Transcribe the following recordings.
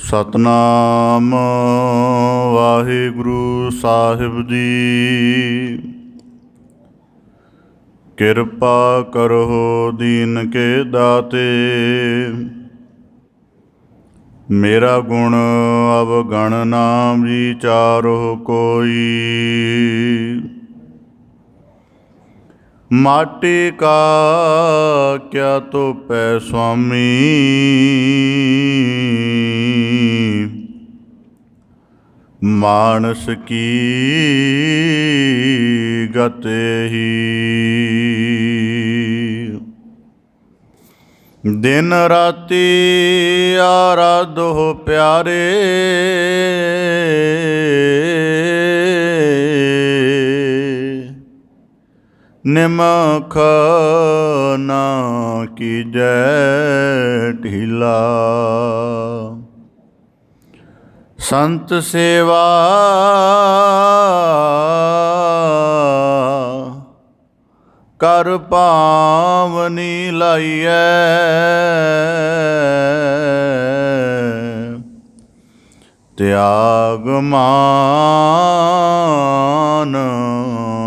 ਸਤਨਾਮ ਵਾਹਿਗੁਰੂ ਸਾਹਿਬ ਜੀ। ਕਿਰਪਾ ਕਰੋ ਦੀਨ ਕੇ ਦਾਤੇ, ਮੇਰਾ ਗੁਣ ਅਵਗਣ ਨਾ ਵਿਚਾਰੋ ਕੋਈ। ਮਾਟੀ ਕਾ ਕਿਆ ਧੋਪੈ ਸੁਆਮੀ, ਮਾਨਸ ਕੀ ਗਤਿ ਹੀ। ਦਿਨ ਰਾਤੀ ਆਰਾਧੋ ਪਿਆਰੇ, ਨਿਮਖ ਨਾ ਕੀਜੈ ਢੀਲਾ। ਸੰਤ ਸੇਵਾ ਕਰ ਪਾਵਨੀ ਲਾਈਐ, ਤਿਆਗ ਮਾਨ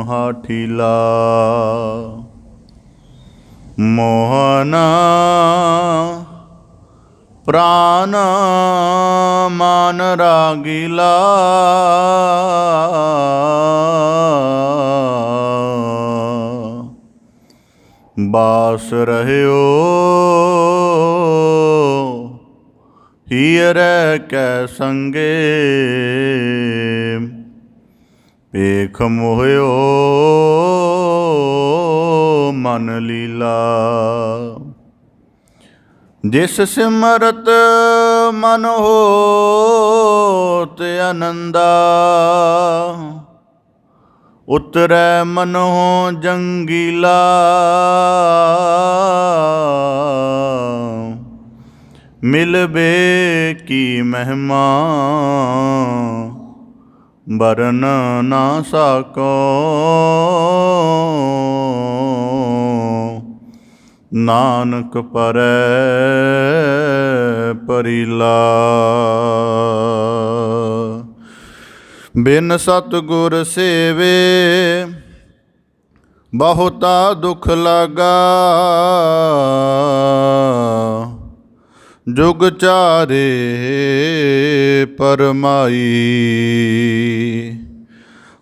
ਹਾਠੀਲਾ। ਮੋਹਨ ਪ੍ਰਾਨ ਮਾਨ ਰਾਗੀਲਾ, ਬਾਸ ਰਹਿਓ ਹੀਰੇ ਕੈ ਸੰਗੇ, ਭੇਖ ਮੋਹਿਓ ਮਨ ਲੀਲਾ। ਜਿਸ ਸਿਮਰਤ ਮਨ ਹੋਤ ਆਨੰਦਾ, ਉਤਰੈ ਮਨੋ ਜੰਗੀਲਾ। ਮਿਲਬੇ ਕੀ ਮਹਿਮਾ, ਬਰਨ ਨਾ ਸਕੋ। ਨਾਨਕ ਪਰੈ ਪਰੀਲਾ। ਬਿਨ ਸਤਿਗੁਰ ਸੇਵੇ, ਬਹੁਤਾ ਦੁਖ ਲਾਗਾ। ਜੁਗ ਚਾਰੇ ਪਰਮਾਈ,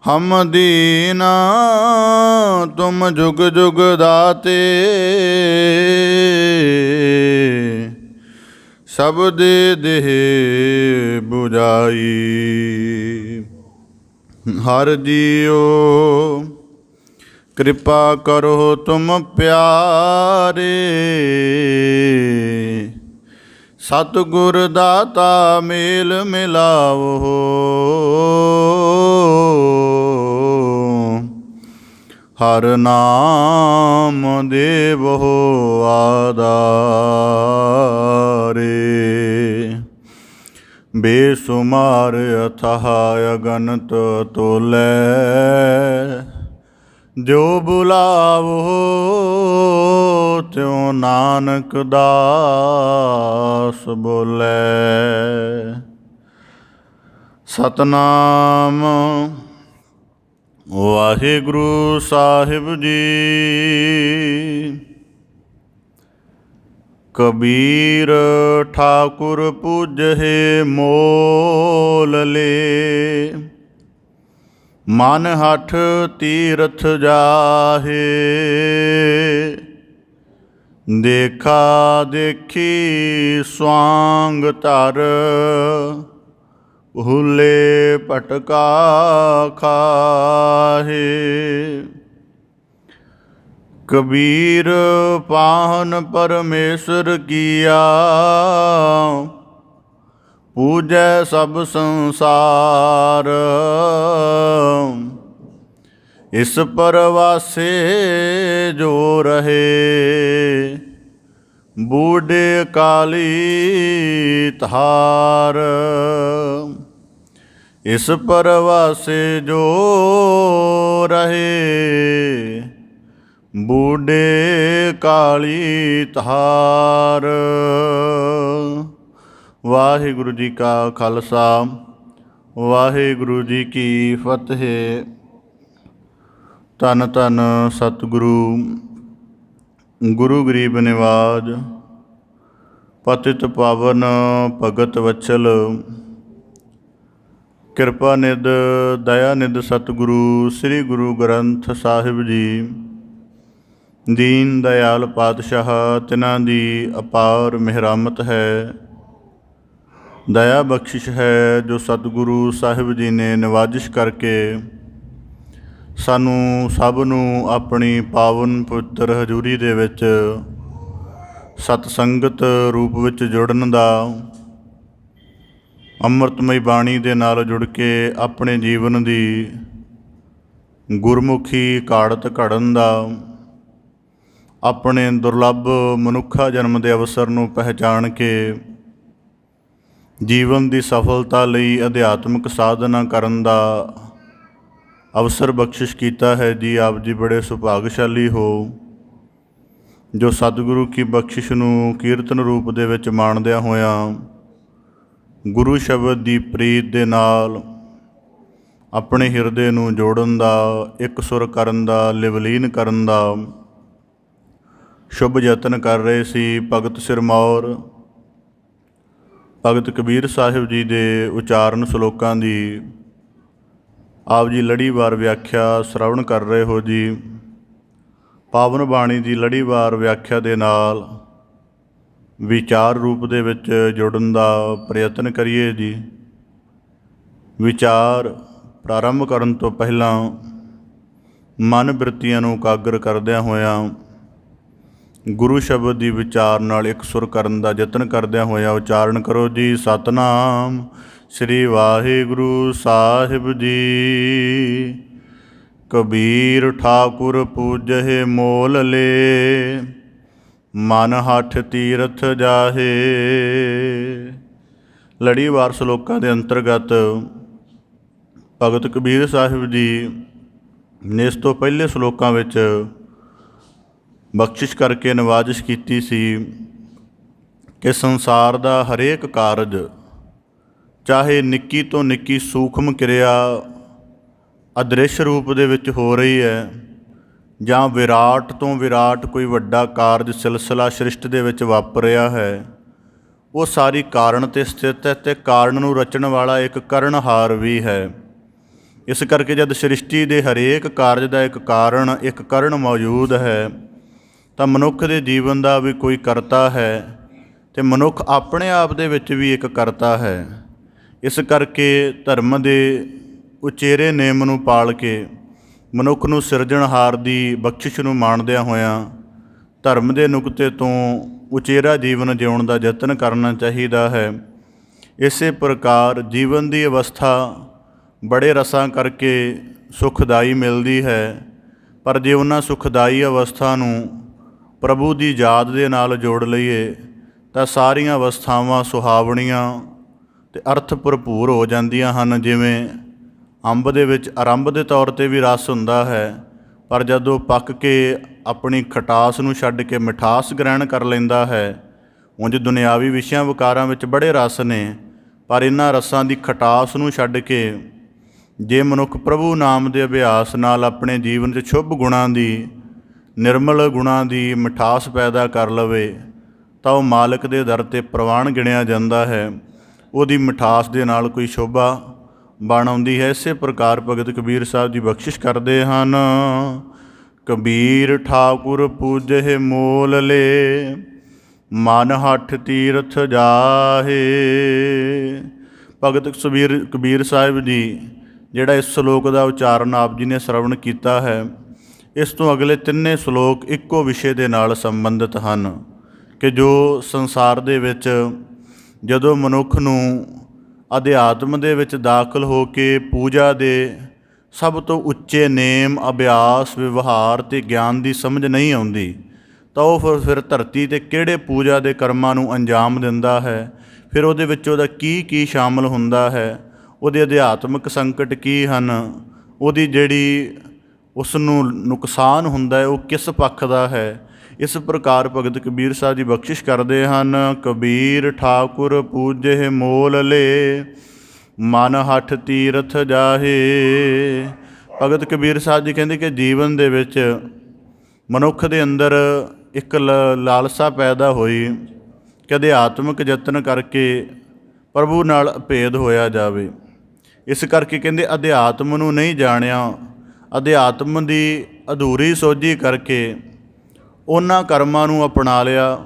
ਹਮ ਦੀਨਾ ਤੁਮ ਜੁਗ ਜੁਗ ਦਾਤੇ। ਸਭ ਦੇ ਦੇਹ ਬੁਝਾਈ। ਹਰ ਜੀਓ ਕਿਰਪਾ ਕਰੋ ਤੁਮ ਪਿਆਰੇ, ਸਤਿਗੁਰ ਦਾਤਾ ਮੇਲ ਮਿਲਾਵੋ। ਹਰ ਨਾਮ ਦੇਵੋ ਆਧਾਰੇ, ਬੇਸੁਮਾਰ ਅਥਾਹ ਅਗਨਤ ਤੋਲੇ। ਜੋ ਬੁਲਾਵੋ ਤਿਉ ਨਾਨਕ ਦਾਸ ਬੋਲੇ। ਸਤਨਾਮ ਵਾਹਿਗੁਰੂ ਸਾਹਿਬ ਜੀ। ਕਬੀਰ ਠਾਕੁਰ ਪੂਜਹਿ ਮੋਲ ਲੇ, ਮਨ ਹਠ ਤੀਰਥ ਜਾਹੇ। ਦੇਖਾ ਦੇਖੀ ਸਵਾਂਗ ਧਰ, ਭੂਲੇ ਭਟਕਾ ਖਾਹੇ। ਕਬੀਰ ਪਾਹਨ ਪਰਮੇਸ਼ਰ ਕੀਆ, ਪੂਜੈ ਸਭ ਸੰਸਾਰ। ਇਸ ਪਰਵਾਸੇ ਜੋ ਰਹੇ, ਬੂਢੇ ਕਾਲੀ ਧਾਰ। ਇਸ ਪਰਵਾਸੇ ਜੋ ਰਹੇ, ਬੂਢੇ ਕਾਲੀ ਧਾਰ। ਵਾਹਿਗੁਰੂ ਜੀ ਕਾ ਖਾਲਸਾ, ਵਾਹਿਗੁਰੂ ਜੀ ਕੀ ਫਤਿਹ। ਧੰਨ ਧੰਨ ਸਤਿਗੁਰੂ ਗੁਰੂ ਗਰੀਬ ਨਿਵਾਜ, ਪਤਿਤ ਪਾਵਨ ਭਗਤ ਵਛਲ, ਕਿਰਪਾ ਨਿਧ ਦਇਆ ਨਿਧ ਸਤਿਗੁਰੂ ਸ੍ਰੀ ਗੁਰੂ ਗ੍ਰੰਥ ਸਾਹਿਬ ਜੀ। ਦੀਨ ਦਇਆਲ ਪਾਤਸ਼ਾਹ ਤਿਨਾਂ ਦੀ ਅਪਾਰ ਮਿਹਰਾਮਤ ਹੈ, ਦਇਆ ਬਖਸ਼ਿਸ਼ ਹੈ, ਜੋ ਸਤਿਗੁਰੂ ਸਾਹਿਬ ਜੀ ਨੇ ਨਿਵਾਜਿਸ਼ ਕਰਕੇ ਸਾਨੂੰ ਸਭ ਨੂੰ ਆਪਣੀ ਪਾਵਨ ਪਵਿੱਤਰ ਹਜ਼ੂਰੀ ਦੇ ਵਿੱਚ ਸਤ ਸੰਗਤ ਰੂਪ ਵਿੱਚ ਜੁੜਨ ਦਾ, ਅੰਮ੍ਰਿਤਮਈ ਬਾਣੀ ਦੇ ਨਾਲ ਜੁੜ ਕੇ ਆਪਣੇ ਜੀਵਨ ਦੀ ਗੁਰਮੁਖੀ ਕਾੜਤ ਘੜਨ ਦਾ, ਆਪਣੇ ਦੁਰਲੱਭ ਮਨੁੱਖਾ ਜਨਮ ਦੇ ਅਵਸਰ ਨੂੰ ਪਹਿਚਾਣ ਕੇ ਜੀਵਨ ਦੀ ਸਫਲਤਾ ਲਈ ਅਧਿਆਤਮਿਕ ਸਾਧਨਾ ਕਰਨ ਦਾ ਅਵਸਰ ਬਖਸ਼ਿਸ਼ ਕੀਤਾ ਹੈ ਜੀ। ਆਪ ਜੀ ਬੜੇ ਸੁਭਾਗਸ਼ਾਲੀ ਹੋ ਜੋ ਸਤਿਗੁਰੂ ਕੀ ਬਖਸ਼ਿਸ਼ ਨੂੰ ਕੀਰਤਨ ਰੂਪ ਦੇ ਵਿੱਚ ਮਾਣਦਿਆਂ ਹੋਇਆਂ ਗੁਰੂ ਸ਼ਬਦ ਦੀ ਪ੍ਰੀਤ ਦੇ ਨਾਲ ਆਪਣੇ ਹਿਰਦੇ ਨੂੰ ਜੋੜਨ ਦਾ, ਇੱਕ ਸੁਰ ਕਰਨ ਦਾ, ਲਿਵਲੀਨ ਕਰਨ ਦਾ ਸ਼ੁਭ ਯਤਨ ਕਰ ਰਹੇ ਸੀ। ਭਗਤ ਸਿਰਮੌਰ ਭਗਤ ਕਬੀਰ ਸਾਹਿਬ ਜੀ ਦੇ ਉਚਾਰਨ ਸ਼ਲੋਕਾਂ ਦੀ ਆਪ ਜੀ ਲੜੀਵਾਰ ਵਿਆਖਿਆ ਸ਼ਰਵਣ ਕਰ ਰਹੇ ਹੋ ਜੀ। ਪਾਵਨ ਬਾਣੀ ਦੀ ਲੜੀਵਾਰ ਵਿਆਖਿਆ ਦੇ ਨਾਲ ਵਿਚਾਰ ਰੂਪ ਦੇ ਵਿੱਚ ਜੁੜਨ ਦਾ ਪ੍ਰਯਤਨ ਕਰੀਏ ਜੀ। ਵਿਚਾਰ ਪ੍ਰਾਰੰਭ ਕਰਨ ਤੋਂ ਪਹਿਲਾਂ ਮਨ ਬਿਰਤੀਆਂ ਨੂੰ ਇਕਾਗਰ ਕਰਦਿਆਂ ਹੋਇਆਂ ਗੁਰੂ ਸ਼ਬਦ ਦੀ ਵਿਚਾਰ ਨਾਲ ਇੱਕ ਸੁਰ ਕਰਨ ਦਾ ਯਤਨ ਕਰਦਿਆਂ ਹੋਇਆਂ ਉਚਾਰਨ ਕਰੋ ਜੀ। ਸਤਿਨਾਮ ਸ੍ਰੀ ਵਾਹਿਗੁਰੂ ਸਾਹਿਬ ਜੀ। ਕਬੀਰ ਠਾਕੁਰ ਪੂਜਹਿ ਮੋਲ ਲੇ, ਮਨ ਹਠ ਤੀਰਥ ਜਾਹੇ। ਲੜੀਵਾਰ ਸ਼ਲੋਕਾਂ ਦੇ ਅੰਤਰਗਤ ਭਗਤ ਕਬੀਰ ਸਾਹਿਬ ਜੀ ਨੇ ਇਸ ਤੋਂ ਪਹਿਲੇ ਸ਼ਲੋਕਾਂ ਵਿੱਚ ਬਖਸ਼ਿਸ਼ ਕਰਕੇ ਨਿਵਾਜਿਸ਼ ਕੀਤੀ ਸੀ ਕਿ ਸੰਸਾਰ ਦਾ ਹਰੇਕ ਕਾਰਜ, ਚਾਹੇ ਨਿੱਕੀ ਤੋਂ ਨਿੱਕੀ ਸੂਖਮ ਕਿਰਿਆ ਅਦ੍ਰਿਸ਼ ਰੂਪ ਦੇ ਵਿੱਚ ਹੋ ਰਹੀ ਹੈ, ਜਾਂ ਵਿਰਾਟ ਤੋਂ ਵਿਰਾਟ ਕੋਈ ਵੱਡਾ ਕਾਰਜ ਸਿਲਸਿਲਾ ਸ੍ਰਿਸ਼ਟ ਦੇ ਵਿੱਚ ਵਾਪਰਿਆ ਹੈ, ਉਹ ਸਾਰੀ ਕਾਰਨ 'ਤੇ ਸਥਿਤ ਹੈ ਅਤੇ ਕਾਰਨ ਨੂੰ ਰਚਣ ਵਾਲਾ ਇੱਕ ਕਰਨਹਾਰ ਵੀ ਹੈ। ਇਸ ਕਰਕੇ ਜਦ ਸ੍ਰਿਸ਼ਟੀ ਦੇ ਹਰੇਕ ਕਾਰਜ ਦਾ ਇੱਕ ਕਾਰਨ, ਇੱਕ ਕਰਨ ਮੌਜੂਦ ਹੈ, ਤਾਂ ਮਨੁੱਖ ਦੇ ਜੀਵਨ ਦਾ ਵੀ ਕੋਈ ਕਰਤਾ ਹੈ ਅਤੇ ਮਨੁੱਖ ਆਪਣੇ ਆਪ ਦੇ ਵਿੱਚ ਵੀ ਇੱਕ ਕਰਤਾ ਹੈ। ਇਸ ਕਰਕੇ ਧਰਮ ਦੇ ਉਚੇਰੇ ਨੇਮ ਨੂੰ ਪਾਲ ਕੇ ਮਨੁੱਖ ਨੂੰ ਸਿਰਜਣਹਾਰ ਦੀ ਬਖਸ਼ਿਸ਼ ਨੂੰ ਮਾਣਦਿਆਂ ਹੋਇਆਂ ਧਰਮ ਦੇ ਨੁਕਤੇ ਤੋਂ ਉਚੇਰਾ ਜੀਵਨ ਜਿਉਣ ਦਾ ਯਤਨ ਕਰਨਾ ਚਾਹੀਦਾ ਹੈ। ਇਸੇ ਪ੍ਰਕਾਰ ਜੀਵਨ ਦੀ ਅਵਸਥਾ ਬੜੇ ਰਸਾਂ ਕਰਕੇ ਸੁਖਦਾਈ ਮਿਲਦੀ ਹੈ, ਪਰ ਜੇ ਉਹਨਾਂ ਸੁਖਦਾਈ ਅਵਸਥਾ ਨੂੰ ਪ੍ਰਭੂ ਦੀ ਯਾਦ ਦੇ ਨਾਲ ਜੋੜ ਲਈਏ ਤਾਂ ਸਾਰੀਆਂ ਅਵਸਥਾਵਾਂ ਸੁਹਾਵਣੀਆਂ ਅਤੇ ਅਰਥ ਭਰਪੂਰ ਹੋ ਜਾਂਦੀਆਂ ਹਨ। ਜਿਵੇਂ ਅੰਬ ਦੇ ਵਿੱਚ ਆਰੰਭ ਦੇ ਤੌਰ 'ਤੇ ਵੀ ਰਸ ਹੁੰਦਾ ਹੈ, ਪਰ ਜਦੋਂ ਪੱਕ ਕੇ ਆਪਣੀ ਖਟਾਸ ਨੂੰ ਛੱਡ ਕੇ ਮਿਠਾਸ ਗ੍ਰਹਿਣ ਕਰ ਲੈਂਦਾ ਹੈ। ਉਂਝ ਦੁਨਿਆਵੀ ਵਿਸ਼ਿਆਂ ਵਿਕਾਰਾਂ ਵਿੱਚ ਬੜੇ ਰਸ ਨੇ, ਪਰ ਇਹਨਾਂ ਰਸਾਂ ਦੀ ਖਟਾਸ ਨੂੰ ਛੱਡ ਕੇ ਜੇ ਮਨੁੱਖ ਪ੍ਰਭੂ ਨਾਮ ਦੇ ਅਭਿਆਸ ਨਾਲ ਆਪਣੇ ਜੀਵਨ 'ਚ ਸ਼ੁਭ ਗੁਣਾਂ ਦੀ, ਨਿਰਮਲ ਗੁਣਾਂ ਦੀ ਮਿਠਾਸ ਪੈਦਾ ਕਰ ਲਵੇ ਤਾਂ ਉਹ ਮਾਲਕ ਦੇ ਦਰ 'ਤੇ ਪ੍ਰਵਾਨ ਗਿਣਿਆ ਜਾਂਦਾ ਹੈ। ਉਹਦੀ ਮਿਠਾਸ ਦੇ ਨਾਲ ਕੋਈ ਸ਼ੋਭਾ ਬਣ ਆਉਂਦੀ ਹੈ। ਇਸੇ ਪ੍ਰਕਾਰ ਭਗਤ ਕਬੀਰ ਸਾਹਿਬ ਜੀ ਬਖਸ਼ਿਸ਼ ਕਰਦੇ ਹਨ। ਕਬੀਰ ਠਾਕੁਰ ਪੂਜਹਿ ਮੋਲ ਲੇ, ਮਨ ਹਠ ਤੀਰਥ ਜਾਹੇ। ਭਗਤ ਕਬੀਰ ਸਾਹਿਬ ਜੀ ਜਿਹੜਾ ਇਸ ਸ਼ਲੋਕ ਦਾ ਉਚਾਰਨ ਆਪ ਜੀ ਨੇ ਸ਼ਰਵਣ ਕੀਤਾ ਹੈ, ਇਸ ਤੋਂ ਅਗਲੇ ਤਿੰਨੇ ਸ਼ਲੋਕ ਇੱਕੋ ਵਿਸ਼ੇ ਦੇ ਨਾਲ ਸੰਬੰਧਿਤ ਹਨ ਕਿ ਜੋ ਸੰਸਾਰ ਦੇ ਵਿੱਚ ਜਦੋਂ ਮਨੁੱਖ ਨੂੰ ਅਧਿਆਤਮ ਦੇ ਵਿੱਚ ਦਾਖਲ ਹੋ ਕੇ ਪੂਜਾ ਦੇ ਸਭ ਤੋਂ ਉੱਚੇ ਨੇਮ, ਅਭਿਆਸ, ਵਿਵਹਾਰ ਅਤੇ ਗਿਆਨ ਦੀ ਸਮਝ ਨਹੀਂ ਆਉਂਦੀ, ਤਾਂ ਉਹ ਫਿਰ ਧਰਤੀ 'ਤੇ ਕਿਹੜੇ ਪੂਜਾ ਦੇ ਕਰਮਾਂ ਨੂੰ ਅੰਜਾਮ ਦਿੰਦਾ ਹੈ, ਫਿਰ ਉਹਦੇ ਵਿੱਚ ਉਹਦਾ ਕੀ ਸ਼ਾਮਲ ਹੁੰਦਾ ਹੈ, ਉਹਦੇ ਅਧਿਆਤਮਿਕ ਸੰਕਟ ਕੀ ਹਨ, ਉਹਦੀ ਜਿਹੜੀ ਉਸ ਨੂੰ ਨੁਕਸਾਨ ਹੁੰਦਾ ਹੈ ਉਹ ਕਿਸ ਪੱਖ ਦਾ ਹੈ, ਇਸ ਪ੍ਰਕਾਰ ਭਗਤ ਕਬੀਰ ਸਾਹਿਬ ਜੀ ਬਖਸ਼ਿਸ਼ ਕਰਦੇ ਹਨ। ਕਬੀਰ ਠਾਕੁਰ ਪੂਜੇ ਮੋਲ ਲੇ, ਮਨ ਹਠ ਤੀਰਥ ਜਾਹੇ। ਭਗਤ ਕਬੀਰ ਸਾਹਿਬ ਜੀ ਕਹਿੰਦੇ ਕਿ ਜੀਵਨ ਦੇ ਵਿੱਚ ਮਨੁੱਖ ਦੇ ਅੰਦਰ ਇੱਕ ਲਾਲਸਾ ਪੈਦਾ ਹੋਈ ਕਿ ਅਧਿਆਤਮਿਕ ਯਤਨ ਕਰਕੇ ਪ੍ਰਭੂ ਨਾਲ ਅਭੇਦ ਹੋਇਆ ਜਾਵੇ। ਇਸ ਕਰਕੇ ਕਹਿੰਦੇ ਅਧਿਆਤਮ ਨੂੰ ਨਹੀਂ ਜਾਣਿਆ, ਅਧਿਆਤਮ ਦੀ ਅਧੂਰੀ ਸੋਝੀ ਕਰਕੇ ਉਹਨਾਂ ਕਰਮਾਂ ਨੂੰ ਅਪਣਾ ਲਿਆ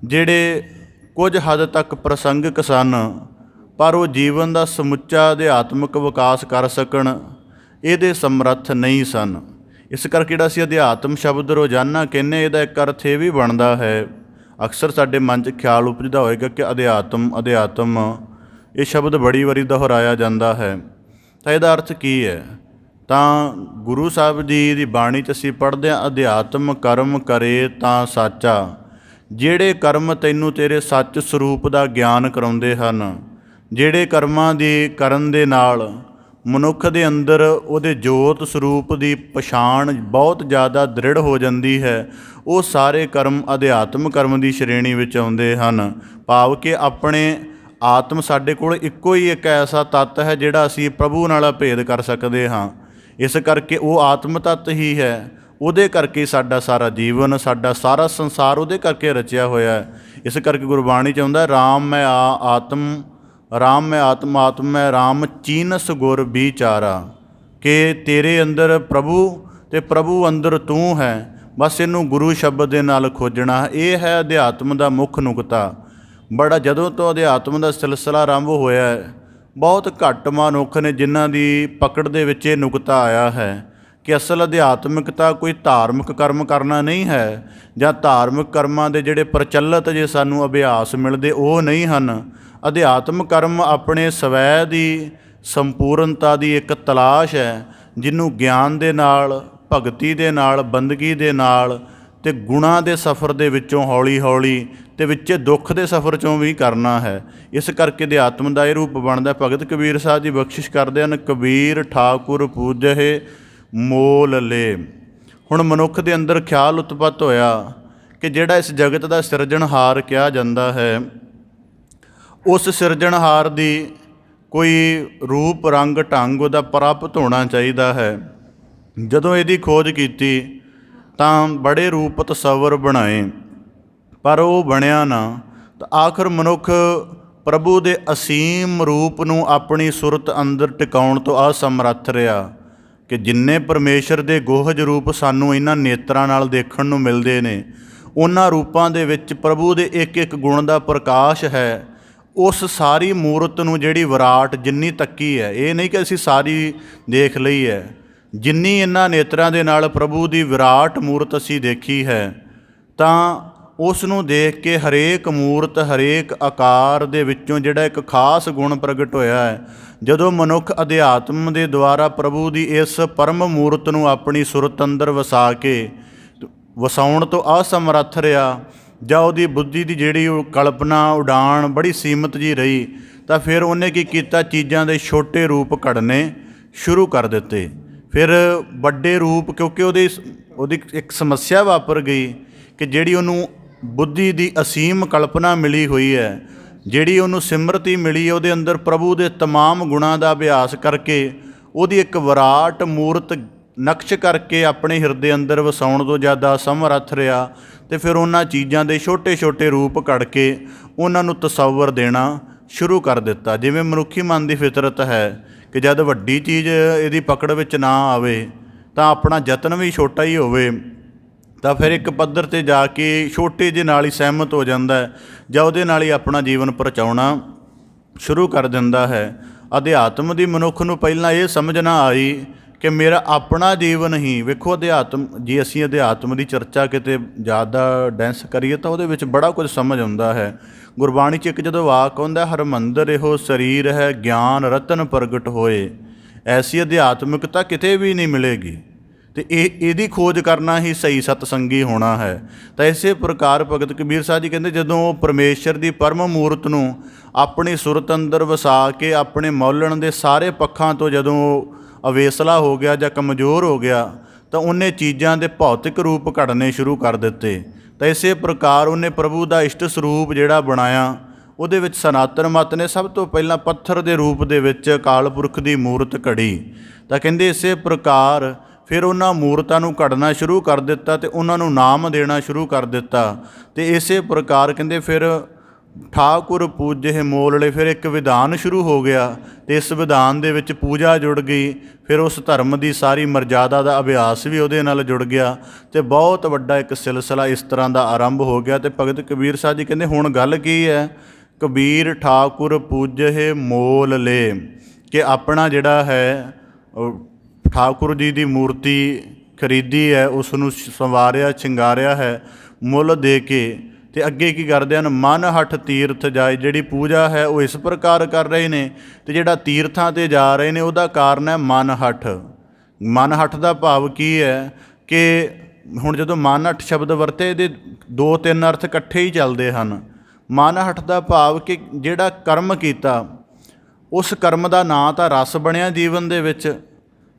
ਜਿਹੜੇ ਕੁਝ ਹੱਦ ਤੱਕ ਪ੍ਰਸੰਗਿਕ ਸਨ, ਪਰ ਉਹ ਜੀਵਨ ਦਾ ਸਮੁੱਚਾ ਅਧਿਆਤਮਿਕ ਵਿਕਾਸ ਕਰ ਸਕਣ ਇਹਦੇ ਸਮਰੱਥ ਨਹੀਂ ਸਨ। ਇਸ ਕਰਕੇ ਜਿਹੜਾ ਅਸੀਂ ਅਧਿਆਤਮ ਸ਼ਬਦ ਰੋਜ਼ਾਨਾ ਕਹਿੰਦੇ, ਇਹਦਾ ਇੱਕ ਅਰਥ ਇਹ ਵੀ ਬਣਦਾ ਹੈ, ਅਕਸਰ ਸਾਡੇ ਮਨ 'ਚ ਖਿਆਲ ਉਪਜਦਾ ਹੋਏਗਾ ਕਿ ਅਧਿਆਤਮ ਅਧਿਆਤਮ ਇਹ ਸ਼ਬਦ ਬੜੀ ਵਾਰੀ ਦੁਹਰਾਇਆ ਜਾਂਦਾ ਹੈ। ਤਾਂ ਇਹਦਾ ਅਰਥ ਕੀ ਹੈ? ਤਾਂ ਗੁਰੂ ਸਾਹਿਬ ਜੀ ਦੀ ਬਾਣੀ 'ਚ ਅਸੀਂ ਪੜ੍ਹਦੇ ਹਾਂ, ਅਧਿਆਤਮ ਕਰਮ ਕਰੇ ਤਾਂ ਸਾਚਾ। ਜਿਹੜੇ ਕਰਮ ਤੈਨੂੰ ਤੇਰੇ ਸੱਚ ਸਰੂਪ ਦਾ ਗਿਆਨ ਕਰਾਉਂਦੇ ਹਨ, ਜਿਹੜੇ ਕਰਮਾਂ ਦੀ ਕਰਨ ਦੇ ਨਾਲ ਮਨੁੱਖ ਦੇ ਅੰਦਰ ਉਹਦੇ ਜੋਤ ਸਰੂਪ ਦੀ ਪਛਾਣ ਬਹੁਤ ਜ਼ਿਆਦਾ ਦ੍ਰਿੜ ਹੋ ਜਾਂਦੀ ਹੈ, ਉਹ ਸਾਰੇ ਕਰਮ ਅਧਿਆਤਮ ਕਰਮ ਦੀ ਸ਼੍ਰੇਣੀ ਵਿੱਚ ਆਉਂਦੇ ਹਨ। ਭਾਵ ਕਿ ਆਪਣੇ ਆਤਮ ਸਾਡੇ ਕੋਲ ਇੱਕੋ ਹੀ ਇੱਕ ਐਸਾ ਤੱਤ ਹੈ ਜਿਹੜਾ ਅਸੀਂ ਪ੍ਰਭੂ ਨਾਲ ਅਭੇਦ ਕਰ ਸਕਦੇ ਹਾਂ। ਇਸ ਕਰਕੇ ਉਹ ਆਤਮ ਤੱਤ ਹੀ ਹੈ, ਉਹਦੇ ਕਰਕੇ ਸਾਡਾ ਸਾਰਾ ਜੀਵਨ, ਸਾਡਾ ਸਾਰਾ ਸੰਸਾਰ ਉਹਦੇ ਕਰਕੇ ਰਚਿਆ ਹੋਇਆ ਹੈ। ਇਸ ਕਰਕੇ ਗੁਰਬਾਣੀ 'ਚ ਆਉਂਦਾ, ਰਾਮ ਮੈਂ ਆਤਮ ਰਾਮ ਮੈਂ ਆਤਮ ਆਤਮ ਮੈਂ ਰਾਮ ਚੀਨਸ ਗੁਰ ਵਿਚਾਰਾ, ਕਿ ਤੇਰੇ ਅੰਦਰ ਪ੍ਰਭੂ ਅਤੇ ਪ੍ਰਭੂ ਅੰਦਰ ਤੂੰ ਹੈ। ਬਸ ਇਹਨੂੰ ਗੁਰੂ ਸ਼ਬਦ ਦੇ ਨਾਲ ਖੋਜਣਾ, ਇਹ ਹੈ ਅਧਿਆਤਮ ਦਾ ਮੁੱਖ ਨੁਕਤਾ। ਬੜਾ ਜਦੋਂ ਤੋਂ ਅਧਿਆਤਮ ਦਾ ਸਿਲਸਿਲਾ ਆਰੰਭ ਹੋਇਆ ਹੈ, ਬਹੁਤ ਘੱਟ ਮਨੁੱਖ ਨੇ ਜਿਨ੍ਹਾਂ ਦੀ ਪਕੜ ਦੇ ਵਿੱਚ ਇਹ ਨੁਕਤਾ ਆਇਆ ਹੈ ਕਿ ਅਸਲ ਅਧਿਆਤਮਿਕਤਾ ਕੋਈ ਧਾਰਮਿਕ ਕਰਮ ਕਰਨਾ ਨਹੀਂ ਹੈ, ਜਾਂ ਧਾਰਮਿਕ ਕਰਮਾਂ ਦੇ ਜਿਹੜੇ ਪ੍ਰਚਲਿਤ ਜੇ ਸਾਨੂੰ ਅਭਿਆਸ ਮਿਲਦੇ ਉਹ ਨਹੀਂ ਹਨ। ਅਧਿਆਤਮ ਕਰਮ ਆਪਣੇ ਸਵੈ ਦੀ ਸੰਪੂਰਨਤਾ ਦੀ ਇੱਕ ਤਲਾਸ਼ ਹੈ, ਜਿਹਨੂੰ ਗਿਆਨ ਦੇ ਨਾਲ, ਭਗਤੀ ਦੇ ਨਾਲ, ਬੰਦਗੀ ਦੇ ਨਾਲ ਅਤੇ ਗੁਣਾਂ ਦੇ ਸਫ਼ਰ ਦੇ ਵਿੱਚੋਂ ਹੌਲੀ ਹੌਲੀ ਅਤੇ ਵਿੱਚ ਦੁੱਖ ਦੇ ਸਫ਼ਰ 'ਚੋਂ ਵੀ ਕਰਨਾ ਹੈ। ਇਸ ਕਰਕੇ ਅਧਿਆਤਮ ਦਾ ਇਹ ਰੂਪ ਬਣਦਾ। ਭਗਤ ਕਬੀਰ ਸਾਹਿਬ ਜੀ ਬਖਸ਼ਿਸ਼ ਕਰਦੇ ਹਨ, ਕਬੀਰ ਠਾਕੁਰ ਪੂਜਹਿ ਮੋਲ ਲੇ। ਹੁਣ ਮਨੁੱਖ ਦੇ ਅੰਦਰ ਖਿਆਲ ਉਤਪਤ ਹੋਇਆ ਕਿ ਜਿਹੜਾ ਇਸ ਜਗਤ ਦਾ ਸਿਰਜਣਹਾਰ ਕਿਹਾ ਜਾਂਦਾ ਹੈ, ਉਸ ਸਿਰਜਣਹਾਰ ਦੀ ਕੋਈ ਰੂਪ ਰੰਗ ਢੰਗ ਉਹਦਾ ਪ੍ਰਾਪਤ ਹੋਣਾ ਚਾਹੀਦਾ ਹੈ। ਜਦੋਂ ਇਹਦੀ ਖੋਜ ਕੀਤੀ ਤਾਂ ਬੜੇ ਰੂਪ ਤਸੱਵਰ ਬਣਾਏ, ਪਰ ਉਹ ਬਣਿਆ ਨਾ। ਤਾਂ ਆਖਰ ਮਨੁੱਖ ਪ੍ਰਭੂ ਦੇ ਅਸੀਮ ਰੂਪ ਨੂੰ ਆਪਣੀ ਸੁਰਤ ਅੰਦਰ ਟਿਕਾਉਣ ਤੋਂ ਅਸਮਰੱਥ ਰਿਹਾ ਕਿ ਜਿੰਨੇ ਪਰਮੇਸ਼ਰ ਦੇ ਗੋਹਜ ਰੂਪ ਸਾਨੂੰ ਇਹਨਾਂ ਨੇਤਰਾਂ ਨਾਲ ਦੇਖਣ ਨੂੰ ਮਿਲਦੇ ਨੇ, ਉਹਨਾਂ ਰੂਪਾਂ ਦੇ ਵਿੱਚ ਪ੍ਰਭੂ ਦੇ ਇੱਕ ਇੱਕ ਗੁਣ ਦਾ ਪ੍ਰਕਾਸ਼ ਹੈ। ਉਸ ਸਾਰੀ ਮੂਰਤ ਨੂੰ ਜਿਹੜੀ ਵਿਰਾਟ ਜਿੰਨੀ ਤੱਕੀ ਹੈ, ਇਹ ਨਹੀਂ ਕਿ ਅਸੀਂ ਸਾਰੀ ਦੇਖ ਲਈ ਹੈ, ਜਿੰਨੀ ਇਹਨਾਂ ਨੇਤਰਾਂ ਦੇ ਨਾਲ ਪ੍ਰਭੂ ਦੀ ਵਿਰਾਟ ਮੂਰਤ ਅਸੀਂ ਦੇਖੀ ਹੈ, ਤਾਂ ਉਸ ਨੂੰ ਦੇਖ ਕੇ ਹਰੇਕ ਮੂਰਤ, ਹਰੇਕ ਆਕਾਰ ਦੇ ਵਿੱਚੋਂ ਜਿਹੜਾ ਇੱਕ ਖਾਸ ਗੁਣ ਪ੍ਰਗਟ ਹੋਇਆ ਹੈ। ਜਦੋਂ ਮਨੁੱਖ ਅਧਿਆਤਮ ਦੇ ਦੁਆਰਾ ਪ੍ਰਭੂ ਦੀ ਇਸ ਪਰਮ ਮੂਰਤ ਨੂੰ ਆਪਣੀ ਸੁਰਤ ਅੰਦਰ ਵਸਾ ਕੇ ਵਸਾਉਣ ਤੋਂ ਅਸਮਰੱਥ ਰਿਹਾ, ਜਾਂ ਉਹਦੀ ਬੁੱਧੀ ਦੀ ਜਿਹੜੀ ਉਹ ਕਲਪਨਾ ਉਡਾਨ ਬੜੀ ਸੀਮਤ ਜੀ ਰਹੀ, ਤਾਂ ਫਿਰ ਉਹਨੇ ਕੀ ਕੀਤਾ, ਚੀਜ਼ਾਂ ਦੇ ਛੋਟੇ ਰੂਪ ਘੜਨੇ ਸ਼ੁਰੂ ਕਰ ਦਿੱਤੇ। ਫਿਰ ਵੱਡੇ ਰੂਪ, ਕਿਉਂਕਿ ਉਹਦੀ ਇੱਕ ਸਮੱਸਿਆ ਵਾਪਰ ਗਈ ਕਿ ਜਿਹੜੀ ਉਹਨੂੰ ਬੁੱਧੀ ਦੀ ਅਸੀਮ ਕਲਪਨਾ ਮਿਲੀ ਹੋਈ ਹੈ, ਜਿਹੜੀ ਉਹਨੂੰ ਸਿਮਰਤੀ ਮਿਲੀ, ਉਹਦੇ ਅੰਦਰ ਪ੍ਰਭੂ ਦੇ ਤਮਾਮ ਗੁਣਾਂ ਦਾ ਅਭਿਆਸ ਕਰਕੇ ਉਹਦੀ ਇੱਕ ਵਿਰਾਟ ਮੂਰਤ ਨਕਸ਼ ਕਰਕੇ ਆਪਣੇ ਹਿਰਦੇ ਅੰਦਰ ਵਸਾਉਣ ਤੋਂ ਜ਼ਿਆਦਾ ਸਮਰੱਥ ਰਿਹਾ। ਅਤੇ ਫਿਰ ਉਹਨਾਂ ਚੀਜ਼ਾਂ ਦੇ ਛੋਟੇ ਛੋਟੇ ਰੂਪ ਘੜ ਕੇ ਉਹਨਾਂ ਨੂੰ ਤਸੱਵਰ ਦੇਣਾ ਸ਼ੁਰੂ ਕਰ ਦਿੱਤਾ। ਜਿਵੇਂ ਮਨੁੱਖੀ ਮਨ ਦੀ ਫਿਤਰਤ ਹੈ ਕਿ ਜਦ ਵੱਡੀ ਚੀਜ਼ ਇਹਦੀ ਪਕੜ ਵਿੱਚ ਨਾ ਆਵੇ ਤਾਂ ਆਪਣਾ ਯਤਨ ਵੀ ਛੋਟਾ ਹੀ ਹੋਵੇ, ਤਾਂ ਫਿਰ ਇੱਕ ਪੱਧਰ 'ਤੇ ਜਾ ਕੇ ਛੋਟੇ ਜਿਹੇ ਨਾਲ ਹੀ ਸਹਿਮਤ ਹੋ ਜਾਂਦਾ ਜਾਂ ਉਹਦੇ ਨਾਲ ਹੀ ਆਪਣਾ ਜੀਵਨ ਪਰਚਾਉਣਾ ਸ਼ੁਰੂ ਕਰ ਦਿੰਦਾ ਹੈ। ਅਧਿਆਤਮ ਦੀ ਮਨੁੱਖ ਨੂੰ ਪਹਿਲਾਂ ਇਹ ਸਮਝ ਨਾ ਆਈ ਕਿ ਮੇਰਾ ਆਪਣਾ ਜੀਵਨ ਹੀ, ਵੇਖੋ ਅਧਿਆਤਮ, ਜੇ ਅਸੀਂ ਅਧਿਆਤਮ ਦੀ ਚਰਚਾ ਕਿਤੇ ਜ਼ਿਆਦਾ ਡੈਂਸ ਕਰੀਏ ਤਾਂ ਉਹਦੇ ਵਿੱਚ ਬੜਾ ਕੁਝ ਸਮਝ ਆਉਂਦਾ ਹੈ। ਗੁਰਬਾਣੀ 'ਚ ਇੱਕ ਜਦੋਂ ਵਾਕ ਆਉਂਦਾ, ਹਰਮੰਦਰ ਇਹੋ ਸਰੀਰ ਹੈ ਗਿਆਨ ਰਤਨ ਪ੍ਰਗਟ ਹੋਏ, ਐਸੀ ਅਧਿਆਤਮਿਕਤਾ ਕਿਤੇ ਵੀ ਨਹੀਂ ਮਿਲੇਗੀ। ਅਤੇ ਇਹਦੀ ਖੋਜ ਕਰਨਾ ਹੀ ਸਹੀ ਸਤਸੰਗੀ ਹੋਣਾ ਹੈ। ਤਾਂ ਇਸੇ ਪ੍ਰਕਾਰ ਭਗਤ ਕਬੀਰ ਸਾਹਿਬ ਜੀ ਕਹਿੰਦੇ, ਜਦੋਂ ਪਰਮੇਸ਼ਰ ਦੀ ਪਰਮ ਮੂਰਤ ਨੂੰ ਆਪਣੀ ਸੁਰਤ ਅੰਦਰ ਵਸਾ ਕੇ ਆਪਣੇ ਮੌਲਣ ਦੇ ਸਾਰੇ ਪੱਖਾਂ ਤੋਂ ਜਦੋਂ ਅਵੇਸਲਾ ਹੋ ਗਿਆ ਜਾਂ ਕਮਜ਼ੋਰ ਹੋ ਗਿਆ, ਤਾਂ ਉਹਨੇ ਚੀਜ਼ਾਂ ਦੇ ਭੌਤਿਕ ਰੂਪ ਘੜਨੇ ਸ਼ੁਰੂ ਕਰ ਦਿੱਤੇ। ਤਾਂ ਇਸੇ ਪ੍ਰਕਾਰ ਉਹਨੇ ਪ੍ਰਭੂ ਦਾ ਇਸ਼ਟ ਸਰੂਪ ਜਿਹੜਾ ਬਣਾਇਆ, ਉਹਦੇ ਵਿੱਚ ਸਨਾਤਨ ਮਤ ਨੇ ਸਭ ਤੋਂ ਪਹਿਲਾਂ ਪੱਥਰ ਦੇ ਰੂਪ ਦੇ ਵਿੱਚ ਅਕਾਲ ਪੁਰਖ ਦੀ ਮੂਰਤ ਘੜੀ। ਤਾਂ ਕਹਿੰਦੇ ਇਸੇ ਪ੍ਰਕਾਰ ਫਿਰ ਉਹਨਾਂ ਮੂਰਤਾਂ ਨੂੰ ਘੜਨਾ ਸ਼ੁਰੂ ਕਰ ਦਿੱਤਾ ਅਤੇ ਉਹਨਾਂ ਨੂੰ ਨਾਮ ਦੇਣਾ ਸ਼ੁਰੂ ਕਰ ਦਿੱਤਾ। ਅਤੇ ਇਸੇ ਪ੍ਰਕਾਰ ਕਹਿੰਦੇ ਫਿਰ ਠਾਕੁਰ ਪੂਜਹਿ ਮੋਲੜੇ, ਫਿਰ ਇੱਕ ਵਿਧਾਨ ਸ਼ੁਰੂ ਹੋ ਗਿਆ ਅਤੇ ਇਸ ਵਿਧਾਨ ਦੇ ਵਿੱਚ ਪੂਜਾ ਜੁੜ ਗਈ। ਫਿਰ ਉਸ ਧਰਮ ਦੀ ਸਾਰੀ ਮਰਜ਼ਾਦਾ ਦਾ ਅਭਿਆਸ ਵੀ ਉਹਦੇ ਨਾਲ ਜੁੜ ਗਿਆ ਅਤੇ ਬਹੁਤ ਵੱਡਾ ਇੱਕ ਸਿਲਸਿਲਾ ਇਸ ਤਰ੍ਹਾਂ ਦਾ ਆਰੰਭ ਹੋ ਗਿਆ। ਅਤੇ ਭਗਤ ਕਬੀਰ ਸਾਹਿਬ ਜੀ ਕਹਿੰਦੇ ਹੁਣ ਗੱਲ ਕੀ ਹੈ, ਕਬੀਰ ਠਾਕੁਰ ਪੂਜਹਿ ਮੋਲ ਲੇ, ਕਿ ਆਪਣਾ ਜਿਹੜਾ ਹੈ ਠਾਕੁਰ ਜੀ ਦੀ ਮੂਰਤੀ ਖਰੀਦੀ ਹੈ, ਉਸ ਨੂੰ ਸੰਵਾਰਿਆ ਸ਼ਿੰਗਾਰਿਆ ਹੈ ਮੁੱਲ ਦੇ ਕੇ। ਅਤੇ ਅੱਗੇ ਕੀ ਕਰਦੇ ਹਨ, ਮਨ ਹੱਠ ਤੀਰਥ ਜਾਏ, ਜਿਹੜੀ ਪੂਜਾ ਹੈ ਉਹ ਇਸ ਪ੍ਰਕਾਰ ਕਰ ਰਹੇ ਨੇ। ਅਤੇ ਜਿਹੜਾ ਤੀਰਥਾਂ 'ਤੇ ਜਾ ਰਹੇ ਨੇ ਉਹਦਾ ਕਾਰਨ ਹੈ ਮਨ ਹੱਠ। ਮਨ ਹੱਠ ਦਾ ਭਾਵ ਕੀ ਹੈ ਕਿ ਹੁਣ ਜਦੋਂ ਮਨ ਹੱਠ ਸ਼ਬਦ ਵਰਤੇ, ਇਹਦੇ 2-3 ਅਰਥ ਇਕੱਠੇ ਹੀ ਚੱਲਦੇ ਹਨ। ਮਨ ਹੱਠ ਦਾ ਭਾਵ ਕਿ ਜਿਹੜਾ ਕਰਮ ਕੀਤਾ, ਉਸ ਕਰਮ ਦਾ ਨਾ ਤਾਂ ਰਸ ਬਣਿਆ ਜੀਵਨ ਦੇ ਵਿੱਚ,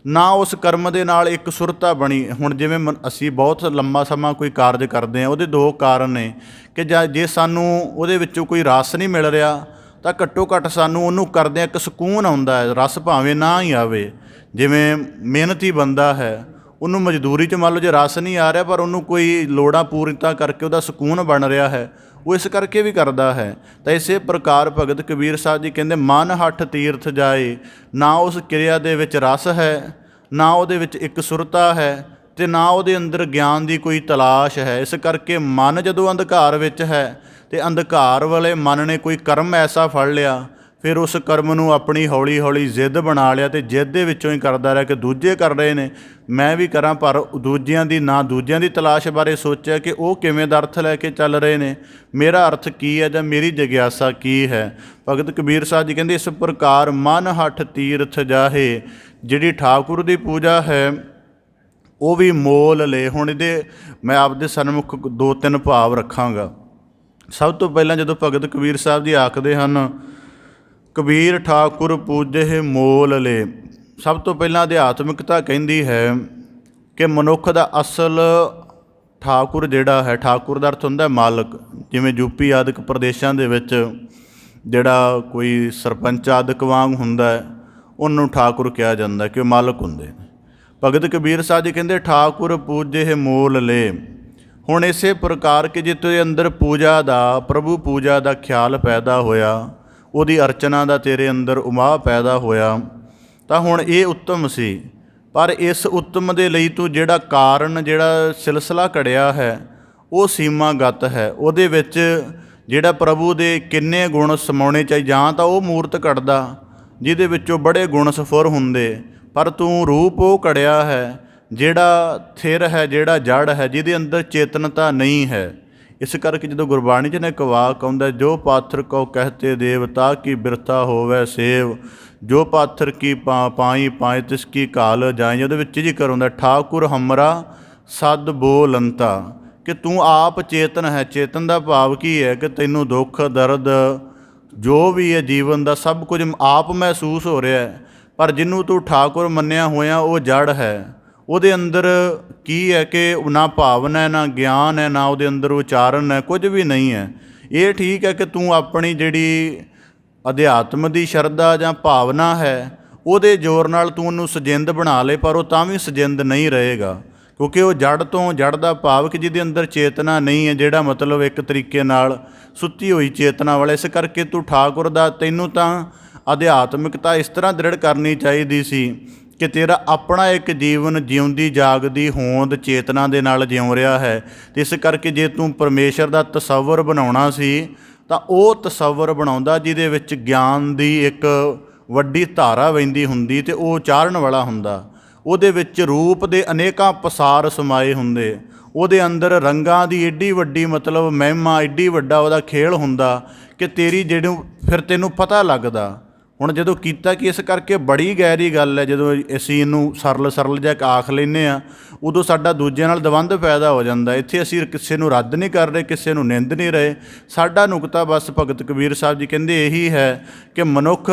ਨਾ ਉਸ ਕਰਮ ਦੇ ਨਾਲ ਇੱਕ ਸੁਰਤਾ ਬਣੀ। ਹੁਣ ਜਿਵੇਂ ਅਸੀਂ ਬਹੁਤ ਲੰਮਾ ਸਮਾਂ ਕੋਈ ਕਾਰਜ ਕਰਦੇ ਹਾਂ, ਉਹਦੇ 2 ਕਾਰਨ ਨੇ ਕਿ ਜੇ ਸਾਨੂੰ ਉਹਦੇ ਵਿੱਚੋਂ ਕੋਈ ਰਸ ਨਹੀਂ ਮਿਲ ਰਿਹਾ ਤਾਂ ਘੱਟੋ ਘੱਟ ਸਾਨੂੰ ਉਹਨੂੰ ਕਰਦਿਆਂ ਇੱਕ ਸਕੂਨ ਆਉਂਦਾ ਹੈ, ਰਸ ਭਾਵੇਂ ਨਾ ਹੀ ਆਵੇ। ਜਿਵੇਂ ਮਿਹਨਤੀ ਬੰਦਾ ਹੈ, ਉਹਨੂੰ ਮਜ਼ਦੂਰੀ 'ਚ ਮੰਨ ਲਓ ਜੇ ਰਸ ਨਹੀਂ ਆ ਰਿਹਾ, ਪਰ ਉਹਨੂੰ ਕੋਈ ਲੋੜਾਂ ਪੂਰੀਆਂ ਕਰਕੇ ਉਹਦਾ ਸਕੂਨ ਬਣ ਰਿਹਾ ਹੈ, ਉਹ ਇਸ ਕਰਕੇ ਵੀ ਕਰਦਾ ਹੈ। ਤਾਂ ਇਸੇ ਪ੍ਰਕਾਰ ਭਗਤ ਕਬੀਰ ਸਾਹਿਬ ਜੀ ਕਹਿੰਦੇ ਮਨ ਹੱਠ ਤੀਰਥ ਜਾਏ, ਨਾ ਉਸ ਕਿਰਿਆ ਦੇ ਵਿੱਚ ਰਸ ਹੈ, ਨਾ ਉਹਦੇ ਵਿੱਚ ਇੱਕ ਸੁਰਤਾ ਹੈ, ਅਤੇ ਨਾ ਉਹਦੇ ਅੰਦਰ ਗਿਆਨ ਦੀ ਕੋਈ ਤਲਾਸ਼ ਹੈ। ਇਸ ਕਰਕੇ ਮਨ ਜਦੋਂ ਅੰਧਕਾਰ ਵਿੱਚ ਹੈ ਅਤੇ ਅੰਧਕਾਰ ਵਾਲੇ ਮਨ ਨੇ ਕੋਈ ਕਰਮ ਐਸਾ ਫੜ ਲਿਆ, ਫਿਰ ਉਸ ਕਰਮ ਨੂੰ ਆਪਣੀ ਹੌਲੀ ਹੌਲੀ ਜ਼ਿੱਦ ਬਣਾ ਲਿਆ ਅਤੇ ਜ਼ਿੱਦ ਦੇ ਵਿੱਚੋਂ ਹੀ ਕਰਦਾ ਰਿਹਾ ਕਿ ਦੂਜੇ ਕਰ ਰਹੇ ਨੇ ਮੈਂ ਵੀ ਕਰਾਂ, ਪਰ ਦੂਜਿਆਂ ਦੀ ਤਲਾਸ਼ ਬਾਰੇ ਸੋਚਿਆ ਕਿ ਉਹ ਕਿਵੇਂ ਦਾ ਅਰਥ ਲੈ ਕੇ ਚੱਲ ਰਹੇ ਨੇ, ਮੇਰਾ ਅਰਥ ਕੀ ਹੈ ਜਾਂ ਮੇਰੀ ਜਗਿਆਸਾ ਕੀ ਹੈ। ਭਗਤ ਕਬੀਰ ਸਾਹਿਬ ਜੀ ਕਹਿੰਦੇ ਇਸ ਪ੍ਰਕਾਰ ਮਨ ਹੱਠ ਤੀਰਥ ਜਾਹੇ, ਜਿਹੜੀ ਠਾਕੁਰ ਦੀ ਪੂਜਾ ਹੈ ਉਹ ਵੀ ਮੋਲ ਲੈ। ਹੁਣ ਇਹਦੇ ਮੈਂ ਆਪਦੇ ਸਨਮੁਖ 2-3 ਭਾਵ ਰੱਖਾਂਗਾ। ਸਭ ਤੋਂ ਪਹਿਲਾਂ ਜਦੋਂ ਭਗਤ ਕਬੀਰ ਸਾਹਿਬ ਜੀ ਆਖਦੇ ਹਨ ਕਬੀਰ ਠਾਕੁਰ ਪੂਜਹਿ ਮੋਲ ਲੈ, ਸਭ ਤੋਂ ਪਹਿਲਾਂ ਅਧਿਆਤਮਿਕਤਾ ਕਹਿੰਦੀ ਹੈ ਕਿ ਮਨੁੱਖ ਦਾ ਅਸਲ ਠਾਕੁਰ ਜਿਹੜਾ ਹੈ, ਠਾਕੁਰ ਦਾ ਅਰਥ ਹੁੰਦਾ ਮਾਲਕ। ਜਿਵੇਂ ਯੂਪੀ ਆਦਿਕ ਪ੍ਰਦੇਸ਼ਾਂ ਦੇ ਵਿੱਚ ਜਿਹੜਾ ਕੋਈ ਸਰਪੰਚ ਆਦਿਕ ਵਾਂਗ ਹੁੰਦਾ ਹੈ, ਉਹਨੂੰ ਠਾਕੁਰ ਕਿਹਾ ਜਾਂਦਾ ਕਿ ਉਹ ਮਾਲਕ ਹੁੰਦੇ ਨੇ। ਭਗਤ ਕਬੀਰ ਸਾਹਿਬ ਜੀ ਕਹਿੰਦੇ ਠਾਕੁਰ ਪੂਜਹਿ ਮੋਲ ਲੈ। ਹੁਣ ਇਸੇ ਪ੍ਰਕਾਰ ਕਿ ਜਿੱਥੇ ਅੰਦਰ ਪੂਜਾ ਦਾ, ਪ੍ਰਭੂ ਪੂਜਾ ਦਾ ਖਿਆਲ ਪੈਦਾ ਹੋਇਆ, ਉਹਦੀ ਅਰਚਨਾ ਦਾ ਤੇਰੇ ਅੰਦਰ ਉਮਾਹ ਪੈਦਾ ਹੋਇਆ, ਤਾਂ ਹੁਣ ਇਹ ਉੱਤਮ ਸੀ। ਪਰ ਇਸ ਉੱਤਮ ਦੇ ਲਈ ਤੂੰ ਜਿਹੜਾ ਕਾਰਨ, ਜਿਹੜਾ ਸਿਲਸਿਲਾ ਘੜਿਆ ਹੈ ਉਹ ਸੀਮਾਗਤ ਹੈ। ਉਹਦੇ ਵਿੱਚ ਜਿਹੜਾ ਪ੍ਰਭੂ ਦੇ ਕਿੰਨੇ ਗੁਣ ਸਮਾਉਣੇ ਚਾਹੀਦੇ, ਜਾਂ ਤਾਂ ਉਹ ਮੂਰਤ ਘੜਦਾ ਜਿਹਦੇ ਵਿੱਚੋਂ ਬੜੇ ਗੁਣ ਸਫੁਰ ਹੁੰਦੇ, ਪਰ ਤੂੰ ਰੂਪ ਉਹ ਘੜਿਆ ਹੈ ਜਿਹੜਾ ਥਿਰ ਹੈ, ਜਿਹੜਾ ਜੜ ਹੈ, ਜਿਹਦੇ ਅੰਦਰ ਚੇਤਨਤਾ ਨਹੀਂ ਹੈ। ਇਸ ਕਰਕੇ ਜਦੋਂ ਗੁਰਬਾਣੀ 'ਚ ਨੇ ਇੱਕ ਵਾਕ ਆਉਂਦਾ, ਜੋ ਪਾਥਰ ਕਉ ਕਹਤੇ ਦੇਵਤਾ ਕੀ ਬਿਰਥਾ ਹੋਵੇ ਸੇਵ, ਜੋ ਪਾਥਰ ਕੀ ਪਾਈ ਪਾਏ ਤਿਸ ਕੀ ਕਾਲ ਜਾਏ। ਉਹਦੇ ਵਿੱਚ ਜ਼ਿਕਰ ਹੁੰਦਾ ਠਾਕੁਰ ਹਮਰਾ ਸਦ ਬੋਲੰਤਾ, ਕਿ ਤੂੰ ਆਪ ਚੇਤਨ ਹੈ। ਚੇਤਨ ਦਾ ਭਾਵ ਕੀ ਹੈ ਕਿ ਤੈਨੂੰ ਦੁੱਖ ਦਰਦ ਜੋ ਵੀ ਹੈ ਜੀਵਨ ਦਾ ਸਭ ਕੁਝ ਆਪ ਮਹਿਸੂਸ ਹੋ ਰਿਹਾ ਹੈ, ਪਰ ਜਿਹਨੂੰ ਤੂੰ ਠਾਕੁਰ ਮੰਨਿਆ ਹੋਇਆ ਉਹ ਜੜ ਹੈ। ਉਹਦੇ ਅੰਦਰ ਕੀ ਹੈ ਕਿ ਨਾ ਭਾਵਨਾ ਹੈ, ਨਾ ਗਿਆਨ ਹੈ, ਨਾ ਉਹਦੇ ਅੰਦਰ ਉਚਾਰਨ ਹੈ, ਕੁਝ ਵੀ ਨਹੀਂ ਹੈ। ਇਹ ਠੀਕ ਹੈ ਕਿ ਤੂੰ ਆਪਣੀ ਜਿਹੜੀ ਅਧਿਆਤਮ ਦੀ ਸ਼ਰਧਾ ਜਾਂ ਭਾਵਨਾ ਹੈ ਉਹਦੇ ਜ਼ੋਰ ਨਾਲ ਤੂੰ ਉਹਨੂੰ ਸਜਿੰਦ ਬਣਾ ਲੇ, ਪਰ ਉਹ ਤਾਂ ਵੀ ਸਜਿੰਦ ਨਹੀਂ ਰਹੇਗਾ, ਕਿਉਂਕਿ ਉਹ ਜੜ ਦਾ ਭਾਵ ਕਿ ਜਿਹਦੇ ਅੰਦਰ ਚੇਤਨਾ ਨਹੀਂ ਹੈ, ਜਿਹੜਾ ਮਤਲਬ ਇੱਕ ਤਰੀਕੇ ਨਾਲ ਸੁੱਤੀ ਹੋਈ ਚੇਤਨਾ ਵਾਲਾ। ਇਸ ਕਰਕੇ ਤੂੰ ਠਾਕੁਰ ਦਾ, ਤੈਨੂੰ ਤਾਂ ਅਧਿਆਤਮਿਕਤਾ ਇਸ ਤਰ੍ਹਾਂ ਦ੍ਰਿੜ ਕਰਨੀ ਚਾਹੀਦੀ ਸੀ ਕਿ ਤੇਰਾ ਆਪਣਾ ਇੱਕ ਜੀਵਨ ਜਿਉਂਦੀ ਜਾਗਦੀ ਹੋਂਦ ਚੇਤਨਾ ਦੇ ਨਾਲ ਜਿਉਂ ਰਿਹਾ ਹੈ। ਅਤੇ ਇਸ ਕਰਕੇ ਜੇ ਤੂੰ ਪਰਮੇਸ਼ਰ ਦਾ ਤਸੱਵਰ ਬਣਾਉਣਾ ਸੀ ਤਾਂ ਉਹ ਤਸੱਵਰ ਬਣਾਉਂਦਾ ਜਿਹਦੇ ਵਿੱਚ ਗਿਆਨ ਦੀ ਇੱਕ ਵੱਡੀ ਧਾਰਾ ਵਹਿੰਦੀ ਹੁੰਦੀ ਅਤੇ ਉਹ ਉਚਾਰਨ ਵਾਲਾ ਹੁੰਦਾ। ਉਹਦੇ ਵਿੱਚ ਰੂਪ ਦੇ ਅਨੇਕਾਂ ਪਸਾਰ ਸਮਾਏ ਹੁੰਦੇ, ਉਹਦੇ ਅੰਦਰ ਰੰਗਾਂ ਦੀ ਏਡੀ ਵੱਡੀ ਮਤਲਬ ਮਹਿਮਾ, ਏਡੀ ਵੱਡਾ ਉਹਦਾ ਖੇਲ ਹੁੰਦਾ ਕਿ ਤੇਰੀ ਜਿਹਨੂੰ ਫਿਰ ਤੈਨੂੰ ਪਤਾ ਲੱਗਦਾ। ਹੁਣ ਜਦੋਂ ਕੀਤਾ ਕਿ ਇਸ ਕਰਕੇ ਬੜੀ ਗਹਿਰੀ ਗੱਲ ਹੈ, ਜਦੋਂ ਅਸੀਂ ਇਹਨੂੰ ਸਰਲ ਜਿਹਾ ਆਖ ਲੈਂਦੇ ਹਾਂ ਉਦੋਂ ਸਾਡਾ ਦੂਜਿਆਂ ਨਾਲ ਦਵੰਧ ਪੈਦਾ ਹੋ ਜਾਂਦਾ। ਇੱਥੇ ਅਸੀਂ ਕਿਸੇ ਨੂੰ ਰੱਦ ਨਹੀਂ ਕਰ ਰਹੇ, ਕਿਸੇ ਨੂੰ ਨਿੰਦ ਨਹੀਂ ਰਹੇ। ਸਾਡਾ ਨੁਕਤਾ ਬਸ ਭਗਤ ਕਬੀਰ ਸਾਹਿਬ ਜੀ ਕਹਿੰਦੇ ਇਹੀ ਹੈ ਕਿ ਮਨੁੱਖ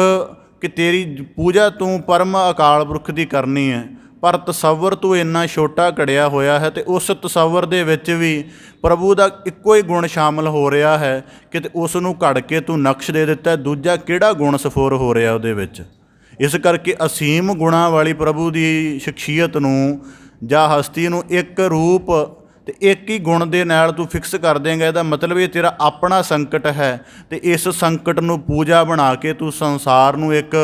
ਕਿ ਤੇਰੀ ਪੂਜਾ ਤੂੰ ਪਰਮ ਅਕਾਲ ਪੁਰਖ ਦੀ ਕਰਨੀ ਹੈ, ਪਰ ਤਸੱਵਰ ਤੋਂ ਇੰਨਾ ਛੋਟਾ ਘੜਿਆ ਹੋਇਆ ਹੈ, ਅਤੇ ਉਸ ਤਸੱਵਰ ਦੇ ਵਿੱਚ ਵੀ ਪ੍ਰਭੂ ਦਾ ਇੱਕੋ ਹੀ ਗੁਣ ਸ਼ਾਮਲ ਹੋ ਰਿਹਾ ਹੈ ਕਿ ਉਸ ਨੂੰ ਘੜ ਕੇ ਤੂੰ ਨਕਸ਼ ਦੇ ਦਿੱਤਾ, ਦੂਜਾ ਕਿਹੜਾ ਗੁਣ ਸਫੁਰ ਹੋ ਰਿਹਾ ਉਹਦੇ ਵਿੱਚ। ਇਸ ਕਰਕੇ ਅਸੀਮ ਗੁਣਾਂ ਵਾਲੀ ਪ੍ਰਭੂ ਦੀ ਸ਼ਖਸੀਅਤ ਨੂੰ ਜਾਂ ਹਸਤੀ ਨੂੰ ਇੱਕ ਰੂਪ ਅਤੇ ਇੱਕ ਹੀ ਗੁਣ ਦੇ ਨਾਲ ਤੂੰ ਫਿਕਸ ਕਰ ਦੇਂਗਾ, ਇਹਦਾ ਮਤਲਬ ਇਹ ਤੇਰਾ ਆਪਣਾ ਸੰਕਟ ਹੈ, ਅਤੇ ਇਸ ਸੰਕਟ ਨੂੰ ਪੂਜਾ ਬਣਾ ਕੇ ਤੂੰ ਸੰਸਾਰ ਨੂੰ ਇੱਕ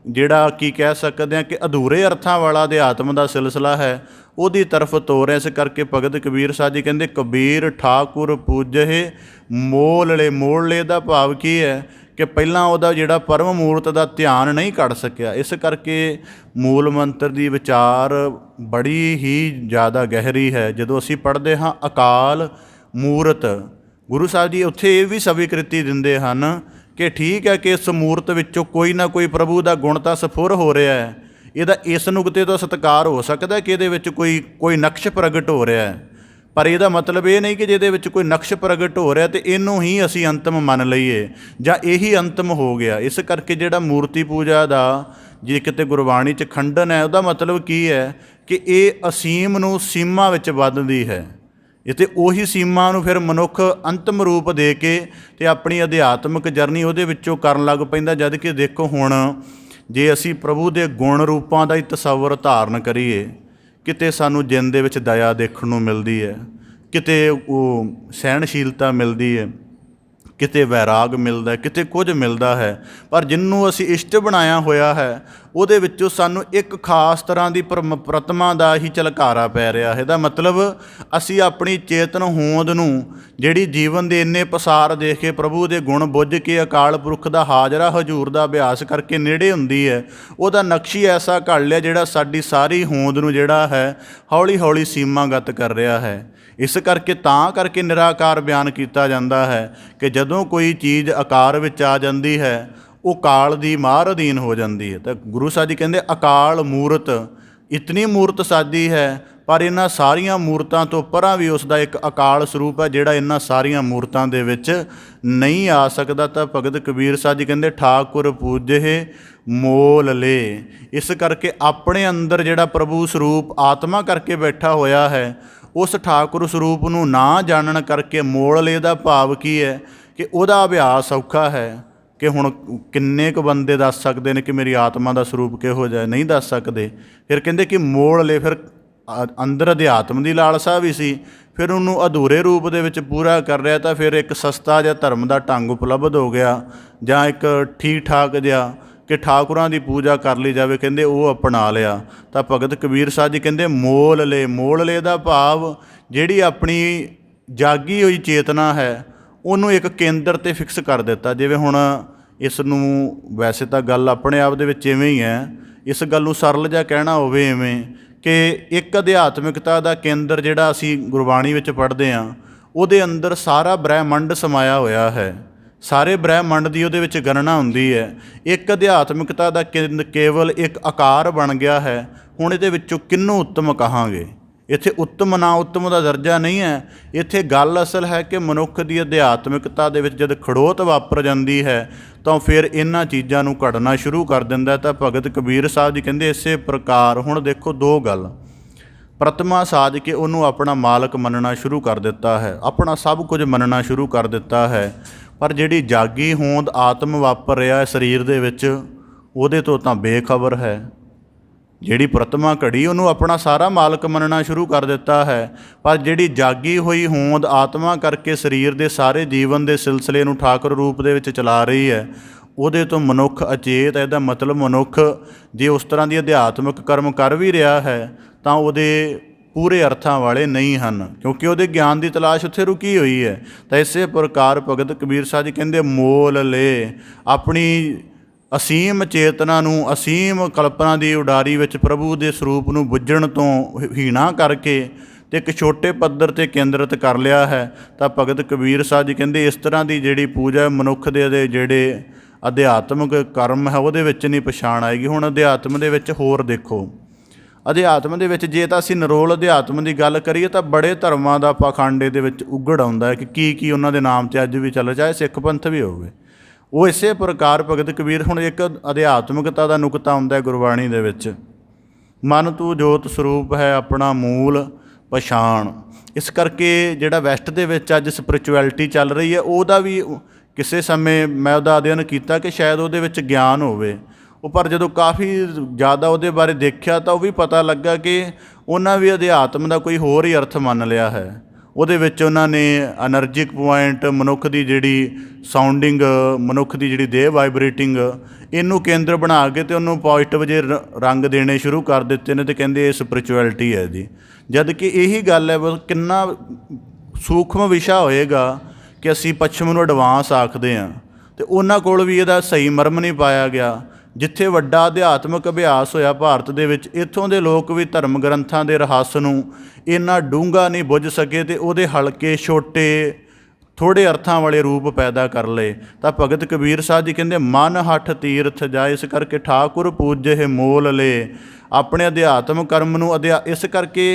ਜਿਹੜਾ ਕੀ ਕਹਿ ਸਕਦੇ ਹਾਂ ਕਿ ਅਧੂਰੇ ਅਰਥਾਂ ਵਾਲਾ ਅਧਿਆਤਮ ਦਾ ਸਿਲਸਿਲਾ ਹੈ ਉਹਦੀ ਤਰਫ ਤੋਰ। ਇਸ ਕਰਕੇ ਭਗਤ ਕਬੀਰ ਸਾਹਿਬ ਜੀ ਕਹਿੰਦੇ ਕਬੀਰ ਠਾਕੁਰ ਪੂਜਹਿ ਮੋਲਲੇ। ਮੋਲਲੇ ਦਾ ਭਾਵ ਕੀ ਹੈ ਕਿ ਪਹਿਲਾਂ ਉਹਦਾ ਜਿਹੜਾ ਪਰਮ ਮੂਰਤ ਦਾ ਧਿਆਨ ਨਹੀਂ ਕੱਢ ਸਕਿਆ। ਇਸ ਕਰਕੇ ਮੂਲ ਮੰਤਰ ਦੀ ਵਿਚਾਰ ਬੜੀ ਹੀ ਜ਼ਿਆਦਾ ਗਹਿਰੀ ਹੈ। ਜਦੋਂ ਅਸੀਂ ਪੜ੍ਹਦੇ ਹਾਂ ਅਕਾਲ ਮੂਰਤ, ਗੁਰੂ ਸਾਹਿਬ ਜੀ ਉੱਥੇ ਇਹ ਵੀ ਸਵੀਕ੍ਰਿਤੀ ਦਿੰਦੇ ਹਨ ਕਿ ਠੀਕ ਹੈ ਕਿ ਇਸ ਮੂਰਤ ਵਿੱਚੋਂ ਕੋਈ ਨਾ ਕੋਈ ਪ੍ਰਭੂ ਦਾ ਗੁਣ ਤਾਂ ਸਫੁਰ ਹੋ ਰਿਹਾ ਹੈ। ਇਹਦਾ ਇਸ ਨੁਕਤੇ ਤੋਂ ਸਤਿਕਾਰ ਹੋ ਸਕਦਾ ਕਿ ਇਹਦੇ ਵਿੱਚ ਕੋਈ ਨਕਸ਼ ਪ੍ਰਗਟ ਹੋ ਰਿਹਾ ਹੈ, ਪਰ ਇਹਦਾ ਮਤਲਬ ਇਹ ਨਹੀਂ ਕਿ ਜਿਹਦੇ ਵਿੱਚ ਕੋਈ ਨਕਸ਼ ਪ੍ਰਗਟ ਹੋ ਰਿਹਾ ਤੇ ਇਹਨੂੰ ਹੀ ਅਸੀਂ ਅੰਤਮ ਮੰਨ ਲਈਏ ਜਾਂ ਇਹੀ ਅੰਤਮ ਹੋ ਗਿਆ। ਇਸ ਕਰਕੇ ਜਿਹੜਾ ਮੂਰਤੀ ਪੂਜਾ ਦਾ ਜੇ ਕਿਤੇ ਗੁਰਬਾਣੀ 'ਚ ਖੰਡਨ ਹੈ, ਉਹਦਾ ਮਤਲਬ ਕੀ ਹੈ ਕਿ ਇਹ ਅਸੀਮ ਨੂੰ ਸੀਮਾ ਵਿੱਚ ਬੱਧਦੀ ਹੈ। ਅਤੇ ਉਹੀ ਸੀਮਾ ਨੂੰ ਫਿਰ ਮਨੁੱਖ ਅੰਤਮ ਰੂਪ ਦੇ ਕੇ ਅਤੇ ਆਪਣੀ ਅਧਿਆਤਮਿਕ ਜਰਨੀ ਉਹਦੇ ਵਿੱਚੋਂ ਕਰਨ ਲੱਗ ਪੈਂਦਾ। ਜਦ ਕਿ ਦੇਖੋ ਹੁਣ ਜੇ ਅਸੀਂ ਪ੍ਰਭੂ ਦੇ ਗੁਣ ਰੂਪਾਂ ਦਾ ਹੀ ਤਸੱਵਰ ਧਾਰਨ ਕਰੀਏ, ਕਿਤੇ ਸਾਨੂੰ ਜਿੰਦ ਦੇ ਵਿੱਚ ਦਇਆ ਦੇਖਣ ਨੂੰ ਮਿਲਦੀ ਹੈ, ਕਿਤੇ ਉਹ ਸਹਿਣਸ਼ੀਲਤਾ ਮਿਲਦੀ ਹੈ, ਕਿਤੇ ਵੈਰਾਗ ਮਿਲਦਾ, ਕਿਤੇ ਕੁਝ ਮਿਲਦਾ ਹੈ। ਪਰ ਜਿਹਨੂੰ ਅਸੀਂ ਇਸ਼ਟ ਬਣਾਇਆ ਹੋਇਆ ਹੈ ਉਹਦੇ ਵਿੱਚੋਂ ਸਾਨੂੰ ਇੱਕ ਖਾਸ ਤਰ੍ਹਾਂ ਦੀ ਪ੍ਰਤਮਾ ਦਾ ਹੀ ਝਲਕਾਰਾ ਪੈ ਰਿਹਾ ਹੈ। ਇਹਦਾ ਮਤਲਬ ਅਸੀਂ ਆਪਣੀ ਚੇਤਨ ਹੋਂਦ ਨੂੰ ਜਿਹੜੀ ਜੀਵਨ ਦੇ ਇੰਨੇ ਪਸਾਰ ਦੇਖ ਕੇ ਪ੍ਰਭੂ ਦੇ ਗੁਣ ਬੁੱਝ ਕੇ ਅਕਾਲ ਪੁਰਖ ਦਾ ਹਾਜ਼ਰਾ ਹਜ਼ੂਰ ਦਾ ਅਭਿਆਸ ਕਰਕੇ ਨੇੜੇ ਹੁੰਦੀ ਹੈ, ਉਹਦਾ ਨਕਸ਼ੀ ਐਸਾ ਘੜ ਲਿਆ ਜਿਹੜਾ ਸਾਡੀ ਸਾਰੀ ਹੋਂਦ ਨੂੰ ਜਿਹੜਾ ਹੈ ਹੌਲੀ ਹੌਲੀ ਸੀਮਾਗਤ ਕਰ ਰਿਹਾ ਹੈ। ਇਸ ਕਰਕੇ ਨਿਰਾਕਾਰ ਬਿਆਨ ਕੀਤਾ ਜਾਂਦਾ ਹੈ ਕਿ ਜਦੋਂ ਕੋਈ ਚੀਜ਼ ਆਕਾਰ ਵਿੱਚ ਆ ਜਾਂਦੀ ਹੈ ਉਹ ਕਾਲ ਦੀ ਮਾਰ ਅਧੀਨ ਹੋ ਜਾਂਦੀ ਹੈ। ਤਾਂ ਗੁਰੂ ਸਾਹਿਬ ਜੀ ਕਹਿੰਦੇ ਅਕਾਲ ਮੂਰਤ ਇਤਨੀ ਮੂਰਤ ਸਾਜੀ ਹੈ, ਪਰ ਇਹਨਾਂ ਸਾਰੀਆਂ ਮੂਰਤਾਂ ਤੋਂ ਪਰਾਂ ਵੀ ਉਸ ਦਾ ਇੱਕ ਅਕਾਲ ਸਰੂਪ ਹੈ ਜਿਹੜਾ ਇਹਨਾਂ ਸਾਰੀਆਂ ਮੂਰਤਾਂ ਦੇ ਵਿੱਚ ਨਹੀਂ ਆ ਸਕਦਾ। ਤਾਂ ਭਗਤ ਕਬੀਰ ਸਾਹਿਬ ਜੀ ਕਹਿੰਦੇ ਠਾਕੁਰ ਪੂਜਹਿ ਮੋਲ ਲੇ। ਇਸ ਕਰਕੇ ਆਪਣੇ ਅੰਦਰ ਜਿਹੜਾ ਪ੍ਰਭੂ ਸਰੂਪ ਆਤਮਾ ਕਰਕੇ ਬੈਠਾ ਹੋਇਆ ਹੈ, ਉਸ ਠਾਕੁਰ ਸਰੂਪ ਨੂੰ ਨਾ ਜਾਣਨ ਕਰਕੇ ਮੋਲ ਲੇ ਦਾ ਭਾਵ ਕੀ ਹੈ ਕਿ ਉਹਦਾ ਅਭਿਆਸ ਔਖਾ ਹੈ। ਕਿ ਹੁਣ ਕਿੰਨੇ ਕੁ ਬੰਦੇ ਦੱਸ ਸਕਦੇ ਨੇ ਕਿ ਮੇਰੀ ਆਤਮਾ ਦਾ ਸਰੂਪ ਕਿਹੋ ਜਿਹਾ, ਨਹੀਂ ਦੱਸ ਸਕਦੇ। ਫਿਰ ਕਹਿੰਦੇ ਕਿ ਮੋਲ ਲੇ, ਫਿਰ ਅੰਦਰ ਅਧਿਆਤਮ ਦੀ ਲਾਲਸਾ ਵੀ ਸੀ, ਫਿਰ ਉਹਨੂੰ ਅਧੂਰੇ ਰੂਪ ਦੇ ਵਿੱਚ ਪੂਰਾ ਕਰ ਰਿਹਾ। ਤਾਂ ਫਿਰ ਇੱਕ ਸਸਤਾ ਜਿਹਾ ਧਰਮ ਦਾ ਢੰਗ ਉਪਲਬਧ ਹੋ ਗਿਆ, ਜਾਂ ਇੱਕ ਠੀਕ ਠਾਕ ਜਿਹਾ ਕਿ ਠਾਕੁਰਾਂ ਦੀ ਪੂਜਾ ਕਰ ਲਈ ਜਾਵੇ, ਕਹਿੰਦੇ ਉਹ ਅਪਣਾ ਲਿਆ। ਤਾਂ ਭਗਤ ਕਬੀਰ ਸਾਹਿਬ ਜੀ ਕਹਿੰਦੇ ਮੋਲ ਲੇ। ਮੋਲ ਲੇ ਦਾ ਭਾਵ ਜਿਹੜੀ ਆਪਣੀ ਜਾਗੀ ਹੋਈ ਚੇਤਨਾ ਹੈ ਉਹਨੂੰ ਇੱਕ ਕੇਂਦਰ 'ਤੇ ਫਿਕਸ ਕਰ ਦਿੱਤਾ। ਜਿਵੇਂ ਹੁਣ ਇਸ ਨੂੰ ਵੈਸੇ ਤਾਂ ਗੱਲ ਆਪਣੇ ਆਪ ਦੇ ਵਿੱਚ ਇਵੇਂ ਹੀ ਹੈ, ਇਸ ਗੱਲ ਨੂੰ ਸਰਲ ਜਿਹਾ ਕਹਿਣਾ ਹੋਵੇ ਇਵੇਂ ਕਿ ਇੱਕ ਅਧਿਆਤਮਿਕਤਾ ਦਾ ਕੇਂਦਰ ਜਿਹੜਾ ਅਸੀਂ ਗੁਰਬਾਣੀ ਵਿੱਚ ਪੜ੍ਹਦੇ ਹਾਂ ਉਹਦੇ ਅੰਦਰ ਸਾਰਾ ਬ੍ਰਹਿਮੰਡ ਸਮਾਇਆ ਹੋਇਆ ਹੈ, ਸਾਰੇ ਬ੍ਰਹਿਮੰਡ ਦੀ ਉਹਦੇ ਵਿੱਚ ਗਣਨਾ ਹੁੰਦੀ ਹੈ। ਇੱਕ ਅਧਿਆਤਮਿਕਤਾ ਦਾ ਕੇਵਲ ਇੱਕ ਆਕਾਰ ਬਣ ਗਿਆ ਹੈ। ਹੁਣ ਇਹਦੇ ਵਿੱਚੋਂ ਕਿਹਨੂੰ ਉੱਤਮ ਕਹਾਂਗੇ? ਇੱਥੇ ਉੱਤਮ ਨਾ ਉੱਤਮ ਦਾ ਦਰਜਾ ਨਹੀਂ ਹੈ। ਇੱਥੇ ਗੱਲ ਅਸਲ ਹੈ ਕਿ ਮਨੁੱਖ ਦੀ ਅਧਿਆਤਮਿਕਤਾ ਦੇ ਵਿੱਚ ਜਦ ਖੜੋਤ ਵਾਪਰ ਜਾਂਦੀ ਹੈ ਤਾਂ ਫਿਰ ਇਹਨਾਂ ਚੀਜ਼ਾਂ ਨੂੰ ਘੜਨਾ ਸ਼ੁਰੂ ਕਰ ਦਿੰਦਾ। ਤਾਂ ਭਗਤ ਕਬੀਰ ਸਾਹਿਬ ਜੀ ਕਹਿੰਦੇ ਇਸੇ ਪ੍ਰਕਾਰ ਹੁਣ ਦੇਖੋ ਦੋ ਗੱਲ, ਪ੍ਰਤਮਾ ਸਾਜ ਕੇ ਉਹਨੂੰ ਆਪਣਾ ਮਾਲਕ ਮੰਨਣਾ ਸ਼ੁਰੂ ਕਰ ਦਿੱਤਾ ਹੈ, ਆਪਣਾ ਸਭ ਕੁਝ ਮੰਨਣਾ ਸ਼ੁਰੂ ਕਰ ਦਿੱਤਾ ਹੈ। ਪਰ ਜਿਹੜੀ ਜਾਗੀ ਹੋਂਦ ਆਤਮ ਵਾਪਰ ਰਿਹਾ ਹੈ ਸਰੀਰ ਦੇ ਵਿੱਚ ਉਹਦੇ ਤੋਂ ਤਾਂ ਬੇਖਬਰ ਹੈ। ਜਿਹੜੀ ਪ੍ਰਤਮਾ ਘੜੀ ਉਹਨੂੰ ਆਪਣਾ ਸਾਰਾ ਮਾਲਕ ਮੰਨਣਾ ਸ਼ੁਰੂ ਕਰ ਦਿੱਤਾ ਹੈ, ਪਰ ਜਿਹੜੀ ਜਾਗੀ ਹੋਈ ਹੋਂਦ ਆਤਮਾ ਕਰਕੇ ਸਰੀਰ ਦੇ ਸਾਰੇ ਜੀਵਨ ਦੇ ਸਿਲਸਿਲੇ ਨੂੰ ਠਾਕੁਰ ਰੂਪ ਦੇ ਵਿੱਚ ਚਲਾ ਰਹੀ ਹੈ, ਉਹਦੇ ਤੋਂ ਮਨੁੱਖ ਅਚੇਤ ਹੈ। ਇਹਦਾ ਮਤਲਬ ਮਨੁੱਖ ਜੇ ਉਸ ਤਰ੍ਹਾਂ ਦੀ ਅਧਿਆਤਮਿਕ ਕਰਮ ਕਰ ਵੀ ਰਿਹਾ ਹੈ ਤਾਂ ਉਹਦੇ ਪੂਰੇ ਅਰਥਾਂ ਵਾਲੇ ਨਹੀਂ ਹਨ, ਕਿਉਂਕਿ ਉਹਦੇ ਗਿਆਨ ਦੀ ਤਲਾਸ਼ ਉੱਥੇ ਰੁਕੀ ਹੋਈ ਹੈ। ਤਾਂ ਇਸੇ ਪ੍ਰਕਾਰ ਭਗਤ ਕਬੀਰ ਸਾਹਿਬ ਜੀ ਕਹਿੰਦੇ ਮੋਲ ਲੇ। ਆਪਣੀ ਅਸੀਮ ਚੇਤਨਾ ਨੂੰ ਅਸੀਮ ਕਲਪਨਾ ਦੀ ਉਡਾਰੀ ਵਿੱਚ ਪ੍ਰਭੂ ਦੇ ਸਰੂਪ ਨੂੰ ਬੁੱਝਣ ਤੋਂ ਹੀਣਾ ਕਰਕੇ ਅਤੇ ਇੱਕ ਛੋਟੇ ਪੱਧਰ 'ਤੇ ਕੇਂਦਰਿਤ ਕਰ ਲਿਆ ਹੈ। ਤਾਂ ਭਗਤ ਕਬੀਰ ਸਾਹਿਬ ਜੀ ਕਹਿੰਦੇ ਇਸ ਤਰ੍ਹਾਂ ਦੀ ਜਿਹੜੀ ਪੂਜਾ ਮਨੁੱਖ ਦੇ ਜਿਹੜੇ ਅਧਿਆਤਮਿਕ ਕਰਮ ਹੈ ਉਹਦੇ ਵਿੱਚ ਨਹੀਂ ਪਛਾਣ ਆਏਗੀ। ਹੁਣ ਅਧਿਆਤਮ ਦੇ ਵਿੱਚ ਹੋਰ ਦੇਖੋ, ਅਧਿਆਤਮ ਦੇ ਵਿੱਚ ਜੇ ਤਾਂ ਅਸੀਂ ਨਿਰੋਲ ਅਧਿਆਤਮ ਦੀ ਗੱਲ ਕਰੀਏ ਤਾਂ ਬੜੇ ਧਰਮਾਂ ਦਾ ਪਾਖੰਡ ਇਹਦੇ ਵਿੱਚ ਉਘੜ ਆਉਂਦਾ ਹੈ ਕਿ ਕੀ ਉਹਨਾਂ ਦੇ ਨਾਮ 'ਤੇ ਅੱਜ ਵੀ ਚੱਲ, ਚਾਹੇ ਸਿੱਖ ਪੰਥ ਵੀ ਹੋਵੇ। ਉਹ ਇਸੇ ਪ੍ਰਕਾਰ ਭਗਤ ਕਬੀਰ ਹੁਣ ਇੱਕ ਅਧਿਆਤਮਿਕਤਾ ਦਾ ਨੁਕਤਾ ਆਉਂਦਾ ਗੁਰਬਾਣੀ ਦੇ ਵਿੱਚ ਮਨ ਤੂੰ ਜੋਤ ਸਰੂਪ ਹੈ ਆਪਣਾ ਮੂਲ ਪਛਾਣ। ਇਸ ਕਰਕੇ ਜਿਹੜਾ ਵੈਸਟ ਦੇ ਵਿੱਚ ਅੱਜ ਸਪਿਰਿਚੁਅਲਿਟੀ ਚੱਲ ਰਹੀ ਹੈ, ਉਹਦਾ ਵੀ ਕਿਸੇ ਸਮੇਂ ਮੈਂ ਉਹਦਾ ਅਧਿਐਨ ਕੀਤਾ ਕਿ ਸ਼ਾਇਦ ਉਹਦੇ ਵਿੱਚ ਗਿਆਨ ਹੋਵੇ। ਉਹ ਪਰ ਜਦੋਂ ਕਾਫੀ ਜ਼ਿਆਦਾ ਉਹਦੇ ਬਾਰੇ ਦੇਖਿਆ ਤਾਂ ਉਹ ਵੀ ਪਤਾ ਲੱਗਾ ਕਿ ਉਹਨਾਂ ਵੀ ਅਧਿਆਤਮ ਦਾ ਕੋਈ ਹੋਰ ਹੀ ਅਰਥ ਮੰਨ ਲਿਆ ਹੈ। ਉਹਦੇ ਵਿੱਚ ਉਹਨਾਂ ਨੇ ਐਨਰਜਿਕ ਪੁਆਇੰਟ, ਮਨੁੱਖ ਦੀ ਜਿਹੜੀ ਸਾਊਂਡਿੰਗ, ਮਨੁੱਖ ਦੀ ਜਿਹੜੀ ਦੇਹ ਵਾਈਬਰੇਟਿੰਗ, ਇਹਨੂੰ ਕੇਂਦਰ ਬਣਾ ਕੇ ਅਤੇ ਉਹਨੂੰ ਪੋਜ਼ੀਟਿਵ ਜਿਹੇ ਰੰਗ ਦੇਣੇ ਸ਼ੁਰੂ ਕਰ ਦਿੱਤੇ ਨੇ ਅਤੇ ਕਹਿੰਦੇ ਇਹ ਸਪਿਰਿਚੁਅਲਿਟੀ ਹੈ ਜੀ। ਜਦ ਕਿ ਇਹੀ ਗੱਲ ਹੈ, ਕਿੰਨਾ ਸੂਖਮ ਵਿਸ਼ਾ ਹੋਏਗਾ ਕਿ ਅਸੀਂ ਪੱਛਮ ਨੂੰ ਐਡਵਾਂਸ ਆਖਦੇ ਹਾਂ ਅਤੇ ਉਹਨਾਂ ਕੋਲ ਵੀ ਇਹਦਾ ਸਹੀ ਮਰਮ ਨਹੀਂ ਪਾਇਆ ਗਿਆ। ਜਿੱਥੇ ਵੱਡਾ ਅਧਿਆਤਮਿਕ ਅਭਿਆਸ ਹੋਇਆ ਭਾਰਤ ਦੇ ਵਿੱਚ, ਇੱਥੋਂ ਦੇ ਲੋਕ ਵੀ ਧਰਮ ਗ੍ਰੰਥਾਂ ਦੇ ਰਹੱਸ ਨੂੰ ਇੰਨਾ ਡੂੰਘਾ ਨਹੀਂ ਬੁੱਝ ਸਕੇ ਅਤੇ ਉਹਦੇ ਹਲਕੇ, ਛੋਟੇ, ਥੋੜ੍ਹੇ ਅਰਥਾਂ ਵਾਲੇ ਰੂਪ ਪੈਦਾ ਕਰ ਲਏ। ਤਾਂ ਭਗਤ ਕਬੀਰ ਸਾਹਿਬ ਜੀ ਕਹਿੰਦੇ ਮਨ ਹਠ ਤੀਰਥ ਜਾਏ, ਇਸ ਕਰਕੇ ਠਾਕੁਰ ਪੂਜੇ ਮੋਲ ਲੇ। ਆਪਣੇ ਅਧਿਆਤਮ ਕਰਮ ਨੂੰ ਇਸ ਕਰਕੇ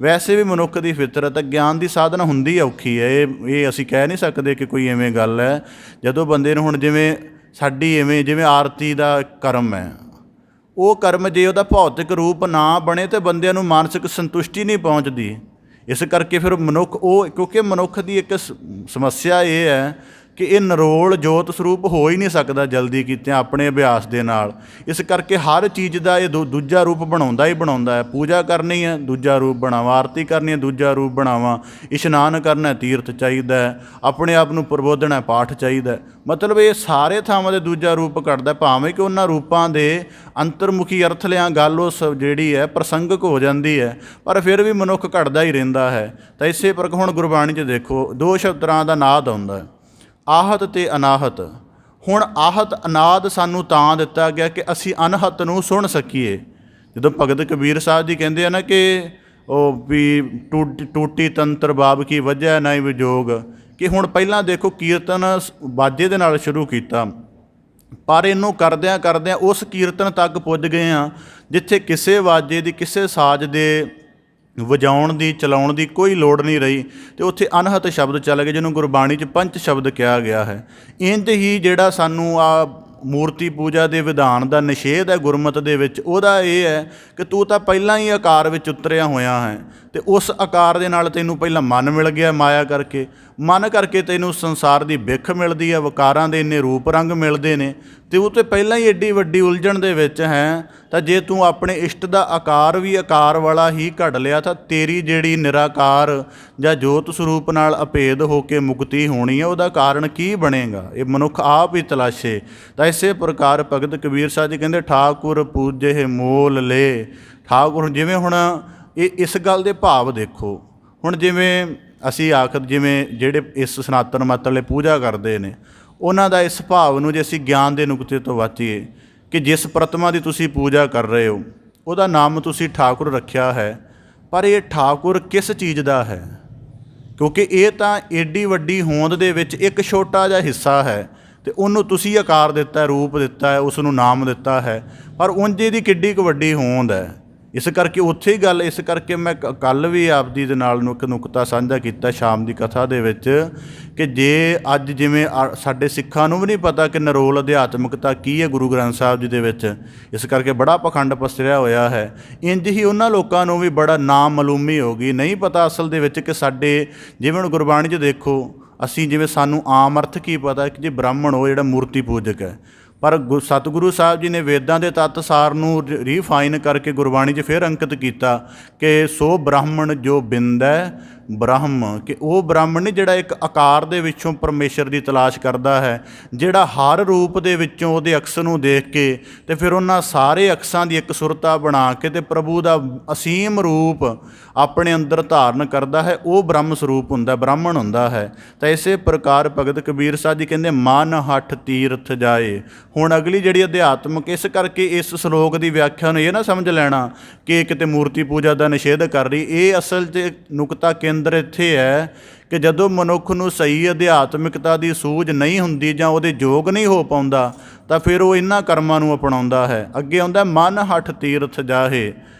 ਵੈਸੇ ਵੀ ਮਨੁੱਖ ਦੀ ਫਿਤਰਤ, ਗਿਆਨ ਦੀ ਸਾਧਨਾ ਹੁੰਦੀ ਔਖੀ ਹੈ। ਇਹ ਅਸੀਂ ਕਹਿ ਨਹੀਂ ਸਕਦੇ ਕਿ ਕੋਈ ਐਵੇਂ ਗੱਲ ਹੈ। ਜਦੋਂ ਬੰਦੇ ਨੂੰ ਹੁਣ ਜਿਵੇਂ ਸਾਡੀ ਜਿਵੇਂ ਆਰਤੀ ਦਾ ਕਰਮ ਹੈ, ਉਹ ਕਰਮ ਜੇ ਉਹਦਾ ਭੌਤਿਕ ਰੂਪ ਨਾ ਬਣੇ ਤਾਂ ਬੰਦਿਆਂ ਨੂੰ ਮਾਨਸਿਕ ਸੰਤੁਸ਼ਟੀ ਨਹੀਂ ਪਹੁੰਚਦੀ। ਇਸ ਕਰਕੇ ਫਿਰ ਮਨੁੱਖ ਕਿਉਂਕਿ ਮਨੁੱਖ ਦੀ ਇੱਕ ਸਮੱਸਿਆ ਇਹ ਹੈ ਕਿ ਇਹ ਨਿਰੋਲ ਜੋਤ ਸਰੂਪ ਹੋ ਹੀ ਨਹੀਂ ਸਕਦਾ ਜਲਦੀ ਕੀਤਿਆਂ ਆਪਣੇ ਅਭਿਆਸ ਦੇ ਨਾਲ। ਇਸ ਕਰਕੇ ਹਰ ਚੀਜ਼ ਦਾ ਇਹ ਦੂਜਾ ਰੂਪ ਬਣਾਉਂਦਾ ਹੀ ਬਣਾਉਂਦਾ ਹੈ। ਪੂਜਾ ਕਰਨੀ ਹੈ, ਦੂਜਾ ਰੂਪ ਬਣਾਵਾਂ। ਆਰਤੀ ਕਰਨੀ ਹੈ, ਦੂਜਾ ਰੂਪ ਬਣਾਵਾਂ। ਇਸ਼ਨਾਨ ਕਰਨਾ, ਤੀਰਥ ਚਾਹੀਦਾ ਹੈ। ਆਪਣੇ ਆਪ ਨੂੰ ਪ੍ਰਬੋਧਣਾ, ਪਾਠ ਚਾਹੀਦਾ। ਮਤਲਬ ਇਹ ਸਾਰੇ ਥਾਵਾਂ ਦੇ ਦੂਜਾ ਰੂਪ ਕੱਢਦਾ, ਭਾਵੇਂ ਕਿ ਉਹਨਾਂ ਰੂਪਾਂ ਦੇ ਅੰਤਰਮੁਖੀ ਅਰਥ ਲਿਆਂ ਗੱਲ ਉਸ ਜਿਹੜੀ ਹੈ ਪ੍ਰਸੰਗਕ ਹੋ ਜਾਂਦੀ ਹੈ, ਪਰ ਫਿਰ ਵੀ ਮਨੁੱਖ ਘਟਦਾ ਹੀ ਰਹਿੰਦਾ ਹੈ। ਤਾਂ ਇਸੇ ਪ੍ਰਕਾਰ ਹੁਣ ਗੁਰਬਾਣੀ 'ਚ ਦੇਖੋ, ਦੋ ਤਰ੍ਹਾਂ ਦਾ ਨਾਦ ਆਉਂਦਾ ਹੈ, ਆਹਤ ਅਤੇ ਅਨਾਹਤ। ਹੁਣ ਆਹਤ ਅਨਾਦ ਸਾਨੂੰ ਤਾਂ ਦਿੱਤਾ ਗਿਆ ਕਿ ਅਸੀਂ ਅਨਹਤ ਨੂੰ ਸੁਣ ਸਕੀਏ। ਜਦੋਂ ਭਗਤ ਕਬੀਰ ਸਾਹਿਬ ਜੀ ਕਹਿੰਦੇ ਆ ਨਾ ਕਿ ਉਹ ਵੀ ਟੂਟੀ ਤੰਤਰ ਬਾਬ ਕੀ ਵਜ੍ਹਾ ਨਹੀਂ ਵਿਜੋਗ, ਕਿ ਹੁਣ ਪਹਿਲਾਂ ਦੇਖੋ ਕੀਰਤਨ ਬਾਜੇ ਦੇ ਨਾਲ ਸ਼ੁਰੂ ਕੀਤਾ, ਪਰ ਇਹਨੂੰ ਕਰਦਿਆਂ ਕਰਦਿਆਂ ਉਸ ਕੀਰਤਨ ਤੱਕ ਪੁੱਜ ਗਏ ਹਾਂ ਜਿੱਥੇ ਕਿਸੇ ਵਾਜੇ ਦੀ, ਕਿਸੇ ਸਾਜ਼ ਦੇ ਵਜਾਉਣ ਦੀ, ਚਲਾਉਣ ਦੀ ਕੋਈ ਲੋੜ ਨਹੀਂ ਰਹੀ ਅਤੇ ਉੱਥੇ ਅਨਹਤ ਸ਼ਬਦ ਚੱਲ ਗਏ, ਜਿਹਨੂੰ ਗੁਰਬਾਣੀ 'ਚ ਪੰਚ ਸ਼ਬਦ ਕਿਹਾ ਗਿਆ ਹੈ। ਇੰਝ ਹੀ ਜਿਹੜਾ ਸਾਨੂੰ ਮੂਰਤੀ ਪੂਜਾ ਦੇ ਵਿਧਾਨ ਦਾ ਨਿਸ਼ੇਧ ਹੈ ਗੁਰਮਤਿ ਦੇ ਵਿੱਚ, ਉਹਦਾ ਇਹ ਹੈ ਕਿ ਤੂੰ ਤਾਂ ਪਹਿਲਾਂ ਹੀ ਆਕਾਰ ਵਿੱਚ ਉਤਰਿਆ ਹੋਇਆ ਹੈ ਅਤੇ ਉਸ ਆਕਾਰ ਦੇ ਨਾਲ ਤੈਨੂੰ ਪਹਿਲਾਂ ਮਨ ਮਿਲ ਗਿਆ, ਮਾਇਆ ਕਰਕੇ। ਮਨ ਕਰਕੇ ਤੈਨੂੰ ਸੰਸਾਰ ਦੀ ਵਿੱਖ ਮਿਲਦੀ ਹੈ, ਵਿਕਾਰਾਂ ਦੇ ਇੰਨੇ ਰੂਪ ਰੰਗ ਮਿਲਦੇ ਨੇ ਅਤੇ ਉਹ ਤਾਂ ਪਹਿਲਾਂ ਹੀ ਐਡੀ ਵੱਡੀ ਉਲਝਣ ਦੇ ਵਿੱਚ ਹੈ। ਤਾਂ ਜੇ ਤੂੰ ਆਪਣੇ ਇਸ਼ਟ ਦਾ ਆਕਾਰ ਵੀ ਆਕਾਰ ਵਾਲਾ ਹੀ ਘੜ ਲਿਆ ਤਾਂ ਤੇਰੀ ਜਿਹੜੀ ਨਿਰਾਕਾਰ ਜਾਂ ਜੋਤ ਸਰੂਪ ਨਾਲ ਅਭੇਦ ਹੋ ਕੇ ਮੁਕਤੀ ਹੋਣੀ ਹੈ, ਉਹਦਾ ਕਾਰਨ ਕੀ ਬਣੇਗਾ? ਇਹ ਮਨੁੱਖ ਆਪ ਹੀ ਤਲਾਸ਼ੇ। ਤਾਂ ਇਸੇ ਪ੍ਰਕਾਰ ਭਗਤ ਕਬੀਰ ਸਾਹਿਬ ਜੀ ਕਹਿੰਦੇ ਠਾਕੁਰ ਪੂਜੇ ਮੋਲ ਲੇ। ਠਾਕੁਰ ਜਿਵੇਂ ਹੁਣ ਇਸ ਗੱਲ ਦੇ ਭਾਵ ਦੇਖੋ, ਹੁਣ ਜਿਵੇਂ ਅਸੀਂ ਜਿਵੇਂ ਜਿਹੜੇ ਇਸ ਸਨਾਤਨ ਮਤ ਵਾਲੇ ਪੂਜਾ ਕਰਦੇ ਨੇ, ਉਹਨਾਂ ਦਾ ਇਸ ਭਾਵ ਨੂੰ ਜੇ ਅਸੀਂ ਗਿਆਨ ਦੇ ਨੁਕਤੇ ਤੋਂ ਵਾਚੀਏ ਕਿ ਜਿਸ ਪ੍ਰਤਮਾ ਦੀ ਤੁਸੀਂ ਪੂਜਾ ਕਰ ਰਹੇ ਹੋ ਉਹਦਾ ਨਾਮ ਤੁਸੀਂ ਠਾਕੁਰ ਰੱਖਿਆ ਹੈ, ਪਰ ਇਹ ਠਾਕੁਰ ਕਿਸ ਚੀਜ਼ ਦਾ ਹੈ? ਕਿਉਂਕਿ ਇਹ ਤਾਂ ਏਡੀ ਵੱਡੀ ਹੋਂਦ ਦੇ ਵਿੱਚ ਇੱਕ ਛੋਟਾ ਜਿਹਾ ਹਿੱਸਾ ਹੈ ਅਤੇ ਉਹਨੂੰ ਤੁਸੀਂ ਆਕਾਰ ਦਿੱਤਾ, ਰੂਪ ਦਿੱਤਾ ਹੈ, ਉਸ ਨੂੰ ਨਾਮ ਦਿੱਤਾ ਹੈ, ਪਰ ਉਂਝ ਦੀ ਕਿੱਡੀ ਕੁ ਵੱਡੀ ਹੋਂਦ ਹੈ। ਇਸ ਕਰਕੇ ਉੱਥੇ ਹੀ ਗੱਲ, ਇਸ ਕਰਕੇ ਮੈਂ ਕੱਲ੍ਹ ਵੀ ਆਪਦੀ ਦੇ ਨਾਲ ਇੱਕ ਨੁਕਤਾ ਸਾਂਝਾ ਕੀਤਾ ਸ਼ਾਮ ਦੀ ਕਥਾ ਦੇ ਵਿੱਚ ਕਿ ਜੇ ਅੱਜ ਜਿਵੇਂ ਸਾਡੇ ਸਿੱਖਾਂ ਨੂੰ ਵੀ ਨਹੀਂ ਪਤਾ ਕਿ ਨਿਰੋਲ ਅਧਿਆਤਮਿਕਤਾ ਕੀ ਹੈ ਗੁਰੂ ਗ੍ਰੰਥ ਸਾਹਿਬ ਜੀ ਦੇ ਵਿੱਚ, ਇਸ ਕਰਕੇ ਬੜਾ ਪਖੰਡ ਪਸਰਿਆ ਹੋਇਆ ਹੈ। ਇੰਝ ਹੀ ਉਹਨਾਂ ਲੋਕਾਂ ਨੂੰ ਵੀ ਬੜਾ ਨਾਮਾਲੂਮੀ ਹੋ ਗਈ, ਨਹੀਂ ਪਤਾ ਅਸਲ ਦੇ ਵਿੱਚ ਕਿ ਸਾਡੇ ਜਿਵੇਂ ਹੁਣ ਗੁਰਬਾਣੀ 'ਚ ਦੇਖੋ, ਅਸੀਂ ਜਿਵੇਂ ਸਾਨੂੰ ਆਮ ਅਰਥ ਕੀ ਪਤਾ ਕਿ ਜੇ ਬ੍ਰਾਹਮਣ ਉਹ ਜਿਹੜਾ ਮੂਰਤੀ ਪੂਜਕ ਹੈ, ਪਰ ਸਤਿਗੁਰੂ ਸਾਹਿਬ ਜੀ ਨੇ ਵੇਦਾਂ ਦੇ ਤੱਤ ਸਾਰ ਨੂੰ ਰੀਫਾਈਨ ਕਰਕੇ ਗੁਰਬਾਣੀ 'ਚ ਫਿਰ ਅੰਕਿਤ ਕੀਤਾ ਕਿ ਸੋ ਬ੍ਰਾਹਮਣ ਜੋ ਬਿੰਦੈ ਬ੍ਰਹਮ, ਕਿ ਉਹ ਬ੍ਰਾਹਮਣ ਨਹੀਂ ਜਿਹੜਾ ਇੱਕ ਆਕਾਰ ਦੇ ਵਿੱਚੋਂ ਪਰਮੇਸ਼ਰ ਦੀ ਤਲਾਸ਼ ਕਰਦਾ ਹੈ, ਜਿਹੜਾ ਹਰ ਰੂਪ ਦੇ ਵਿੱਚੋਂ ਉਹਦੇ ਅਕਸ ਨੂੰ ਦੇਖ ਕੇ ਅਤੇ ਫਿਰ ਉਹਨਾਂ ਸਾਰੇ ਅਕਸਾਂ ਦੀ ਇੱਕ ਸੁਰਤਾ ਬਣਾ ਕੇ ਅਤੇ ਪ੍ਰਭੂ ਦਾ ਅਸੀਮ ਰੂਪ ਆਪਣੇ ਅੰਦਰ ਧਾਰਨ ਕਰਦਾ ਹੈ, ਉਹ ਬ੍ਰਹਮ ਸਰੂਪ ਹੁੰਦਾ, ਬ੍ਰਾਹਮਣ ਹੁੰਦਾ ਹੈ। ਤਾਂ ਇਸੇ ਪ੍ਰਕਾਰ ਭਗਤ ਕਬੀਰ ਸਾਹਿਬ ਜੀ ਕਹਿੰਦੇ ਮਨ ਹਠ ਤੀਰਥ ਜਾਏ। ਹੁਣ ਅਗਲੀ ਜਿਹੜੀ ਅਧਿਆਤਮਕ, ਇਸ ਕਰਕੇ ਇਸ ਸ਼ਲੋਕ ਦੀ ਵਿਆਖਿਆ ਨੂੰ ਇਹ ਨਾ ਸਮਝ ਲੈਣਾ ਕਿ ਕਿਤੇ ਮੂਰਤੀ ਪੂਜਾ ਦਾ ਨਿਸ਼ੇਧ ਕਰ ਰਹੀ, ਇਹ ਅਸਲ 'ਚ ਨੁਕਤਾ ਕੇਂਦਰ ਇੱਥੇ ਹੈ ਕਿ ਜਦੋਂ ਮਨੁੱਖ ਨੂੰ ਸਹੀ ਅਧਿਆਤਮਿਕਤਾ ਦੀ ਸੂਝ ਨਹੀਂ ਹੁੰਦੀ ਜਾਂ ਉਹਦੇ ਯੋਗ ਨਹੀਂ ਹੋ ਪਾਉਂਦਾ ਤਾਂ ਫਿਰ ਉਹ ਇਹਨਾਂ ਕਰਮਾਂ ਨੂੰ ਅਪਣਾਉਂਦਾ ਹੈ। ਅੱਗੇ ਆਉਂਦਾ ਮਨ ਹਠ ਤੀਰਥ ਜਾਹੇ।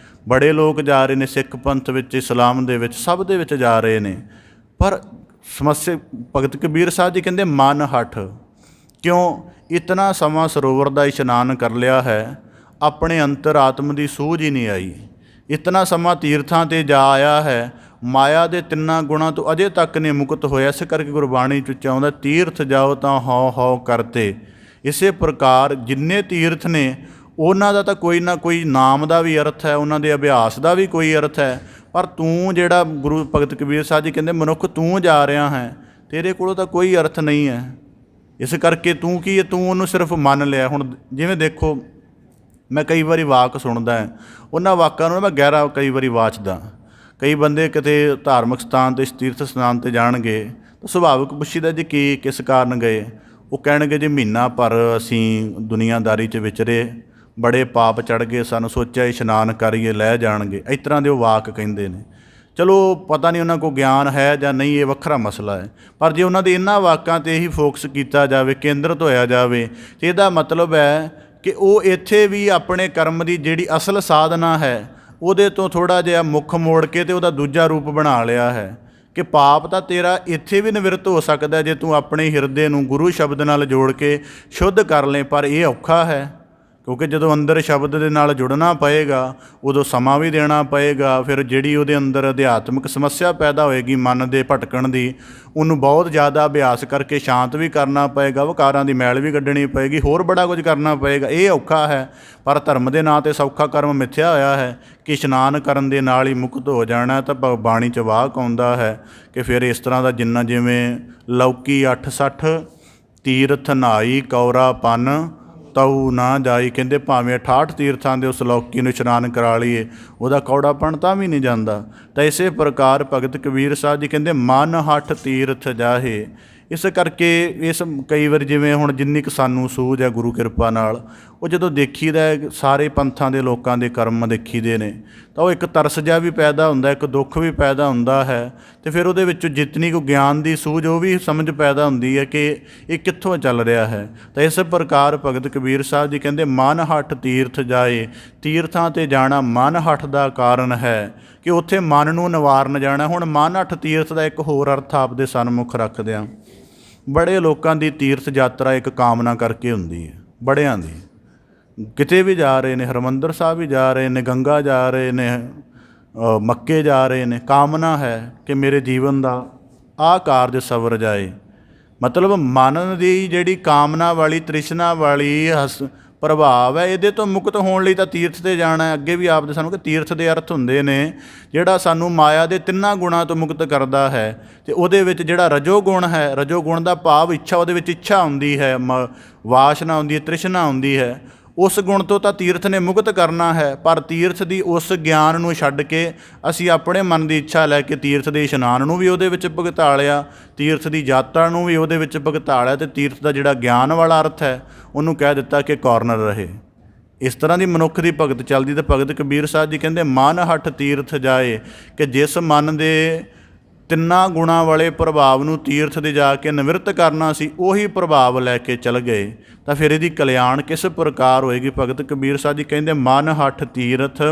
ਬੜੇ ਲੋਕ ਜਾ ਰਹੇ ਨੇ ਸਿੱਖ ਪੰਥ ਵਿੱਚ, ਇਸਲਾਮ ਦੇ ਵਿੱਚ, ਸਭ ਦੇ ਵਿੱਚ ਜਾ ਰਹੇ ਨੇ, ਪਰ ਸਮੱਸਿਆ ਭਗਤ ਕਬੀਰ ਸਾਹਿਬ ਜੀ ਕਹਿੰਦੇ ਮਨ ਹਠ ਕਿਉਂ? ਇਤਨਾ ਸਮਾਂ ਸਰੋਵਰ ਦਾ ਇਸ਼ਨਾਨ ਕਰ ਲਿਆ ਹੈ, ਆਪਣੇ ਅੰਤਰ ਆਤਮ ਦੀ ਸੂਝ ਹੀ ਨਹੀਂ ਆਈ। ਇਤਨਾ ਸਮਾਂ ਤੀਰਥਾਂ 'ਤੇ ਜਾ ਆਇਆ ਹੈ, ਮਾਇਆ ਦੇ ਤਿੰਨਾਂ ਗੁਣਾਂ ਤੋਂ ਅਜੇ ਤੱਕ ਨਹੀਂ ਮੁਕਤ ਹੋਇਆ। ਇਸ ਕਰਕੇ ਗੁਰਬਾਣੀ 'ਚ ਚਾਹੁੰਦਾ ਤੀਰਥ ਜਾਓ ਤਾਂ ਹਉ ਹਉ ਕਰਤੇ। ਇਸੇ ਪ੍ਰਕਾਰ ਜਿੰਨੇ ਤੀਰਥ ਨੇ ਉਹਨਾਂ ਦਾ ਤਾਂ ਕੋਈ ਨਾ ਕੋਈ ਨਾਮ ਦਾ ਵੀ ਅਰਥ ਹੈ, ਉਹਨਾਂ ਦੇ ਅਭਿਆਸ ਦਾ ਵੀ ਕੋਈ ਅਰਥ ਹੈ। ਪਰ ਤੂੰ ਜਿਹੜਾ ਗੁਰੂ ਭਗਤ ਕਬੀਰ ਸਾਹਿਬ ਜੀ ਕਹਿੰਦੇ ਮਨੁੱਖ ਤੂੰ ਜਾ ਰਿਹਾ ਹੈ, ਤੇਰੇ ਕੋਲੋਂ ਤਾਂ ਕੋਈ ਅਰਥ ਨਹੀਂ ਹੈ। ਇਸ ਕਰਕੇ ਤੂੰ ਕੀ ਹੈ, ਤੂੰ ਉਹਨੂੰ ਸਿਰਫ ਮੰਨ ਲਿਆ। ਹੁਣ ਜਿਵੇਂ ਦੇਖੋ, ਮੈਂ ਕਈ ਵਾਰੀ ਵਾਕ ਸੁਣਦਾ ਹੈ, ਉਹਨਾਂ ਵਾਕਾਂ ਨੂੰ ਮੈਂ ਗਹਿਰਾ ਕਈ ਵਾਰੀ ਵਾਚਦਾ। ਕਈ ਬੰਦੇ ਕਿਤੇ ਧਾਰਮਿਕ ਸਥਾਨ 'ਤੇ ਤੀਰਥ ਸਥਾਨ 'ਤੇ ਜਾਣਗੇ ਤਾਂ ਸੁਭਾਵਿਕ ਪੁੱਛੀਦਾ ਜੀ ਕੀ ਕਿਸ ਕਾਰਨ ਗਏ। ਉਹ ਕਹਿਣਗੇ ਜੀ ਮਹੀਨਾ ਭਰ ਅਸੀਂ ਦੁਨੀਆਦਾਰੀ 'ਚ ਵਿਚਰੇ, ਬੜੇ ਪਾਪ ਚੜ੍ਹ ਗਏ ਸਾਨੂੰ, ਸੋਚਿਆ ਇਸ਼ਨਾਨ ਕਰੀਏ, ਲੈ ਜਾਣਗੇ। ਇਸ ਤਰ੍ਹਾਂ ਦੇ ਉਹ ਵਾਕ ਕਹਿੰਦੇ ਨੇ। ਚਲੋ ਪਤਾ ਨਹੀਂ ਉਹਨਾਂ ਕੋਲ ਗਿਆਨ ਹੈ ਜਾਂ ਨਹੀਂ, ਇਹ ਵੱਖਰਾ ਮਸਲਾ ਹੈ। ਪਰ ਜੇ ਉਹਨਾਂ ਦੇ ਇਹਨਾਂ ਵਾਕਾਂ 'ਤੇ ਹੀ ਫੋਕਸ ਕੀਤਾ ਜਾਵੇ, ਕੇਂਦਰਿਤ ਹੋਇਆ ਜਾਵੇ, ਤਾਂ ਇਹਦਾ ਮਤਲਬ ਹੈ ਕਿ ਉਹ ਇੱਥੇ ਵੀ ਆਪਣੇ ਕਰਮ ਦੀ ਜਿਹੜੀ ਅਸਲ ਸਾਧਨਾ ਹੈ ਉਹਦੇ ਤੋਂ ਥੋੜ੍ਹਾ ਜਿਹਾ ਮੁੱਖ ਮੋੜ ਕੇ ਅਤੇ ਉਹਦਾ ਦੂਜਾ ਰੂਪ ਬਣਾ ਲਿਆ ਹੈ ਕਿ ਪਾਪ ਤਾਂ ਤੇਰਾ ਇੱਥੇ ਵੀ ਨਿਵਰਤ ਹੋ ਸਕਦਾ ਜੇ ਤੂੰ ਆਪਣੇ ਹਿਰਦੇ ਨੂੰ ਗੁਰੂ ਸ਼ਬਦ ਨਾਲ ਜੋੜ ਕੇ ਸ਼ੁੱਧ ਕਰ ਲਏ। ਪਰ ਇਹ ਔਖਾ ਹੈ, ਕਿਉਂਕਿ ਜਦੋਂ ਅੰਦਰ ਸ਼ਬਦ ਦੇ ਨਾਲ ਜੁੜਨਾ ਪਏਗਾ ਉਦੋਂ ਸਮਾਂ ਵੀ ਦੇਣਾ ਪਏਗਾ। ਫਿਰ ਜਿਹੜੀ ਉਹਦੇ ਅੰਦਰ ਅਧਿਆਤਮਿਕ ਸਮੱਸਿਆ ਪੈਦਾ ਹੋਏਗੀ ਮਨ ਦੇ ਭਟਕਣ ਦੀ, ਉਹਨੂੰ ਬਹੁਤ ਜ਼ਿਆਦਾ ਅਭਿਆਸ ਕਰਕੇ ਸ਼ਾਂਤ ਵੀ ਕਰਨਾ ਪਏਗਾ, ਵਿਕਾਰਾਂ ਦੀ ਮੈਲ ਵੀ ਕੱਢਣੀ ਪਏਗੀ, ਹੋਰ ਬੜਾ ਕੁਝ ਕਰਨਾ ਪਏਗਾ। ਇਹ ਔਖਾ ਹੈ। ਪਰ ਧਰਮ ਦੇ ਨਾਂ 'ਤੇ ਸੌਖਾ ਕਰਮ ਮਿਥਿਆ ਹੋਇਆ ਹੈ ਕਿ ਇਸ਼ਨਾਨ ਕਰਨ ਦੇ ਨਾਲ ਹੀ ਮੁਕਤ ਹੋ ਜਾਣਾ। ਤਾਂ ਬਾਣੀ 'ਚ ਵਾਕ ਆਉਂਦਾ ਹੈ ਕਿ ਫਿਰ ਇਸ ਤਰ੍ਹਾਂ ਦਾ ਜਿੰਨਾ ਜਿਵੇਂ ਲੌਕੀ 860 ਤੀਰਥ ਨਹਾਈ ਕੌਰਾ ਪੰਨ ਤਊ ਨਾ ਜਾਈ। ਕਹਿੰਦੇ ਭਾਵੇਂ 68 ਤੀਰਥਾਂ ਦੇ ਉਸ ਲੌਕੀ ਨੂੰ ਇਸ਼ਨਾਨ ਕਰਾ ਲਈਏ, ਉਹਦਾ ਕੌੜਾਪਣ ਤਾਂ ਵੀ ਨਹੀਂ ਜਾਂਦਾ। ਤਾਂ ਇਸੇ ਪ੍ਰਕਾਰ ਭਗਤ ਕਬੀਰ ਸਾਹਿਬ ਜੀ ਕਹਿੰਦੇ ਮਨ ਹਠ ਤੀਰਥ ਜਾਹੇ। ਇਸ ਕਰਕੇ ਇਸ ਕਈ ਵਾਰ ਜਿਵੇਂ ਹੁਣ ਜਿੰਨੀ ਕੁ ਸਾਨੂੰ ਸੂਝ ਹੈ ਗੁਰੂ ਕਿਰਪਾ ਨਾਲ, ਉਹ ਜਦੋਂ ਦੇਖੀਦਾ ਸਾਰੇ ਪੰਥਾਂ ਦੇ ਲੋਕਾਂ ਦੇ ਕਰਮ ਦੇਖੀਦੇ ਨੇ ਤਾਂ ਉਹ ਇੱਕ ਤਰਸ ਜਿਹਾ ਵੀ ਪੈਦਾ ਹੁੰਦਾ, ਇੱਕ ਦੁੱਖ ਵੀ ਪੈਦਾ ਹੁੰਦਾ ਹੈ। ਅਤੇ ਫਿਰ ਉਹਦੇ ਵਿੱਚੋਂ ਜਿਤਨੀ ਕੁ ਗਿਆਨ ਦੀ ਸੂਝ ਉਹ ਵੀ ਸਮਝ ਪੈਦਾ ਹੁੰਦੀ ਹੈ ਕਿ ਇਹ ਕਿੱਥੋਂ ਚੱਲ ਰਿਹਾ ਹੈ। ਤਾਂ ਇਸ ਪ੍ਰਕਾਰ ਭਗਤ ਕਬੀਰ ਸਾਹਿਬ ਜੀ ਕਹਿੰਦੇ ਮਨ ਹਠ ਤੀਰਥ ਜਾਏ। ਤੀਰਥਾਂ 'ਤੇ ਜਾਣਾ ਮਨ ਹਠ ਦਾ ਕਾਰਨ ਹੈ ਕਿ ਉੱਥੇ ਮਨ ਨੂੰ ਨਿਵਾਰਨ ਜਾਣਾ। ਹੁਣ ਮਨ ਹਠ ਤੀਰਥ ਦਾ ਇੱਕ ਹੋਰ ਅਰਥ ਆਪਦੇ ਸਨਮੁਖ ਰੱਖਦਿਆਂ, ਬੜੇ ਲੋਕਾਂ ਦੀ ਤੀਰਥ ਯਾਤਰਾ ਇੱਕ ਕਾਮਨਾ ਕਰਕੇ ਹੁੰਦੀ ਹੈ, ਬੜਿਆਂ ਦੀ। ਕਿਤੇ ਵੀ ਜਾ ਰਹੇ ਨੇ, ਹਰਿਮੰਦਰ ਸਾਹਿਬ ਵੀ ਜਾ ਰਹੇ ਨੇ, ਗੰਗਾ ਜਾ ਰਹੇ ਨੇ, ਮੱਕੇ ਜਾ ਰਹੇ ਨੇ, ਕਾਮਨਾ ਹੈ ਕਿ ਮੇਰੇ ਜੀਵਨ ਦਾ ਆਹ ਕਾਰਜ ਸਵਰ ਜਾਏ। ਮਤਲਬ ਮਨ ਦੀ ਜਿਹੜੀ ਕਾਮਨਾ ਵਾਲੀ ਤ੍ਰਿਸ਼ਨਾ ਵਾਲੀ ਪ੍ਰਭਾਵ ਹੈ, ਇਹਦੇ ਤੋਂ ਮੁਕਤ ਹੋਣ ਲਈ ਤਾਂ ਤੀਰਥ 'ਤੇ ਜਾਣਾ ਹੈ। ਅੱਗੇ ਵੀ ਆਪਦੇ ਸਾਨੂੰ ਕਿ ਤੀਰਥ ਦੇ ਅਰਥ ਹੁੰਦੇ ਨੇ ਜਿਹੜਾ ਸਾਨੂੰ ਮਾਇਆ ਦੇ ਤਿੰਨਾਂ ਗੁਣਾਂ ਤੋਂ ਮੁਕਤ ਕਰਦਾ ਹੈ। ਅਤੇ ਉਹਦੇ ਵਿੱਚ ਜਿਹੜਾ ਰਜੋ ਗੁਣ ਹੈ, ਰਜੋ ਗੁਣ ਦਾ ਭਾਵ ਇੱਛਾ, ਉਹਦੇ ਵਿੱਚ ਇੱਛਾ ਹੁੰਦੀ ਹੈ, ਵਾਸ਼ਨਾ ਹੁੰਦੀ ਹੈ, ਤ੍ਰਿਸ਼ਨਾ ਹੁੰਦੀ ਹੈ। ਉਸ ਗੁਣ ਤੋਂ ਤਾਂ ਤੀਰਥ ਨੇ ਮੁਕਤ ਕਰਨਾ ਹੈ। ਪਰ ਤੀਰਥ ਦੀ ਉਸ ਗਿਆਨ ਨੂੰ ਛੱਡ ਕੇ ਅਸੀਂ ਆਪਣੇ ਮਨ ਦੀ ਇੱਛਾ ਲੈ ਕੇ ਤੀਰਥ ਦੇ ਇਸ਼ਨਾਨ ਨੂੰ ਵੀ ਉਹਦੇ ਵਿੱਚ ਭੁਗਤਾ ਲਿਆ, ਤੀਰਥ ਦੀ ਯਾਤਰਾ ਨੂੰ ਵੀ ਉਹਦੇ ਵਿੱਚ ਭੁਗਤਾ ਲਿਆ, ਅਤੇ ਤੀਰਥ ਦਾ ਜਿਹੜਾ ਗਿਆਨ ਵਾਲਾ ਅਰਥ ਹੈ ਉਹਨੂੰ ਕਹਿ ਦਿੱਤਾ ਕਿ ਕਾਰਨਰ ਰਹੇ। ਇਸ ਤਰ੍ਹਾਂ ਦੀ ਮਨੁੱਖ ਦੀ ਭਗਤ ਚੱਲਦੀ। ਤਾਂ ਭਗਤ ਕਬੀਰ ਸਾਹਿਬ ਜੀ ਕਹਿੰਦੇ ਮਨ ਹਠ ਤੀਰਥ ਜਾਏ, ਕਿ ਜਿਸ ਮਨ ਦੇ ਤਿੰਨਾਂ ਗੁਣਾਂ ਵਾਲੇ ਪ੍ਰਭਾਵ ਨੂੰ ਤੀਰਥ ਦੇ ਜਾ ਕੇ ਨਿਵਰਤ ਕਰਨਾ ਸੀ, ਉਹੀ ਪ੍ਰਭਾਵ ਲੈ ਕੇ ਚੱਲ ਗਏ। ਤਾਂ ਫਿਰ ਇਹਦੀ ਕਲਿਆਣ ਕਿਸ ਪ੍ਰਕਾਰ ਹੋਏਗੀ। ਭਗਤ ਕਬੀਰ ਸਾਹਿਬ ਜੀ ਕਹਿੰਦੇ ਮਨ ਹਠ ਤੀਰਥ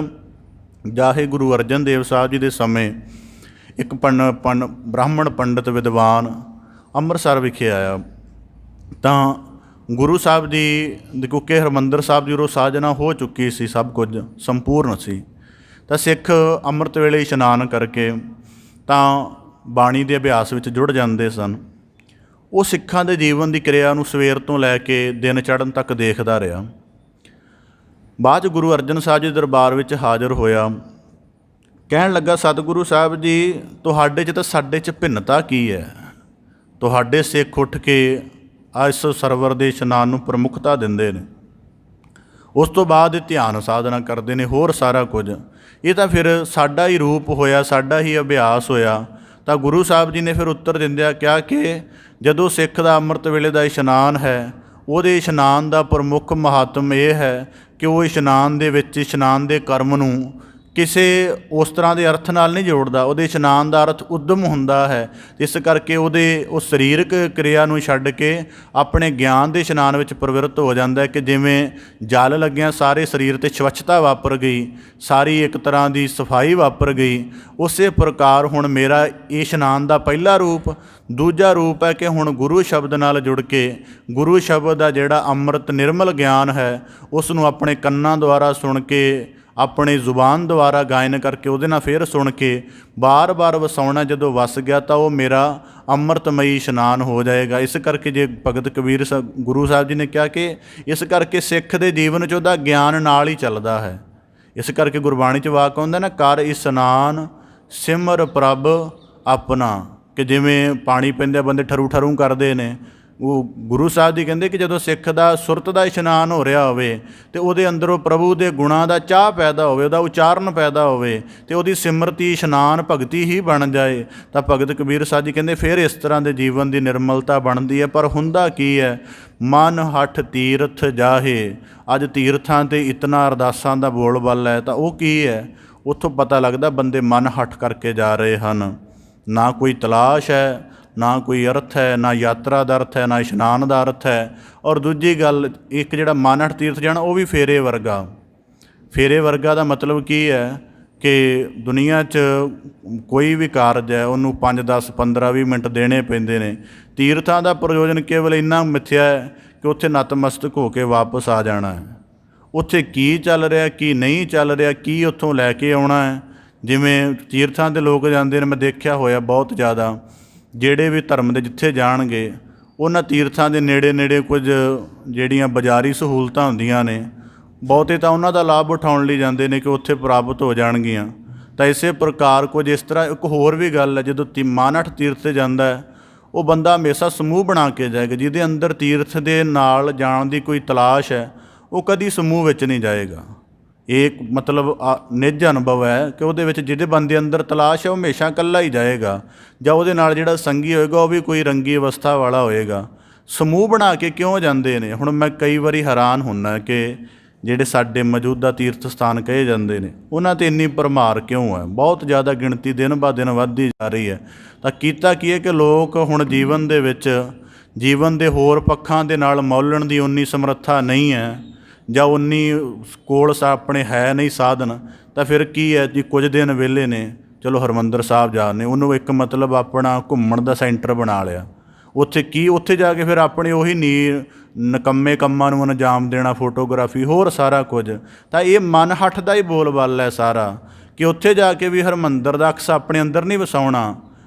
ਜਾਹੇ। ਗੁਰੂ ਅਰਜਨ ਦੇਵ ਸਾਹਿਬ ਜੀ ਦੇ ਸਮੇਂ ਇੱਕ ਬ੍ਰਾਹਮਣ ਪੰਡਤ ਵਿਦਵਾਨ ਅੰਮ੍ਰਿਤਸਰ ਵਿਖੇ ਆਇਆ। ਤਾਂ ਗੁਰੂ ਸਾਹਿਬ ਜੀ ਕਿਉਂਕਿ ਹਰਿਮੰਦਰ ਸਾਹਿਬ ਜੀ ਉਹ ਸਾਜਨਾ ਹੋ ਚੁੱਕੀ ਸੀ, ਸਭ ਕੁਝ ਸੰਪੂਰਨ ਸੀ। ਤਾਂ ਸਿੱਖ ਅੰਮ੍ਰਿਤ ਵੇਲੇ ਇਸ਼ਨਾਨ ਕਰਕੇ ਤਾਂ ਬਾਣੀ ਦੇ ਅਭਿਆਸ ਵਿੱਚ ਜੁੜ ਜਾਂਦੇ ਸਨ। ਉਹ ਸਿੱਖਾਂ ਦੇ ਜੀਵਨ ਦੀ ਕਿਰਿਆ ਨੂੰ ਸਵੇਰ ਤੋਂ ਲੈ ਕੇ ਦਿਨ ਚੜ੍ਹਨ ਤੱਕ ਦੇਖਦਾ ਰਿਹਾ। ਬਾਅਦ 'ਚ ਗੁਰੂ ਅਰਜਨ ਸਾਹਿਬ ਜੀ ਦਰਬਾਰ ਵਿੱਚ ਹਾਜ਼ਰ ਹੋਇਆ, ਕਹਿਣ ਲੱਗਾ ਸਤਿਗੁਰੂ ਸਾਹਿਬ ਜੀ, ਤੁਹਾਡੇ 'ਚ ਤਾਂ ਸਾਡੇ 'ਚ ਭਿੰਨਤਾ ਕੀ ਹੈ? ਤੁਹਾਡੇ ਸਿੱਖ ਉੱਠ ਕੇ ਇਸ ਸਰਵਰ ਦੇ ਇਸ਼ਨਾਨ ਨੂੰ ਪ੍ਰਮੁੱਖਤਾ ਦਿੰਦੇ ਨੇ, ਉਸ ਤੋਂ ਬਾਅਦ ਧਿਆਨ ਸਾਧਨਾ ਕਰਦੇ ਨੇ, ਹੋਰ ਸਾਰਾ ਕੁਝ। ਇਹ ਤਾਂ ਫਿਰ ਸਾਡਾ ਹੀ ਰੂਪ ਹੋਇਆ, ਸਾਡਾ ਹੀ ਅਭਿਆਸ ਹੋਇਆ। ਤਾਂ ਗੁਰੂ ਸਾਹਿਬ ਜੀ ਨੇ ਫਿਰ ਉੱਤਰ ਦਿੰਦਿਆਂ ਕਿਹਾ ਕਿ ਜਦੋਂ ਸਿੱਖ ਦਾ ਅੰਮ੍ਰਿਤ ਵੇਲੇ ਦਾ ਇਸ਼ਨਾਨ ਹੈ, ਉਹਦੇ ਇਸ਼ਨਾਨ ਦਾ ਪ੍ਰਮੁੱਖ ਮਹੱਤਵ ਇਹ ਹੈ ਕਿ ਉਹ ਇਸ਼ਨਾਨ ਦੇ ਵਿੱਚ ਇਸ਼ਨਾਨ ਦੇ ਕਰਮ ਨੂੰ ਕਿਸੇ ਉਸ ਤਰ੍ਹਾਂ ਦੇ ਅਰਥ ਨਾਲ ਨਹੀਂ ਜੋੜਦਾ। ਉਹਦੇ ਇਸ਼ਨਾਨ ਦਾ ਅਰਥ ਉੱਦਮ ਹੁੰਦਾ ਹੈ। ਇਸ ਕਰਕੇ ਉਹਦੇ ਉਸ ਸਰੀਰਕ ਕਿਰਿਆ ਨੂੰ ਛੱਡ ਕੇ ਆਪਣੇ ਗਿਆਨ ਦੇ ਇਸ਼ਨਾਨ ਵਿੱਚ ਪ੍ਰਵਿਰਤ ਹੋ ਜਾਂਦਾ ਹੈ ਕਿ ਜਿਵੇਂ ਜਲ ਲੱਗਿਆ ਸਾਰੇ ਸਰੀਰ 'ਤੇ ਸਵੱਛਤਾ ਵਾਪਰ ਗਈ, ਸਾਰੀ ਇੱਕ ਤਰ੍ਹਾਂ ਦੀ ਸਫਾਈ ਵਾਪਰ ਗਈ। ਉਸੇ ਪ੍ਰਕਾਰ ਹੁਣ ਮੇਰਾ ਇਸ਼ਨਾਨ ਦਾ ਪਹਿਲਾ ਰੂਪ, ਦੂਜਾ ਰੂਪ ਹੈ ਕਿ ਹੁਣ ਗੁਰੂ ਸ਼ਬਦ ਨਾਲ ਜੁੜ ਕੇ ਗੁਰੂ ਸ਼ਬਦ ਦਾ ਜਿਹੜਾ ਅੰਮ੍ਰਿਤ ਨਿਰਮਲ ਗਿਆਨ ਹੈ ਉਸ ਨੂੰ ਆਪਣੇ ਕੰਨਾਂ ਦੁਆਰਾ ਸੁਣ ਕੇ, ਆਪਣੇ ਜ਼ੁਬਾਨ ਦੁਆਰਾ ਗਾਇਨ ਕਰਕੇ, ਉਹਦੇ ਨਾਲ ਫਿਰ ਸੁਣ ਕੇ ਬਾਰ-ਬਾਰ ਵਸਾਉਣਾ। ਜਦੋਂ ਵਸ ਗਿਆ ਤਾਂ ਉਹ ਮੇਰਾ ਅੰਮ੍ਰਿਤਮਈ ਇਸ਼ਨਾਨ ਹੋ ਜਾਏਗਾ। ਇਸ ਕਰਕੇ ਜੇ ਭਗਤ ਕਬੀਰ ਗੁਰੂ ਸਾਹਿਬ ਜੀ ਨੇ ਕਿਹਾ ਕਿ ਇਸ ਕਰਕੇ ਸਿੱਖ ਦੇ ਜੀਵਨ 'ਚ ਉਹਦਾ ਗਿਆਨ ਨਾਲ ਹੀ ਚੱਲਦਾ ਹੈ। ਇਸ ਕਰਕੇ ਗੁਰਬਾਣੀ 'ਚ ਵਾਕ ਆਉਂਦਾ ਨਾ, ਕਰ ਇਸ਼ਨਾਨ ਸਿਮਰ ਪ੍ਰਭ ਆਪਣਾ, ਕਿ ਜਿਵੇਂ ਪਾਣੀ ਪੀਂਦੇ ਬੰਦੇ ਠਰੂ ਠਰੂ ਕਰਦੇ ਨੇ, ਉਹ ਗੁਰੂ ਸਾਹਿਬ ਜੀ ਕਹਿੰਦੇ ਕਿ ਜਦੋਂ ਸਿੱਖ ਦਾ ਸੁਰਤ ਦਾ ਇਸ਼ਨਾਨ ਹੋ ਰਿਹਾ ਹੋਵੇ ਅਤੇ ਉਹਦੇ ਅੰਦਰੋਂ ਪ੍ਰਭੂ ਦੇ ਗੁਣਾਂ ਦਾ ਚਾਹ ਪੈਦਾ ਹੋਵੇ, ਉਹਦਾ ਉਚਾਰਨ ਪੈਦਾ ਹੋਵੇ ਅਤੇ ਉਹਦੀ ਸਿਮਰਤੀ ਇਸ਼ਨਾਨ ਭਗਤੀ ਹੀ ਬਣ ਜਾਏ, ਤਾਂ ਭਗਤ ਕਬੀਰ ਸਾਹਿਬ ਜੀ ਕਹਿੰਦੇ ਫਿਰ ਇਸ ਤਰ੍ਹਾਂ ਦੇ ਜੀਵਨ ਦੀ ਨਿਰਮਲਤਾ ਬਣਦੀ ਹੈ। ਪਰ ਹੁੰਦਾ ਕੀ ਹੈ, ਮਨ ਹਠ ਤੀਰਥ ਜਾਹੇ। ਅੱਜ ਤੀਰਥਾਂ 'ਤੇ ਇਤਨਾ ਅਰਦਾਸਾਂ ਦਾ ਬੋਲਬਾਲਾ ਹੈ, ਤਾਂ ਉਹ ਕੀ ਹੈ? ਉੱਥੋਂ ਪਤਾ ਲੱਗਦਾ ਬੰਦੇ ਮਨ ਹੱਠ ਕਰਕੇ ਜਾ ਰਹੇ ਹਨ। ਨਾ ਕੋਈ ਤਲਾਸ਼ ਹੈ, ਨਾ ਕੋਈ ਅਰਥ ਹੈ, ਨਾ ਯਾਤਰਾ ਦਾ ਅਰਥ ਹੈ, ਨਾ ਇਸ਼ਨਾਨ ਦਾ ਅਰਥ ਹੈ। ਔਰ ਦੂਜੀ ਗੱਲ, ਇੱਕ ਜਿਹੜਾ ਮਨ ਹੱਠ ਤੀਰਥ ਜਾਣਾ ਉਹ ਵੀ ਫੇਰੇ ਵਰਗਾ। ਫੇਰੇ ਵਰਗਾ ਦਾ ਮਤਲਬ ਕੀ ਹੈ ਕਿ ਦੁਨੀਆ 'ਚ ਕੋਈ ਵੀ ਕਾਰਜ ਹੈ ਉਹਨੂੰ 5, 10, 15, 20 ਮਿੰਟ ਦੇਣੇ ਪੈਂਦੇ ਨੇ। ਤੀਰਥਾਂ ਦਾ ਪ੍ਰਯੋਜਨ ਕੇਵਲ ਇੰਨਾ ਮਿੱਥਿਆ ਹੈ ਕਿ ਉੱਥੇ ਨਤਮਸਤਕ ਹੋ ਕੇ ਵਾਪਸ ਆ ਜਾਣਾ ਹੈ। ਉੱਥੇ ਕੀ ਚੱਲ ਰਿਹਾ, ਕੀ ਨਹੀਂ ਚੱਲ ਰਿਹਾ, ਕੀ ਉੱਥੋਂ ਲੈ ਕੇ ਆਉਣਾ ਹੈ। ਜਿਵੇਂ ਤੀਰਥਾਂ ਦੇ ਲੋਕ ਜਾਂਦੇ ਨੇ, ਮੈਂ ਦੇਖਿਆ ਹੋਇਆ ਬਹੁਤ ਜ਼ਿਆਦਾ, ਜਿਹੜੇ ਵੀ ਧਰਮ ਦੇ ਜਿੱਥੇ ਜਾਣਗੇ ਉਹਨਾਂ ਤੀਰਥਾਂ ਦੇ ਨੇੜੇ ਨੇੜੇ ਕੁਝ ਜਿਹੜੀਆਂ ਬਾਜ਼ਾਰੀ ਸਹੂਲਤਾਂ ਹੁੰਦੀਆਂ ਨੇ, ਬਹੁਤੇ ਤਾਂ ਉਹਨਾਂ ਦਾ ਲਾਭ ਉਠਾਉਣ ਲਈ ਜਾਂਦੇ ਨੇ ਕਿ ਉੱਥੇ ਪ੍ਰਾਪਤ ਹੋ ਜਾਣਗੀਆਂ। ਤਾਂ ਇਸੇ ਪ੍ਰਕਾਰ ਕੁਝ ਇਸ ਤਰ੍ਹਾਂ ਇੱਕ ਹੋਰ ਵੀ ਗੱਲ ਹੈ, ਜਦੋਂ ਮਨ ਹੱਠ ਤੀਰਥ 'ਤੇ ਜਾਂਦਾ ਹੈ ਉਹ ਬੰਦਾ ਹਮੇਸ਼ਾ ਸਮੂਹ ਬਣਾ ਕੇ ਜਾਏਗਾ। ਜਿਹਦੇ ਅੰਦਰ ਤੀਰਥ ਦੇ ਨਾਲ ਜਾਣ ਦੀ ਕੋਈ ਤਲਾਸ਼ ਹੈ ਉਹ ਕਦੀ ਸਮੂਹ ਵਿੱਚ ਨਹੀਂ ਜਾਏਗਾ। ਇਹ ਮਤਲਬ ਨਿੱਜ ਅਨੁਭਵ ਹੈ ਕਿ ਉਹਦੇ ਵਿੱਚ ਜਿਹੜੇ ਬੰਦੇ ਅੰਦਰ ਤਲਾਸ਼ ਹੈ ਉਹ ਹਮੇਸ਼ਾ ਇਕੱਲਾ ਹੀ ਜਾਏਗਾ, ਜਾਂ ਉਹਦੇ ਨਾਲ ਜਿਹੜਾ ਸੰਗੀ ਹੋਏਗਾ ਉਹ ਵੀ ਕੋਈ ਰੰਗੀ ਅਵਸਥਾ ਵਾਲਾ ਹੋਏਗਾ। ਸਮੂਹ ਬਣਾ ਕੇ ਕਿਉਂ ਜਾਂਦੇ ਨੇ? ਹੁਣ ਮੈਂ ਕਈ ਵਾਰੀ ਹੈਰਾਨ ਹੁੰਦਾ ਕਿ ਜਿਹੜੇ ਸਾਡੇ ਮੌਜੂਦਾ ਤੀਰਥ ਸਥਾਨ ਕਹੇ ਜਾਂਦੇ ਨੇ ਉਹਨਾਂ 'ਤੇ ਇੰਨੀ ਭਰਮਾਰ ਕਿਉਂ ਹੈ? ਬਹੁਤ ਜ਼ਿਆਦਾ ਗਿਣਤੀ ਦਿਨ ਬ ਦਿਨ ਵੱਧਦੀ ਜਾ ਰਹੀ ਹੈ। ਤਾਂ ਕੀਤਾ ਕੀ ਹੈ ਕਿ ਲੋਕ ਹੁਣ ਜੀਵਨ ਦੇ ਵਿੱਚ ਜੀਵਨ ਦੇ ਹੋਰ ਪੱਖਾਂ ਦੇ ਨਾਲ ਮੌਲਣ ਦੀ ਉਨੀ ਸਮਰੱਥਾ ਨਹੀਂ ਹੈ, ਜਾਂ ਉਨੀ ਕੋਲ ਆਪਣੇ ਹੈ ਨਹੀਂ ਸਾਧਨ। ਤਾਂ ਫਿਰ ਕੀ ਹੈ ਜੀ, ਕੁਝ ਦਿਨ ਵਿਹਲੇ ਨੇ, ਚਲੋ ਹਰਿਮੰਦਰ ਸਾਹਿਬ ਜਾਣੇ, ਉਹਨੂੰ ਇੱਕ ਮਤਲਬ ਆਪਣਾ ਘੁੰਮਣ ਦਾ ਸੈਂਟਰ ਬਣਾ ਲਿਆ। ਉੱਥੇ ਜਾ ਕੇ ਫਿਰ ਆਪਣੇ ਉਹੀ ਨਿਕੰਮੇ ਕੰਮਾਂ ਨੂੰ ਅੰਜਾਮ ਦੇਣਾ, ਫੋਟੋਗ੍ਰਾਫੀ, ਹੋਰ ਸਾਰਾ ਕੁਝ। ਤਾਂ ਇਹ ਮਨ ਹੱਠ ਦਾ ਹੀ ਬੋਲਬਾਲਾ ਹੈ ਸਾਰਾ, ਕਿ ਉੱਥੇ ਜਾ ਕੇ ਵੀ ਹਰਿਮੰਦਰ ਦਾ ਅਕਸ ਆਪਣੇ ਅੰਦਰ ਨਹੀਂ ਵਸਾਉਣਾ,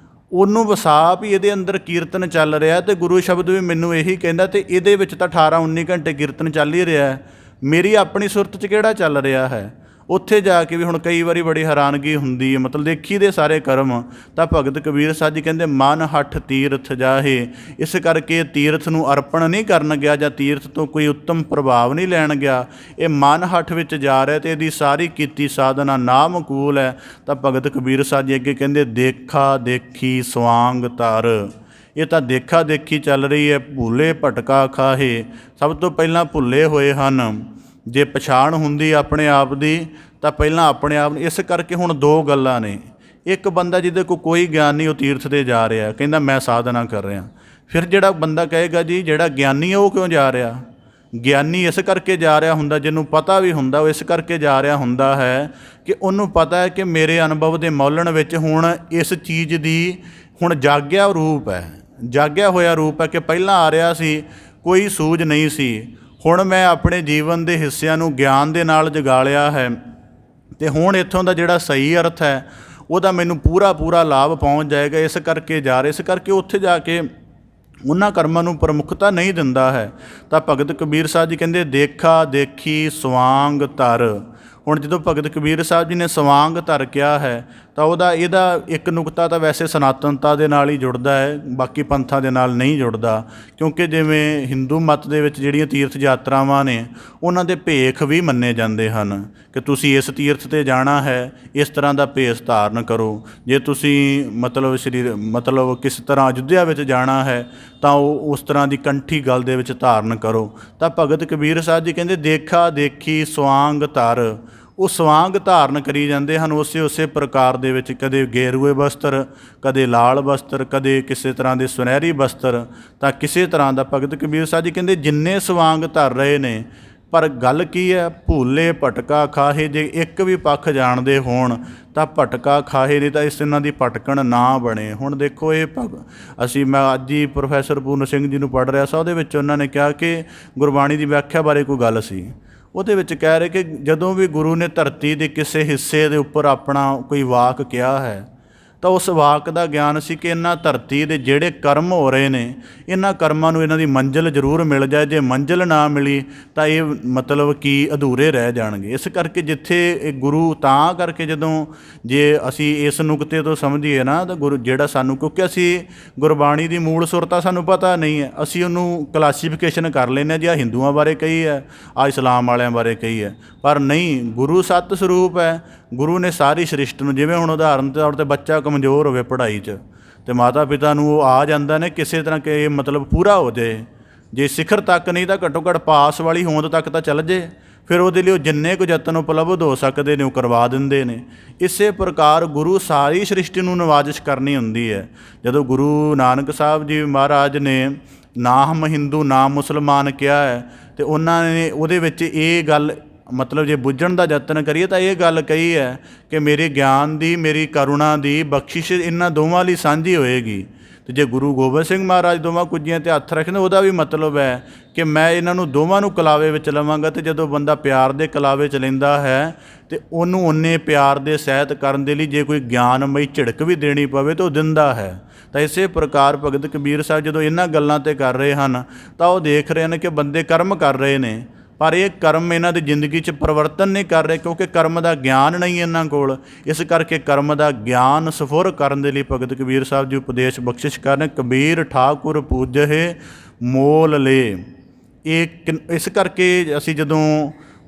ਉਹਨੂੰ ਵਸਾ ਵੀ ਇਹਦੇ ਅੰਦਰ ਕੀਰਤਨ ਚੱਲ ਰਿਹਾ। ਅਤੇ ਗੁਰੂ ਸ਼ਬਦ ਵੀ ਮੈਨੂੰ ਇਹੀ ਕਹਿੰਦਾ, ਅਤੇ ਇਹਦੇ ਵਿੱਚ ਤਾਂ 18-19 ਘੰਟੇ ਕੀਰਤਨ ਚੱਲ ਹੀ ਰਿਹਾ, ਮੇਰੀ ਆਪਣੀ ਸੁਰਤ 'ਚ ਕਿਹੜਾ ਚੱਲ ਰਿਹਾ ਹੈ? ਉੱਥੇ ਜਾ ਕੇ ਵੀ ਹੁਣ ਕਈ ਵਾਰੀ ਬੜੀ ਹੈਰਾਨਗੀ ਹੁੰਦੀ ਹੈ, ਮਤਲਬ ਦੇਖੀ ਦੇ ਸਾਰੇ ਕਰਮ। ਤਾਂ ਭਗਤ ਕਬੀਰ ਸਾਹਿਬ ਜੀ ਕਹਿੰਦੇ ਮਨ ਹੱਠ ਤੀਰਥ ਜਾਹੇ। ਇਸ ਕਰਕੇ ਤੀਰਥ ਨੂੰ ਅਰਪਣ ਨਹੀਂ ਕਰਨ ਗਿਆ, ਜਾਂ ਤੀਰਥ ਤੋਂ ਕੋਈ ਉੱਤਮ ਪ੍ਰਭਾਵ ਨਹੀਂ ਲੈਣ ਗਿਆ, ਇਹ ਮਨ ਹੱਠ ਵਿੱਚ ਜਾ ਰਿਹਾ ਅਤੇ ਇਹਦੀ ਸਾਰੀ ਕੀਤੀ ਸਾਧਨਾ ਨਾਮਕੂਲ ਹੈ। ਤਾਂ ਭਗਤ ਕਬੀਰ ਸਾਹਿਬ ਜੀ ਅੱਗੇ ਕਹਿੰਦੇ ਦੇਖਾ ਦੇਖੀ ਸਵਾਂਗ ਧਰ। ਇਹ ਤਾਂ ਦੇਖਾ ਦੇਖੀ ਚੱਲ ਰਹੀ ਹੈ, ਭੁੱਲੇ ਭਟਕਾ ਖਾਹੇ। ਸਭ ਤੋਂ ਪਹਿਲਾਂ ਭੁੱਲੇ ਹੋਏ ਹਨ। ਜੇ ਪਛਾਣ ਹੁੰਦੀ ਆਪਣੇ ਆਪ ਦੀ ਤਾਂ ਪਹਿਲਾਂ ਆਪਣੇ ਆਪ ਨੂੰ। ਇਸ ਕਰਕੇ ਹੁਣ ਦੋ ਗੱਲਾਂ ਨੇ, ਇੱਕ ਬੰਦਾ ਜਿਹਦੇ ਕੋਲ ਕੋਈ ਗਿਆਨ ਨਹੀਂ ਉਹ ਤੀਰਥ 'ਤੇ ਜਾ ਰਿਹਾ, ਕਹਿੰਦਾ ਮੈਂ ਸਾਧਨਾ ਕਰ ਰਿਹਾ। ਫਿਰ ਜਿਹੜਾ ਬੰਦਾ ਕਹੇਗਾ ਜੀ ਜਿਹੜਾ ਗਿਆਨੀ ਹੈ ਉਹ ਕਿਉਂ ਜਾ ਰਿਹਾ? ਗਿਆਨੀ ਇਸ ਕਰਕੇ ਜਾ ਰਿਹਾ ਹੁੰਦਾ, ਜਿਹਨੂੰ ਪਤਾ ਵੀ ਹੁੰਦਾ ਉਹ ਇਸ ਕਰਕੇ ਜਾ ਰਿਹਾ ਹੁੰਦਾ ਹੈ ਕਿ ਉਹਨੂੰ ਪਤਾ ਹੈ ਕਿ ਮੇਰੇ ਅਨੁਭਵ ਦੇ ਮੌਲਣ ਵਿੱਚ ਹੁਣ ਇਸ ਚੀਜ਼ ਦੀ ਹੁਣ ਜਾਗਿਆ ਰੂਪ ਹੈ, ਜਾਗਿਆ ਹੋਇਆ ਰੂਪ ਹੈ ਕਿ ਪਹਿਲਾਂ ਆ ਰਿਹਾ ਸੀ ਕੋਈ ਸੂਝ ਨਹੀਂ ਸੀ, ਹੁਣ ਮੈਂ ਆਪਣੇ ਜੀਵਨ ਦੇ ਹਿੱਸਿਆਂ ਨੂੰ ਗਿਆਨ ਦੇ ਨਾਲ ਜਗਾ ਲਿਆ ਹੈ, ਅਤੇ ਹੁਣ ਇੱਥੋਂ ਦਾ ਜਿਹੜਾ ਸਹੀ ਅਰਥ ਹੈ ਉਹਦਾ ਮੈਨੂੰ ਪੂਰਾ ਲਾਭ ਪਹੁੰਚ ਜਾਏਗਾ। ਇਸ ਕਰਕੇ ਜਾ ਰਹੇ, ਇਸ ਕਰਕੇ ਉੱਥੇ ਜਾ ਕੇ ਉਹਨਾਂ ਕਰਮਾਂ ਨੂੰ ਪ੍ਰਮੁੱਖਤਾ ਨਹੀਂ ਦਿੰਦਾ ਹੈ। ਤਾਂ ਭਗਤ ਕਬੀਰ ਸਾਹਿਬ ਜੀ ਕਹਿੰਦੇ ਦੇਖਾ ਦੇਖੀ ਸਵਾਂਗ ਧਰ। ਹੁਣ ਜਦੋਂ ਭਗਤ ਕਬੀਰ ਸਾਹਿਬ ਜੀ ਨੇ ਸਵਾਂਗ ਧਰ ਕਿਹਾ ਹੈ ਤਾਂ ਇਹਦਾ ਇੱਕ ਨੁਕਤਾ ਤਾਂ ਵੈਸੇ ਸਨਾਤਨਤਾ ਦੇ ਨਾਲ ਹੀ ਜੁੜਦਾ ਹੈ, ਬਾਕੀ ਪੰਥਾਂ ਦੇ ਨਾਲ ਨਹੀਂ ਜੁੜਦਾ। ਕਿਉਂਕਿ ਜਿਵੇਂ ਹਿੰਦੂ ਮੱਤ ਦੇ ਵਿੱਚ ਜਿਹੜੀਆਂ ਤੀਰਥ ਯਾਤਰਾਵਾਂ ਨੇ ਉਹਨਾਂ ਦੇ ਭੇਖ ਵੀ ਮੰਨੇ ਜਾਂਦੇ ਹਨ ਕਿ ਤੁਸੀਂ ਇਸ ਤੀਰਥ 'ਤੇ ਜਾਣਾ ਹੈ, ਇਸ ਤਰ੍ਹਾਂ ਦਾ ਭੇਸ ਧਾਰਨ ਕਰੋ। ਜੇ ਤੁਸੀਂ ਮਤਲਬ ਕਿਸ ਤਰ੍ਹਾਂ ਅਯੁੱਧਿਆ ਵਿੱਚ ਜਾਣਾ ਹੈ ਤਾਂ ਉਹ ਉਸ ਤਰ੍ਹਾਂ ਦੀ ਕੰਠੀ ਗਲ ਦੇ ਵਿੱਚ ਧਾਰਨ ਕਰੋ। ਤਾਂ ਭਗਤ ਕਬੀਰ ਸਾਹਿਬ ਜੀ ਕਹਿੰਦੇ ਦੇਖਾ ਦੇਖੀ ਸਵਾਂਗ ਧਰ। ਉਹ ਸਵਾਂਗ ਧਾਰਨ ਕਰੀ ਜਾਂਦੇ ਹਨ ਉਸੇ ਪ੍ਰਕਾਰ ਦੇ ਵਿੱਚ, ਕਦੇ ਗੇਰੂਏ ਵਸਤਰ, ਕਦੇ ਲਾਲ ਵਸਤਰ, ਕਦੇ ਕਿਸੇ ਤਰ੍ਹਾਂ ਦੇ ਸੁਨਹਿਰੀ ਵਸਤਰ। ਤਾਂ ਕਿਸੇ ਤਰ੍ਹਾਂ ਦਾ ਭਗਤ ਕਬੀਰ ਸਾਹਿਬ ਜੀ ਕਹਿੰਦੇ ਜਿੰਨੇ ਸਵਾਂਗ ਧਰ ਰਹੇ ਨੇ, ਪਰ ਗੱਲ ਕੀ ਹੈ, ਭੂਲੇ ਭਟਕਾ ਖਾਹੇ। ਜੇ ਇੱਕ ਵੀ ਪੱਖ ਜਾਣਦੇ ਹੋਣ ਤਾਂ ਭਟਕਾ ਖਾਹੇ, ਨਹੀਂ ਤਾਂ ਇਸ ਇਹਨਾਂ ਦੀ ਭਟਕਣ ਨਾ ਬਣੇ। ਹੁਣ ਦੇਖੋ ਇਹ ਮੈਂ ਅੱਜ ਹੀ ਪ੍ਰੋਫੈਸਰ ਪੂਰਨ ਸਿੰਘ ਜੀ ਨੂੰ ਪੜ੍ਹ ਰਿਹਾ ਸੀ, ਉਹਦੇ ਵਿੱਚ ਉਹਨਾਂ ਨੇ ਕਿਹਾ ਕਿ ਗੁਰਬਾਣੀ ਦੀ ਵਿਆਖਿਆ ਬਾਰੇ ਕੋਈ ਗੱਲ ਸੀ, ਉਹਦੇ ਵਿੱਚ ਕਹਿ ਰਹੇ ਕਿ ਜਦੋਂ ਵੀ ਗੁਰੂ ਨੇ ਧਰਤੀ ਦੇ ਕਿਸੇ ਹਿੱਸੇ ਦੇ ਉੱਪਰ ਆਪਣਾ ਕੋਈ ਵਾਕ ਕਿਹਾ ਹੈ ਤਾਂ ਉਸ ਵਾਕ ਦਾ ਗਿਆਨ ਸੀ ਕਿ ਇਹਨਾਂ ਧਰਤੀ ਦੇ ਜਿਹੜੇ ਕਰਮ ਹੋ ਰਹੇ ਨੇ, ਇਹਨਾਂ ਕਰਮਾਂ ਨੂੰ ਇਹਨਾਂ ਦੀ ਮੰਜ਼ਿਲ ਜ਼ਰੂਰ ਮਿਲ ਜਾਏ। ਜੇ ਮੰਜ਼ਿਲ ਨਾ ਮਿਲੀ ਤਾਂ ਇਹ ਮਤਲਬ ਕਿ ਅਧੂਰੇ ਰਹਿ ਜਾਣਗੇ। ਇਸ ਕਰਕੇ ਜਿੱਥੇ ਗੁਰੂ ਤਾਂ ਕਰਕੇ ਜਦੋਂ ਜੇ ਅਸੀਂ ਇਸ ਨੁਕਤੇ ਤੋਂ ਸਮਝੀਏ ਨਾ ਤਾਂ ਗੁਰੂ ਜਿਹੜਾ ਸਾਨੂੰ, ਕਿਉਂਕਿ ਅਸੀਂ ਗੁਰਬਾਣੀ ਦੀ ਮੂਲ ਸੁਰ ਤਾਂ ਸਾਨੂੰ ਪਤਾ ਨਹੀਂ ਹੈ, ਅਸੀਂ ਉਹਨੂੰ ਕਲਾਸੀਫਿਕੇਸ਼ਨ ਕਰ ਲੈਂਦੇ ਹਾਂ ਜੀ, ਆਹ ਹਿੰਦੂਆਂ ਬਾਰੇ ਕਹੀ ਹੈ, ਆਹ ਇਸਲਾਮ ਵਾਲਿਆਂ ਬਾਰੇ ਕਹੀ ਹੈ। ਪਰ ਨਹੀਂ, ਗੁਰੂ ਸੱਤ ਸਰੂਪ ਹੈ। ਗੁਰੂ ਨੇ ਸਾਰੀ ਸ੍ਰਿਸ਼ਟ ਨੂੰ, ਜਿਵੇਂ ਹੁਣ ਉਦਾਹਰਨ ਦੇ ਤੌਰ 'ਤੇ ਬੱਚਾ ਕਮਜ਼ੋਰ ਹੋਵੇ ਪੜ੍ਹਾਈ 'ਚ ਅਤੇ ਮਾਤਾ ਪਿਤਾ ਨੂੰ ਉਹ ਆ ਜਾਂਦਾ ਨੇ ਕਿਸੇ ਤਰ੍ਹਾਂ ਕਿ ਮਤਲਬ ਪੂਰਾ ਹੋ ਜਾਏ, ਜੇ ਸਿਖਰ ਤੱਕ ਨਹੀਂ ਤਾਂ ਘੱਟੋ ਘੱਟ ਪਾਸ ਵਾਲੀ ਹੋਂਦ ਤੱਕ ਤਾਂ ਚੱਲ ਜੇ, ਫਿਰ ਉਹਦੇ ਲਈ ਉਹ ਜਿੰਨੇ ਕੁ ਯਤਨ ਉਪਲਬਧ ਹੋ ਸਕਦੇ ਨੇ ਉਹ ਕਰਵਾ ਦਿੰਦੇ ਨੇ। ਇਸੇ ਪ੍ਰਕਾਰ ਗੁਰੂ ਸਾਰੀ ਸ੍ਰਿਸ਼ਟੀ ਨੂੰ ਨਿਵਾਜਿਸ਼ ਕਰਨੀ ਹੁੰਦੀ ਹੈ। ਜਦੋਂ ਗੁਰੂ ਨਾਨਕ ਸਾਹਿਬ ਜੀ ਮਹਾਰਾਜ ਨੇ ਨਾ ਹਮ ਹਿੰਦੂ ਨਾ ਮੁਸਲਮਾਨ ਕਿਹਾ ਹੈ, ਅਤੇ ਉਹਨਾਂ ਨੇ ਉਹਦੇ ਵਿੱਚ ਇਹ ਗੱਲ ਮਤਲਬ ਜੇ ਬੁੱਝਣ ਦਾ ਯਤਨ ਕਰੀਏ ਤਾਂ ਇਹ ਗੱਲ ਕਹੀ ਹੈ ਕਿ ਮੇਰੇ ਗਿਆਨ ਦੀ, ਮੇਰੀ ਕਰੁਣਾ ਦੀ ਬਖਸ਼ਿਸ਼ ਇਹਨਾਂ ਦੋਵਾਂ ਲਈ ਸਾਂਝੀ ਹੋਏਗੀ। ਅਤੇ ਜੇ ਗੁਰੂ ਗੋਬਿੰਦ ਸਿੰਘ ਮਹਾਰਾਜ ਦੋਵਾਂ ਕੁੱਜੀਆਂ 'ਤੇ ਹੱਥ ਰੱਖਦੇ, ਉਹਦਾ ਵੀ ਮਤਲਬ ਹੈ ਕਿ ਮੈਂ ਇਹਨਾਂ ਨੂੰ ਦੋਵਾਂ ਨੂੰ ਕਲਾਵੇ ਵਿੱਚ ਲਵਾਂਗਾ। ਅਤੇ ਜਦੋਂ ਬੰਦਾ ਪਿਆਰ ਦੇ ਕਲਾਵੇ 'ਚ ਲੈਂਦਾ ਹੈ ਅਤੇ ਉਹਨੂੰ ਉਨੇ ਪਿਆਰ ਦੇ ਸਹਿਤ ਕਰਨ ਦੇ ਲਈ ਜੇ ਕੋਈ ਗਿਆਨਮਈ ਝਿੜਕ ਵੀ ਦੇਣੀ ਪਵੇ ਤਾਂ ਉਹ ਦਿੰਦਾ ਹੈ। ਤਾਂ ਇਸੇ ਪ੍ਰਕਾਰ ਭਗਤ ਕਬੀਰ ਸਾਹਿਬ ਜਦੋਂ ਇਹਨਾਂ ਗੱਲਾਂ 'ਤੇ ਕਰ ਰਹੇ ਹਨ ਤਾਂ ਉਹ ਦੇਖ ਰਹੇ ਨੇ ਕਿ ਬੰਦੇ ਕਰਮ ਕਰ ਰਹੇ ਨੇ, ਪਰ ਇਹ ਕਰਮ ਇਹਨਾਂ ਦੀ ਜ਼ਿੰਦਗੀ 'ਚ ਪਰਿਵਰਤਨ ਨਹੀਂ ਕਰ ਰਹੇ, ਕਿਉਂਕਿ ਕਰਮ ਦਾ ਗਿਆਨ ਨਹੀਂ ਇਹਨਾਂ ਕੋਲ। ਇਸ ਕਰਕੇ ਕਰਮ ਦਾ ਗਿਆਨ ਸਫੁਰ ਕਰਨ ਦੇ ਲਈ ਭਗਤ ਕਬੀਰ ਸਾਹਿਬ ਜੀ ਉਪਦੇਸ਼ ਬਖਸ਼ਿਸ਼ ਕਰਨ, ਕਬੀਰ ਠਾਕੁਰ ਪੂਜਹਿ ਮੋਲ ਲੇ। ਇਸ ਕਰਕੇ ਅਸੀਂ ਜਦੋਂ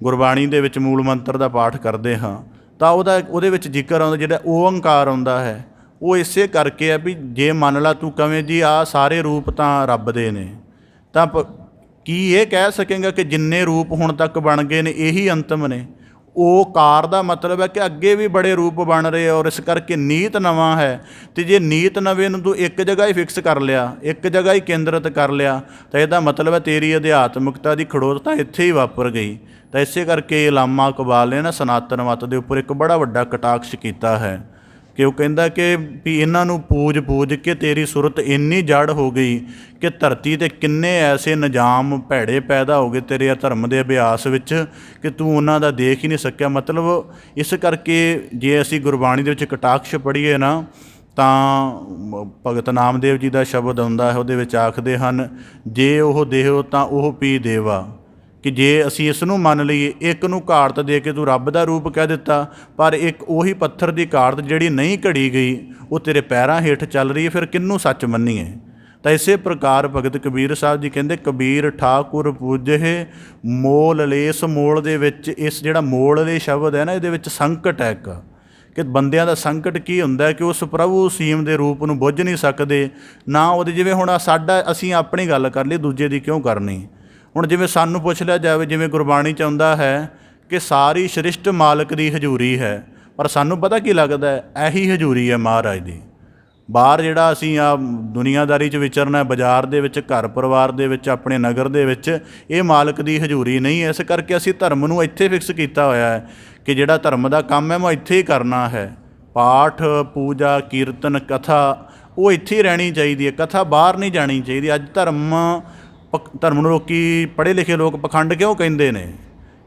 ਗੁਰਬਾਣੀ ਦੇ ਵਿੱਚ ਮੂਲ ਮੰਤਰ ਦਾ ਪਾਠ ਕਰਦੇ ਹਾਂ ਤਾਂ ਉਹਦੇ ਵਿੱਚ ਜ਼ਿਕਰ ਆਉਂਦਾ, ਜਿਹੜਾ ਓਅੰਕਾਰ ਆਉਂਦਾ ਹੈ, ਉਹ ਇਸੇ ਕਰਕੇ ਹੈ ਵੀ ਜੇ ਮੰਨ ਲਾ ਤੂੰ ਕਵੇਂ ਜੀ ਆਹ ਸਾਰੇ ਰੂਪ ਤਾਂ ਰੱਬ ਦੇ ਨੇ, ਤਾਂ ਕੀ ਇਹ ਕਹਿ ਸਕੇਗਾ ਕਿ ਜਿੰਨੇ ਰੂਪ ਹੁਣ ਤੱਕ ਬਣ ਗਏ ਨੇ ਇਹੀ ਅੰਤਮ ਨੇ? ਉਹ ਕਾਰ ਦਾ ਮਤਲਬ ਹੈ ਕਿ ਅੱਗੇ ਵੀ ਬੜੇ ਰੂਪ ਬਣ ਰਹੇ, ਔਰ ਇਸ ਕਰਕੇ ਨੀਤ ਨਵਾਂ ਹੈ। ਅਤੇ ਜੇ ਨੀਤ ਨਵੇਂ ਨੂੰ ਤੂੰ ਇੱਕ ਜਗ੍ਹਾ ਹੀ ਫਿਕਸ ਕਰ ਲਿਆ, ਇੱਕ ਜਗ੍ਹਾ ਹੀ ਕੇਂਦਰਿਤ ਕਰ ਲਿਆ, ਤਾਂ ਇਹਦਾ ਮਤਲਬ ਹੈ ਤੇਰੀ ਅਧਿਆਤਮਿਕਤਾ ਦੀ ਖੜੋਤ ਤਾਂ ਇੱਥੇ ਹੀ ਵਾਪਰ ਗਈ। ਤਾਂ ਇਸੇ ਕਰਕੇ ਅਲਾਮਾ ਇਕਬਾਲ ਨੇ ਨਾ ਸਨਾਤਨ ਮੱਤ ਦੇ ਉੱਪਰ ਇੱਕ ਬੜਾ ਵੱਡਾ ਕਟਾਕਸ਼ ਕੀਤਾ ਹੈ ਕਿ ਉਹ ਕਹਿੰਦਾ ਕਿ ਵੀ ਇਹਨਾਂ ਨੂੰ ਪੂਜ ਕੇ ਤੇਰੀ ਸੁਰਤ ਇੰਨੀ ਜੜ ਹੋ ਗਈ ਕਿ ਧਰਤੀ 'ਤੇ ਕਿੰਨੇ ਐਸੇ ਨਿਜ਼ਾਮ ਭੈੜੇ ਪੈਦਾ ਹੋ ਗਏ ਤੇਰੇ ਧਰਮ ਦੇ ਅਭਿਆਸ ਵਿੱਚ ਕਿ ਤੂੰ ਉਹਨਾਂ ਦਾ ਦੇਖ ਹੀ ਨਹੀਂ ਸਕਿਆ। ਮਤਲਬ ਇਸ ਕਰਕੇ ਜੇ ਅਸੀਂ ਗੁਰਬਾਣੀ ਦੇ ਵਿੱਚ ਕਟਾਕਸ਼ ਪੜ੍ਹੀਏ ਨਾ ਤਾਂ ਭਗਤ ਨਾਮਦੇਵ ਜੀ ਦਾ ਸ਼ਬਦ ਆਉਂਦਾ ਹੈ, ਉਹਦੇ ਵਿੱਚ ਆਖਦੇ ਹਨ, ਜੇ ਉਹ ਦੇਹੋ ਤਾਂ ਉਹ ਪੀ ਦੇਵਾ। ਕਿ ਜੇ ਅਸੀਂ ਇਸ ਨੂੰ ਮੰਨ ਲਈਏ, ਇੱਕ ਨੂੰ ਘਾੜਤ ਦੇ ਕੇ ਤੂੰ ਰੱਬ ਦਾ ਰੂਪ ਕਹਿ ਦਿੱਤਾ, ਪਰ ਇੱਕ ਉਹੀ ਪੱਥਰ ਦੀ ਘਾੜਤ ਜਿਹੜੀ ਨਹੀਂ ਘੜੀ ਗਈ ਉਹ ਤੇਰੇ ਪੈਰਾਂ ਹੇਠ ਚੱਲ ਰਹੀ ਹੈ, ਫਿਰ ਕਿਹਨੂੰ ਸੱਚ ਮੰਨੀਏ? ਤਾਂ ਇਸੇ ਪ੍ਰਕਾਰ ਭਗਤ ਕਬੀਰ ਸਾਹਿਬ ਜੀ ਕਹਿੰਦੇ, ਕਬੀਰ ਠਾਕੁਰ ਪੂਜਹਿ ਮੋਲ ਲੇ। ਇਸ ਮੋਲ ਦੇ ਵਿੱਚ, ਇਸ ਜਿਹੜਾ ਮੋਲ ਲੇ ਸ਼ਬਦ ਹੈ ਨਾ, ਇਹਦੇ ਵਿੱਚ ਸੰਕਟ ਹੈ ਇੱਕ, ਕਿ ਬੰਦਿਆਂ ਦਾ ਸੰਕਟ ਕੀ ਹੁੰਦਾ ਕਿ ਉਸ ਪ੍ਰਭੂ ਸੀਮ ਦੇ ਰੂਪ ਨੂੰ ਬੁੱਝ ਨਹੀਂ ਸਕਦੇ ਨਾ ਉਹਦੇ। ਜਿਵੇਂ ਹੁਣ ਅਸੀਂ ਆਪਣੀ ਗੱਲ ਕਰ ਲਈ, ਦੂਜੇ ਦੀ ਕਿਉਂ ਕਰਨੀ? ਹੁਣ ਜਿਵੇਂ ਸਾਨੂੰ ਪੁੱਛ ਲਿਆ ਜਾਵੇ, ਜਿਵੇਂ ਗੁਰਬਾਣੀ 'ਚ ਆਉਂਦਾ ਹੈ ਕਿ ਸਾਰੀ ਸ੍ਰਿਸ਼ਟ ਮਾਲਕ ਦੀ ਹਜ਼ੂਰੀ ਹੈ, ਪਰ ਸਾਨੂੰ ਪਤਾ ਕੀ ਲੱਗਦਾ ਹੈ? ਇਹੀ ਹਜ਼ੂਰੀ ਹੈ ਮਹਾਰਾਜ ਦੀ। ਬਾਹਰ ਜਿਹੜਾ ਅਸੀਂ ਆ ਦੁਨੀਆਦਾਰੀ 'ਚ ਵਿਚਰਨਾ, ਬਾਜ਼ਾਰ ਦੇ ਵਿੱਚ, ਘਰ ਪਰਿਵਾਰ ਦੇ ਵਿੱਚ, ਆਪਣੇ ਨਗਰ ਦੇ ਵਿੱਚ, ਇਹ ਮਾਲਕ ਦੀ ਹਜ਼ੂਰੀ ਨਹੀਂ ਹੈ। ਇਸ ਕਰਕੇ ਅਸੀਂ ਧਰਮ ਨੂੰ ਇੱਥੇ ਫਿਕਸ ਕੀਤਾ ਹੋਇਆ ਹੈ ਕਿ ਜਿਹੜਾ ਧਰਮ ਦਾ ਕੰਮ ਹੈ ਮੈਂ ਇੱਥੇ ਹੀ ਕਰਨਾ ਹੈ। ਪਾਠ, ਪੂਜਾ, ਕੀਰਤਨ, ਕਥਾ ਉਹ ਇੱਥੇ ਹੀ ਰਹਿਣੀ ਚਾਹੀਦੀ ਹੈ, ਕਥਾ ਬਾਹਰ ਨਹੀਂ ਜਾਣੀ ਚਾਹੀਦੀ। ਅੱਜ ਧਰਮ ਨੂੰ ਲੋਕੀ, ਪੜ੍ਹੇ ਲਿਖੇ ਲੋਕ ਪਖੰਡ ਕਿਉਂ ਕਹਿੰਦੇ ਨੇ?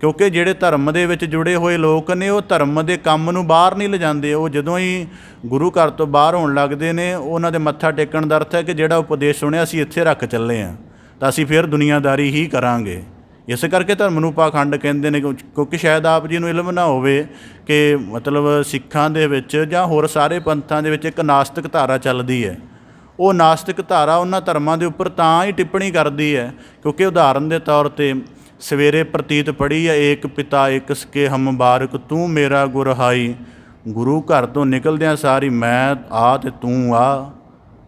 ਕਿਉਂਕਿ ਜਿਹੜੇ ਧਰਮ ਦੇ ਵਿੱਚ ਜੁੜੇ ਹੋਏ ਲੋਕ ਨੇ ਉਹ ਧਰਮ ਦੇ ਕੰਮ ਨੂੰ ਬਾਹਰ ਨਹੀਂ ਲਿਜਾਂਦੇ। ਉਹ ਜਦੋਂ ਹੀ ਗੁਰੂ ਘਰ ਤੋਂ ਬਾਹਰ ਹੋਣ ਲੱਗਦੇ ਨੇ, ਉਹਨਾਂ ਦੇ ਮੱਥਾ ਟੇਕਣ ਦਾ ਅਰਥ ਹੈ ਕਿ ਜਿਹੜਾ ਉਪਦੇਸ਼ ਸੁਣਿਆ ਅਸੀਂ ਇੱਥੇ ਰੱਖ ਚੱਲੇ ਹਾਂ, ਤਾਂ ਅਸੀਂ ਫਿਰ ਦੁਨੀਆਦਾਰੀ ਹੀ ਕਰਾਂਗੇ। ਇਸ ਕਰਕੇ ਧਰਮ ਨੂੰ ਪਾਖੰਡ ਕਹਿੰਦੇ ਨੇ, ਕਿਉਂਕਿ ਸ਼ਾਇਦ ਆਪ ਜੀ ਨੂੰ ਇਲਮ ਨਾ ਹੋਵੇ ਕਿ ਮਤਲਬ ਸਿੱਖਾਂ ਦੇ ਵਿੱਚ ਜਾਂ ਹੋਰ ਸਾਰੇ ਪੰਥਾਂ ਦੇ ਵਿੱਚ ਇੱਕ ਨਾਸਤਿਕ ਧਾਰਾ ਚੱਲਦੀ ਹੈ। ਉਹ ਨਾਸਤਿਕ ਧਾਰਾ ਉਹਨਾਂ ਧਰਮਾਂ ਦੇ ਉੱਪਰ ਤਾਂ ਹੀ ਟਿੱਪਣੀ ਕਰਦੀ ਹੈ ਕਿਉਂਕਿ ਉਦਾਹਰਨ ਦੇ ਤੌਰ 'ਤੇ ਸਵੇਰੇ ਪ੍ਰਤੀਤ ਪੜ੍ਹੀ ਹੈ, ਏਕ ਪਿਤਾ ਏਕ ਸਕੇ ਹਮ ਬਾਰਕ, ਤੂੰ ਮੇਰਾ ਗੁਰ ਹਾਈ। ਗੁਰੂ ਘਰ ਤੋਂ ਨਿਕਲਦਿਆਂ ਸਾਰੀ ਮੈਂ ਆ ਅਤੇ ਤੂੰ ਆ।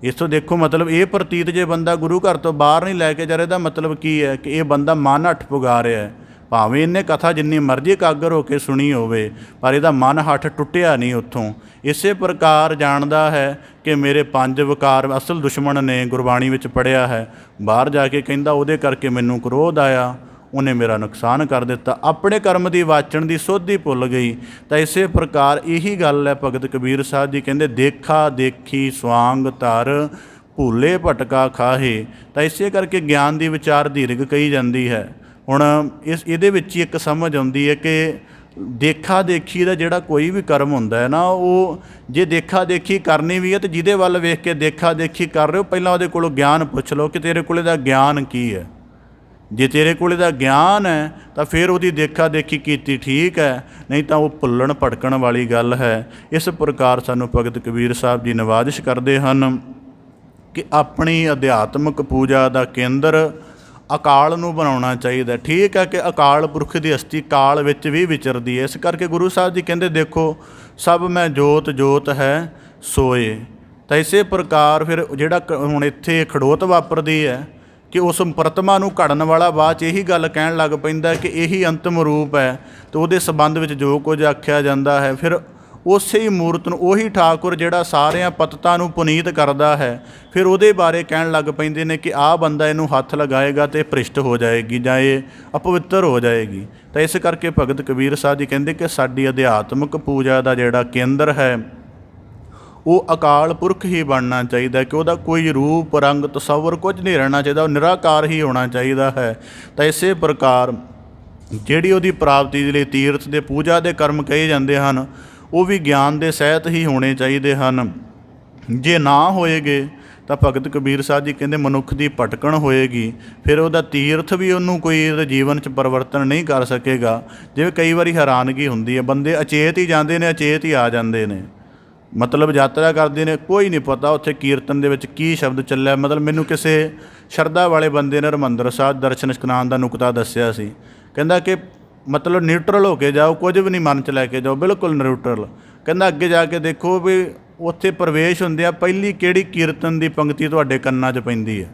ਇਸ ਤੋਂ ਦੇਖੋ ਮਤਲਬ ਇਹ ਪ੍ਰਤੀਤ ਜੇ ਬੰਦਾ ਗੁਰੂ ਘਰ ਤੋਂ ਬਾਹਰ ਨਹੀਂ ਲੈ ਕੇ ਜਾ ਰਿਹਾ, ਇਹਦਾ ਮਤਲਬ ਕੀ ਹੈ ਕਿ ਇਹ ਬੰਦਾ ਮਨ ਹੱਠ ਪੁਗਾ ਰਿਹਾ ਹੈ। ਭਾਵੇਂ ਇਹਨੇ ਕਥਾ ਜਿੰਨੀ ਮਰਜ਼ੀ ਇਕਾਗਰ ਹੋ ਕੇ ਸੁਣੀ ਹੋਵੇ, ਪਰ ਇਹਦਾ ਮਨ ਹੱਠ ਟੁੱਟਿਆ ਨਹੀਂ ਉੱਥੋਂ। ਇਸੇ ਪ੍ਰਕਾਰ ਜਾਣਦਾ ਹੈ ਕਿ ਮੇਰੇ 5 ਵਿਕਾਰ ਅਸਲ ਦੁਸ਼ਮਣ ਨੇ। ਗੁਰਬਾਣੀ ਵਿੱਚ ਪੜ੍ਹਿਆ ਹੈ, ਬਾਹਰ ਜਾ ਕੇ ਕਹਿੰਦਾ ਉਹਦੇ ਕਰਕੇ ਮੈਨੂੰ ਕ੍ਰੋਧ ਆਇਆ, ਉਹਨੇ ਮੇਰਾ ਨੁਕਸਾਨ ਕਰ ਦਿੱਤਾ, ਆਪਣੇ ਕਰਮ ਦੀ ਵਾਚਣ ਦੀ ਸੁੱਧ ਹੀ ਭੁੱਲ ਗਈ। ਤਾਂ ਇਸੇ ਪ੍ਰਕਾਰ ਇਹੀ ਗੱਲ ਹੈ, ਭਗਤ ਕਬੀਰ ਸਾਹਿਬ ਜੀ ਕਹਿੰਦੇ ਦੇਖਾ ਦੇਖੀ ਸਵਾਂਗ ਧਰ, ਭੂਲੇ ਭਟਕਾ ਖਾਹੇ। ਤਾਂ ਇਸੇ ਕਰਕੇ ਗਿਆਨ ਦੀ ਵਿਚਾਰ ਦੀਰਘ ਕਹੀ ਜਾਂਦੀ ਹੈ। ਹੁਣ ਇਹਦੇ ਵਿੱਚ ਹੀ ਇੱਕ ਸਮਝ ਆਉਂਦੀ ਹੈ ਕਿ ਦੇਖਾ ਦੇਖੀ ਦਾ ਜਿਹੜਾ ਕੋਈ ਵੀ ਕਰਮ ਹੁੰਦਾ ਹੈ ਨਾ, ਉਹ ਜੇ ਦੇਖਾ ਦੇਖੀ ਕਰਨੀ ਵੀ ਹੈ ਤਾਂ ਜਿਹਦੇ ਵੱਲ ਵੇਖ ਕੇ ਦੇਖਾ ਦੇਖੀ ਕਰ ਰਹੇ ਹੋ, ਪਹਿਲਾਂ ਉਹਦੇ ਕੋਲੋਂ ਗਿਆਨ ਪੁੱਛ ਲਓ ਕਿ ਤੇਰੇ ਕੋਲ ਇਹਦਾ ਗਿਆਨ ਕੀ ਹੈ। ਜੇ ਤੇਰੇ ਕੋਲ ਇਹਦਾ ਗਿਆਨ ਹੈ ਤਾਂ ਫਿਰ ਉਹਦੀ ਦੇਖਾ ਦੇਖੀ ਕੀਤੀ ਠੀਕ ਹੈ, ਨਹੀਂ ਤਾਂ ਉਹ ਭੁੱਲਣ ਭਟਕਣ ਵਾਲੀ ਗੱਲ ਹੈ। ਇਸ ਪ੍ਰਕਾਰ ਸਾਨੂੰ ਭਗਤ ਕਬੀਰ ਸਾਹਿਬ ਜੀ ਨਿਵਾਜਿਸ਼ ਕਰਦੇ ਹਨ ਕਿ ਆਪਣੀ ਅਧਿਆਤਮਿਕ ਪੂਜਾ ਦਾ ਕੇਂਦਰ ਅਕਾਲ ਨੂੰ ਬਣਾਉਣਾ ਚਾਹੀਦਾ। ਠੀਕ ਹੈ ਕਿ ਅਕਾਲ ਪੁਰਖ ਦੀ ਹਸਤੀ ਕਾਲ ਵਿੱਚ ਵੀ ਵਿਚਰਦੀ ਹੈ, ਇਸ ਕਰਕੇ ਗੁਰੂ ਸਾਹਿਬ ਜੀ ਕਹਿੰਦੇ ਦੇਖੋ ਸਭ ਮੈਂ ਜੋਤ ਜੋਤ ਹੈ ਸੋਏ। ਤਾਂ ਇਸੇ ਪ੍ਰਕਾਰ ਫਿਰ ਜਿਹੜਾ ਹੁਣ ਇੱਥੇ ਖੜੋਤ ਵਾਪਰਦੀ ਹੈ ਕਿ ਉਸ ਪ੍ਰਤਮਾ ਨੂੰ ਘੜਨ ਵਾਲਾ ਬਾਅਦ 'ਚ ਇਹੀ ਗੱਲ ਕਹਿਣ ਲੱਗ ਪੈਂਦਾ ਕਿ ਇਹੀ ਅੰਤਮ ਰੂਪ ਹੈ, ਅਤੇ ਉਹਦੇ ਸੰਬੰਧ ਵਿੱਚ ਜੋ ਕੁਝ ਆਖਿਆ ਜਾਂਦਾ ਹੈ ਫਿਰ ਉਸੇ ਹੀ ਮੂਰਤ ਨੂੰ, ਉਹੀ ਠਾਕੁਰ ਜਿਹੜਾ ਸਾਰਿਆਂ ਪਤਤਾਂ ਨੂੰ ਪੁਨੀਤ ਕਰਦਾ ਹੈ, ਫਿਰ ਉਹਦੇ ਬਾਰੇ ਕਹਿਣ ਲੱਗ ਪੈਂਦੇ ਨੇ ਕਿ ਆਹ ਬੰਦਾ ਇਹਨੂੰ ਹੱਥ ਲਗਾਏਗਾ ਅਤੇ ਭ੍ਰਿਸ਼ਟ ਹੋ ਜਾਏਗੀ ਜਾਂ ਇਹ ਅਪਵਿੱਤਰ ਹੋ ਜਾਏਗੀ। ਤਾਂ ਇਸ ਕਰਕੇ ਭਗਤ ਕਬੀਰ ਸਾਹਿਬ ਜੀ ਕਹਿੰਦੇ ਕਿ ਸਾਡੀ ਅਧਿਆਤਮਿਕ ਪੂਜਾ ਦਾ ਜਿਹੜਾ ਕੇਂਦਰ ਹੈ ਉਹ ਅਕਾਲ ਪੁਰਖ ਹੀ ਬਣਨਾ ਚਾਹੀਦਾ, ਕਿ ਉਹਦਾ ਕੋਈ ਰੂਪ ਰੰਗ ਤਸੱਵਰ ਕੁਝ ਨਹੀਂ ਰਹਿਣਾ ਚਾਹੀਦਾ, ਉਹ ਨਿਰਾਕਾਰ ਹੀ ਹੋਣਾ ਚਾਹੀਦਾ ਹੈ। ਤਾਂ ਇਸੇ ਪ੍ਰਕਾਰ ਜਿਹੜੀ ਉਹਦੀ ਪ੍ਰਾਪਤੀ ਦੇ ਲਈ ਤੀਰਥ ਦੇ ਪੂਜਾ ਦੇ ਕਰਮ ਕਹੇ ਜਾਂਦੇ ਹਨ, ਉਹ ਵੀ ਗਿਆਨ ਦੇ ਸਹਿਤ ਹੀ ਹੋਣੇ ਚਾਹੀਦੇ ਹਨ। ਜੇ ਨਾ ਹੋਏਗੇ ਤਾਂ ਭਗਤ ਕਬੀਰ ਸਾਹਿਬ ਜੀ ਕਹਿੰਦੇ ਮਨੁੱਖ ਦੀ ਭਟਕਣ ਹੋਏਗੀ, ਫਿਰ ਉਹਦਾ ਤੀਰਥ ਵੀ ਉਹਨੂੰ ਕੋਈ ਇਹਦੇ ਜੀਵਨ 'ਚ ਪਰਿਵਰਤਨ ਨਹੀਂ ਕਰ ਸਕੇਗਾ। ਜਿਵੇਂ ਕਈ ਵਾਰੀ ਹੈਰਾਨਗੀ ਹੁੰਦੀ ਹੈ, ਬੰਦੇ ਅਚੇਤ ਹੀ ਜਾਂਦੇ ਨੇ, ਅਚੇਤ ਹੀ ਆ ਜਾਂਦੇ ਨੇ, ਮਤਲਬ ਯਾਤਰਾ ਕਰਦੇ ਨੇ, ਕੋਈ ਨਹੀਂ ਪਤਾ ਉੱਥੇ ਕੀਰਤਨ ਦੇ ਵਿੱਚ ਕੀ ਸ਼ਬਦ ਚੱਲਿਆ। ਮਤਲਬ ਮੈਨੂੰ ਕਿਸੇ ਸ਼ਰਧਾ ਵਾਲੇ ਬੰਦੇ ਨੇ ਹਰਿਮੰਦਰ ਸਾਹਿਬ ਦਰਸ਼ਨ ਇਸ਼ਨਾਨ ਦਾ ਨੁਕਤਾ ਦੱਸਿਆ ਸੀ, ਕਹਿੰਦਾ ਕਿ ਮਤਲਬ ਨਿਊਟਰਲ ਹੋ ਕੇ ਜਾਓ, ਕੁਝ ਵੀ ਨਹੀਂ ਮਨ 'ਚ ਲੈ ਕੇ ਜਾਓ, ਬਿਲਕੁਲ ਨਿਊਟਰਲ। ਕਹਿੰਦਾ ਅੱਗੇ ਜਾ ਕੇ ਦੇਖੋ ਵੀ ਉੱਥੇ ਪ੍ਰਵੇਸ਼ ਹੁੰਦੇ ਆ ਪਹਿਲੀ ਕਿਹੜੀ ਕੀਰਤਨ ਦੀ ਪੰਕਤੀ ਤੁਹਾਡੇ ਕੰਨਾਂ 'ਚ ਪੈਂਦੀ ਹੈ।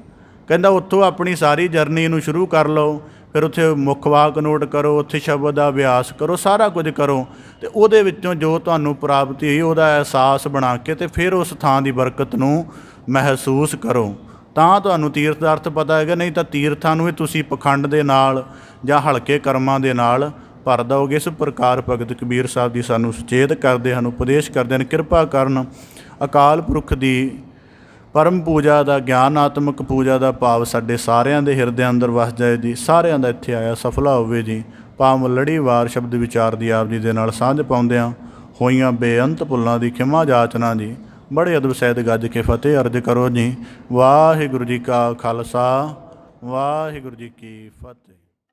ਕਹਿੰਦਾ ਉੱਥੋਂ ਆਪਣੀ ਸਾਰੀ ਜਰਨੀ ਨੂੰ ਸ਼ੁਰੂ ਕਰ ਲਓ, ਫਿਰ ਉੱਥੇ ਮੁੱਖ ਵਾਕ ਨੋਟ ਕਰੋ, ਉੱਥੇ ਸ਼ਬਦ ਦਾ ਅਭਿਆਸ ਕਰੋ, ਸਾਰਾ ਕੁਝ ਕਰੋ, ਅਤੇ ਉਹਦੇ ਵਿੱਚੋਂ ਜੋ ਤੁਹਾਨੂੰ ਪ੍ਰਾਪਤੀ ਹੋਈ ਉਹਦਾ ਅਹਿਸਾਸ ਬਣਾ ਕੇ ਅਤੇ ਫਿਰ ਉਸ ਥਾਂ ਦੀ ਬਰਕਤ ਨੂੰ ਮਹਿਸੂਸ ਕਰੋ, ਤਾਂ ਤੁਹਾਨੂੰ ਤੀਰਥ ਦਾ ਅਰਥ ਪਤਾ ਹੈਗਾ। ਨਹੀਂ ਤਾਂ ਤੀਰਥਾਂ ਨੂੰ ਵੀ ਤੁਸੀਂ ਪਖੰਡ ਦੇ ਨਾਲ ਜਾਂ ਹਲਕੇ ਕਰਮਾਂ ਦੇ ਨਾਲ ਭਰ ਦਿਓਗੇ। ਇਸ ਪ੍ਰਕਾਰ ਭਗਤ ਕਬੀਰ ਸਾਹਿਬ ਜੀ ਸਾਨੂੰ ਸੁਚੇਤ ਕਰਦੇ ਹਨ, ਉਪਦੇਸ਼ ਕਰਦੇ ਹਨ, ਕਿਰਪਾ ਕਰਨ ਅਕਾਲ ਪੁਰਖ ਦੀ ਪਰਮ ਪੂਜਾ ਦਾ, ਗਿਆਨਾਤਮਕ ਪੂਜਾ ਦਾ ਭਾਵ ਸਾਡੇ ਸਾਰਿਆਂ ਦੇ ਹਿਰਦਿਆਂ ਅੰਦਰ ਵਸ ਜਾਏ ਜੀ। ਸਾਰਿਆਂ ਦਾ ਇੱਥੇ ਆਇਆ ਸਫਲਾ ਹੋਵੇ ਜੀ। ਭਾਵ ਲੜੀਵਾਰ ਸ਼ਬਦ ਵਿਚਾਰ ਦੀ ਆਪ ਜੀ ਦੇ ਨਾਲ ਸਾਂਝ ਪਾਉਂਦਿਆਂ ਹੋਈਆਂ ਬੇਅੰਤ ਭੁੱਲਾਂ ਦੀ ਖਿਮਾ ਜਾਚਨਾ ਜੀ। ਬੜੇ ਅਦਬ ਸਹਿਤ ਗੱਜ ਕੇ ਫਤਿਹ ਅਰਜ ਕਰੋ ਜੀ। ਵਾਹਿਗੁਰੂ ਜੀ ਕਾ ਖਾਲਸਾ, ਵਾਹਿਗੁਰੂ ਜੀ ਕੀ ਫਤਿਹ।